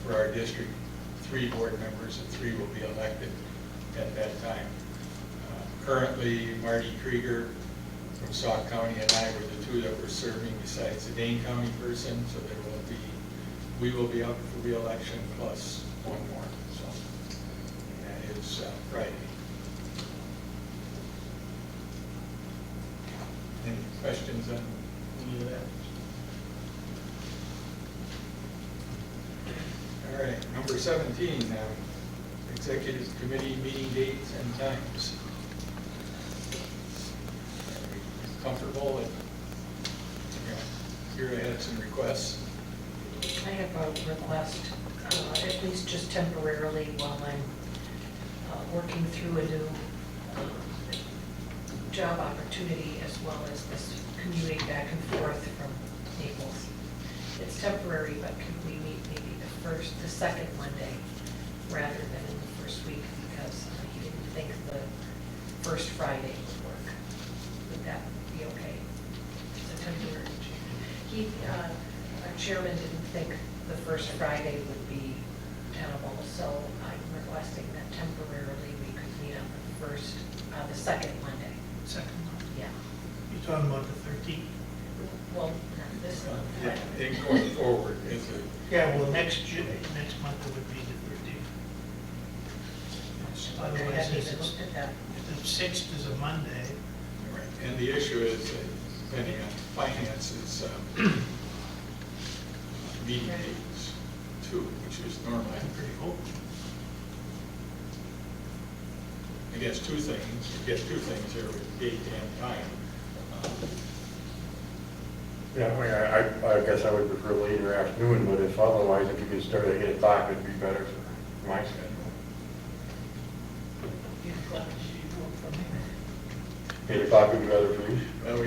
for our district 3 board members, and 3 will be elected at that time. Currently, Marty Krieger from Sauk County and I were the 2 that were serving besides the Dane County person, so we will be up for re-election plus 1 more. So that is Friday. Any questions on any of that? All right, number 17, executive committee meeting dates and times. Are you comfortable? Here I had some requests. I have a request, at least just temporarily while I'm working through a new job opportunity, as well as this commuting back and forth from Naples. It's temporary, but could we meet maybe the second Monday rather than in the first week, because he didn't think the first Friday would work. Would that be okay? It's a temporary change. Our chairman didn't think the first Friday would be tenable, so I'm requesting that temporarily we could meet on the second Monday. Second month? Yeah. You're talking about the 13th? Well, not this month. Yeah, going forward, is it? Yeah, well, next month it would be the 13th. I Otherwise, haven't if even looked at that. the 6th is a Monday. Right. And the issue is, depending on finances, meeting dates too, which is normally Pretty cool. I guess 2 things. You get 2 things here with date and time. Yeah, I guess I would prefer later afternoon, but if otherwise, if you could start at 8 o'clock, it'd be better for my schedule. 8 o'clock would be better for you? Well,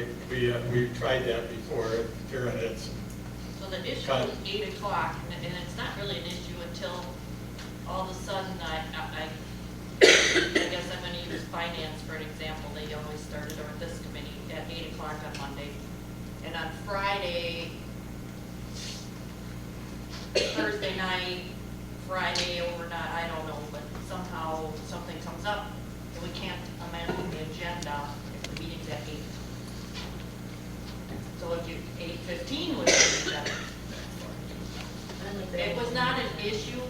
we tried that before. Karen had some So the issue is 8 o'clock, and it's not really an issue until all of a sudden I guess I'm gonna use finance for an example. They always started, or this committee, at 8 o'clock on Monday. And on Friday, Thursday night, Friday overnight, I don't know, but somehow something comes up and we can't amend the agenda if the meeting's at 8. So if you, 8:15 would be better. It was not an issue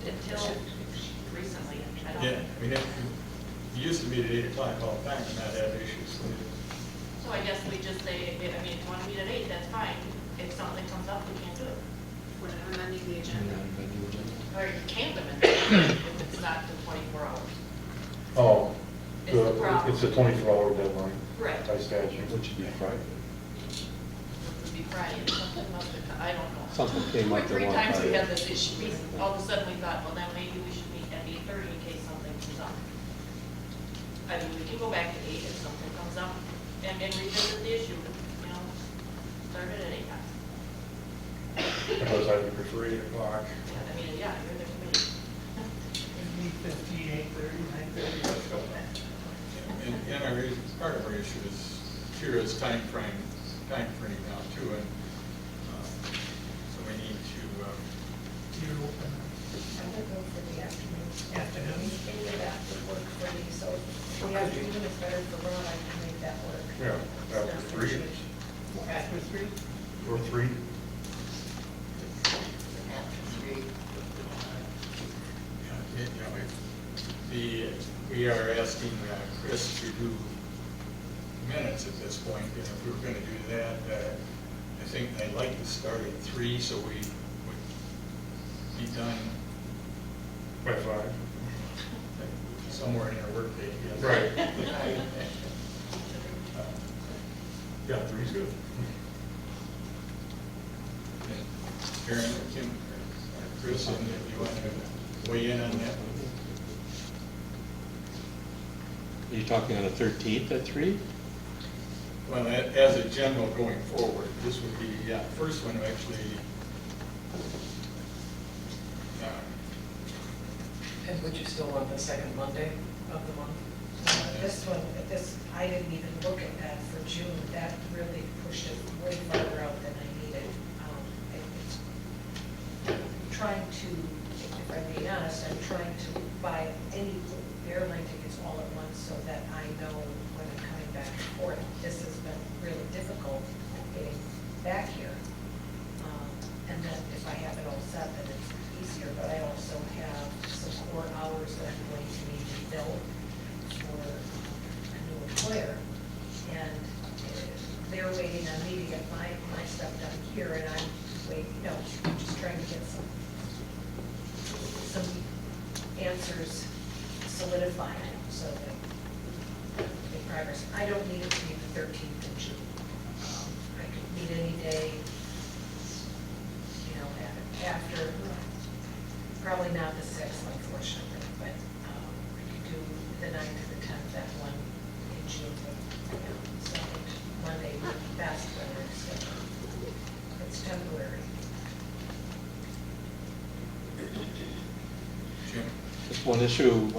until recently. I don't Yeah, think. I mean, it used to meet at 8 o'clock all the time and not have issues. So I guess we just say, if you want to meet at 8, that's fine. If something comes up, we can't do it. We're not amending the agenda. Or you can't amend it if it's not the 24 hours. Oh, It's the problem. it's a 24-hour deadline. Correct. By statute. Which would be Friday. It would be Friday, if something must have, I don't know. Something came up 3 at one times we Friday. had this issue. All of a sudden we thought, well, then maybe we should meet at 8:30 in case something comes up. I mean, we can go back to 8 if something comes up and revisit the issue, you know, start it at 8 times. Because I would prefer 8 o'clock. I mean, yeah, you're the committee. 8:15, 8:30, 9:30, let's go. And our, part of our issue is, here is time frame now too, and so we need to, You're open. I would go for the afternoon. Afternoon? Any of that would work for me, so if the afternoon is better for Ron, I can make that work. Yeah, after 3. After 3? Or 3. we are asking Chris to do minutes at this point, and if we were gonna do that, I think I'd like to start at 3, so we would be done By 5. somewhere in our workday. Yes. Right. Yeah, 3's good. Karen or Kim, or Chris, and if you want to weigh in on that. Are you talking on the 13th at 3? Well, as a general going forward, this would be, yeah, first one actually. And would you still want the second Monday of the month? This one, I didn't even look at that for June. That really pushed it way farther out than I needed. I'm trying to, if I'm being honest, I'm trying to buy any airline tickets all at once so that I know when I'm coming back and forth. This has been really difficult getting back here. And then if I have it all set, then it's easier, but I also have some core hours that I'm going to need to fill for a new employer. And they're waiting on me to get my stuff done here, and I'm waiting, just trying to get some answers solidified so that make progress. I don't need it to be the 13th of June. I could meet any day, after, probably not the 6th, unfortunately, but we could do the 9th or the 10th, that one in June, but, second Monday would be best for their schedule. It's temporary. Jim? Just one issue,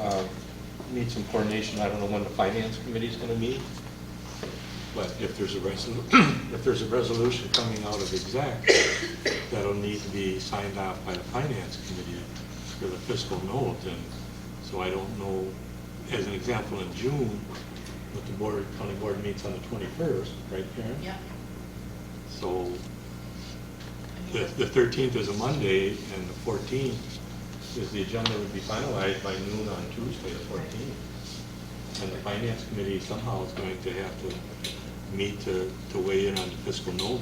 needs some coordination. I don't know when the finance committee is going to meet, but if there's a resolution coming out of exec, that'll need to be signed off by the finance committee for the fiscal note. And so I don't know, as an example, in June, but the county board meets on the 21st, right, Karen? Yeah. So the 13th is a Monday, and the 14th is the agenda would be finalized by noon on Tuesday, the 14th. And the finance committee somehow is going to have to meet to weigh in on the fiscal note.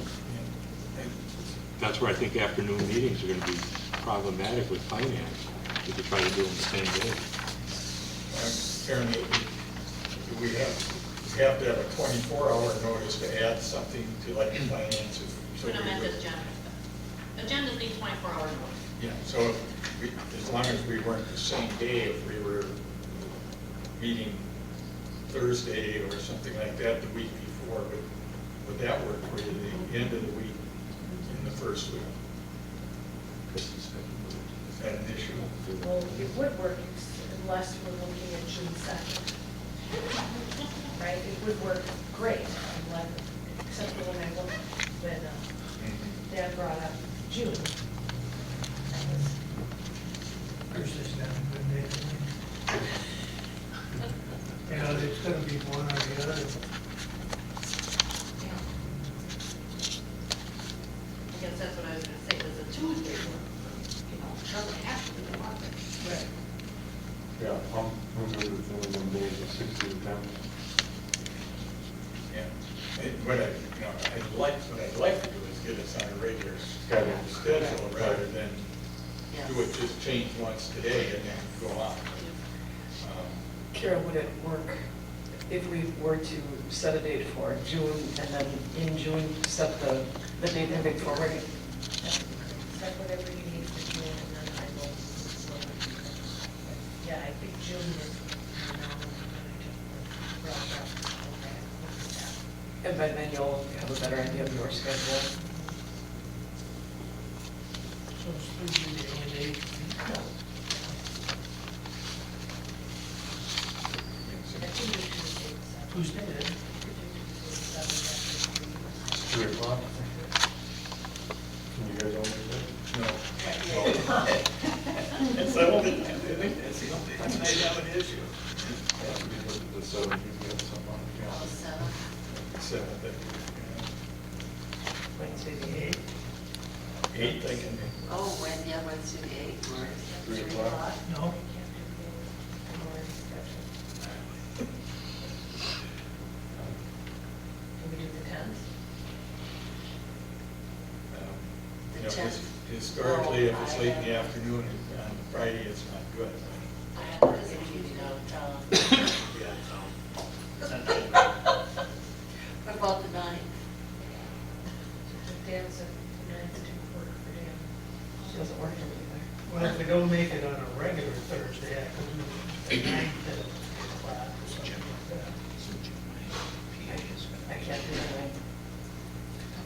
That's where I think afternoon meetings are going to be problematic with finance, if you try to do them the same day. Karen, we have to have a 24-hour notice to add something to like the finance. We don't have this agenda. Agendas need 24-hour notice. Yeah, so as long as we weren't the same day, if we were meeting Thursday or something like that the week before, would that work for you, the end of the week? in the first week. Is that an issue? Well, it would work unless we're looking at June 2nd. Right, it would work great, except for when I looked, when Dad brought up June. That was, Thursday's not a good day for me. You know, it's gonna be one or the other. I guess that's what I was gonna say, does a Tuesday work? You know, it doesn't have to be a Monday. Right. Yeah, I'm good with doing them days of 6 to 10. Yeah. What I'd like to do is get us on a regular schedule rather than do it just change once today and then go on. Kira, would it work if we were to set a date for June and then in June set the date moving forward? set whatever you need for June, and then I will. Yeah, I think June is now. And by then you'll have a better idea of your schedule. So it's Tuesday, the 8th. Tuesday, then. 3 o'clock? Can you guys all make that? No. That's the only, I think that's the only thing I have an issue. The 7th, you get something on the calendar. Seventh, Wednesday the 8th. eighth, I can. Oh, Wednesday, yeah, Wednesday the 8th. 3 o'clock? No? Can we do the 10th? You know, historically, if it's late in the afternoon on Friday, it's not good. I have to visit you out of town. What about the 9th? Dan's a 9th to work for Dan. Doesn't work for me either. Well, if we don't make it on a regular Thursday, I could do the 9th at 8 o'clock or something like that. I can't do that.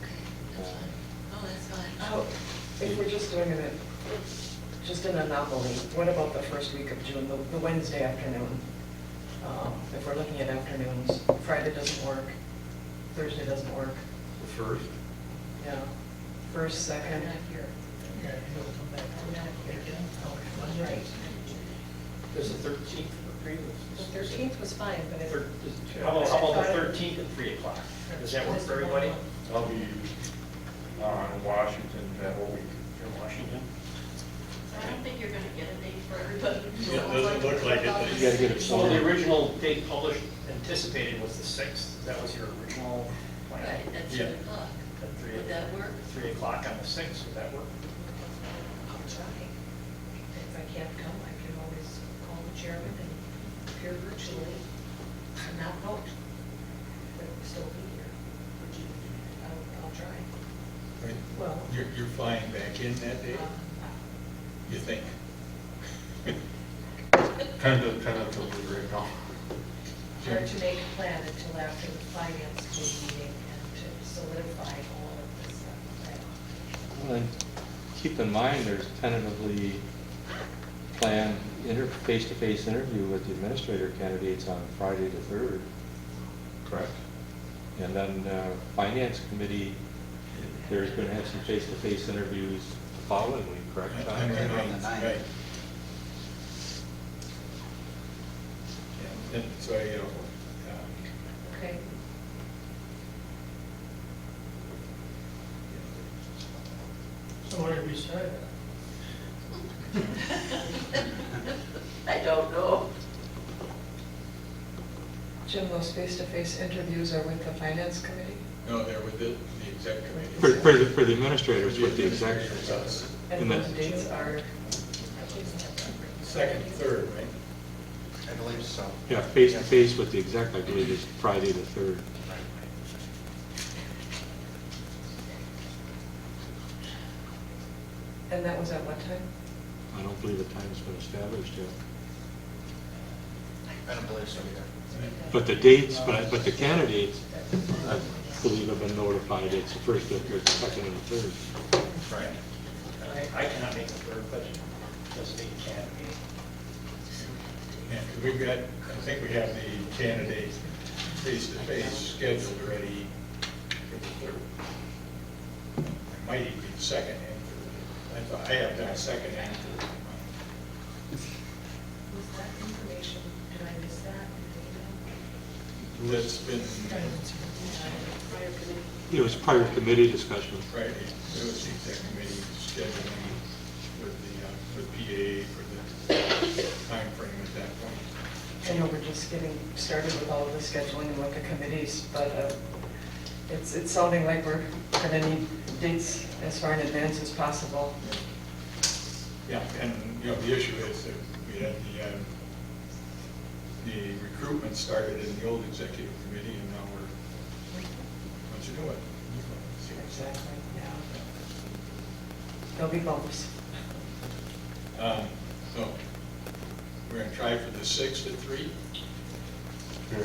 Okay, that's fine. Oh, that's fine. Oh, if we're just doing it, just an anomaly, what about the first week of June, the Wednesday afternoon? If we're looking at afternoons, Friday doesn't work, Thursday doesn't work. The 1st? Yeah, first, second. I'm not here. Yeah, you'll come back. I'm not here. That's Right. There's the 13th for 3. The 13th was fine, but it. How about the 13th at 3 o'clock? Does that work for everybody? I'll be in Washington that whole week. In Washington? I don't think you're gonna get a date for everybody. It doesn't look like it. You gotta get it So the somewhere. original date published anticipated was the 6th. That was your original plan? Right, at Yeah. 3 o'clock. At 3 Would that work? 3 o'clock on the 6th, would that work? I'll try. If I can't come, I can always call the chairman and appear virtually and not vote, but still be here. I'll try. Right. Well. You're flying back in that day, you think? Tentatively right now. Hard to make a plan until after the finance committee meeting and to solidify all of this stuff. Well, and keep in mind, there's tentatively planned face-to-face interview with the administrator candidates on Friday the 3rd. Correct. And then Finance Committee, there's going to have some face-to-face interviews the following week, correct, John? On the on the 9th, ninth. right. Yeah, and so, you know, Okay. So what did we say? I don't know. Jim, those face-to-face interviews are with the finance committee? no, they're with the exec committee. For the administrators, with the executive. Administrators, us. And And those then- dates are, Second, third, right? I believe so. Yeah, face-to-face with the exec, I believe, is Friday the 3rd. and that was at what time? I don't believe the time's been established yet. I don't believe so either. But the dates, but the candidates, believe have been notified. It's the first, the second, and the third. Right. I cannot make the third, but doesn't mean you can't be. Yeah, 'cause we've got, I think we have the candidate face-to-face scheduled already for the third. It might even be the second and third. I thought I have that second and third. Was that information, did I miss that in That's been, Prior committee. It was prior committee discussion. Friday, it was the exec committee scheduling with PA for the timeframe at that point. I know we're just getting started with all of the scheduling and with the committees, but it's sounding like we're going to need dates as far in advance as possible. Yeah, and, you know, the issue is that we had the recruitment started in the old executive committee, and now we're, what you doing? Exactly, yeah. There'll be bumps. So, we're gonna try for the 6th at 3? Sure.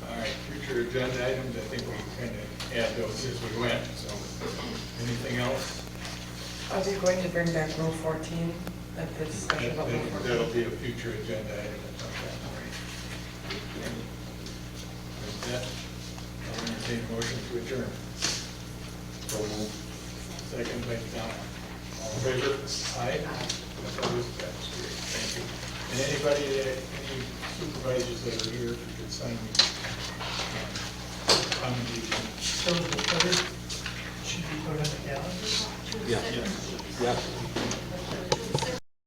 All right, future agenda items, I think we kind of add those as we went, so, anything else? Are we going to bring back Rule 14 at this special about Rule 14? That'll be a future agenda item at some point. With that, I'll entertain a motion to adjourn. Second by Tom. All in favor? Aye. Opposed? That's great. Thank you. And anybody, any supervisors that are here, if you could sign me. So the third should be put on the calendar? Yes. Yes. Yes.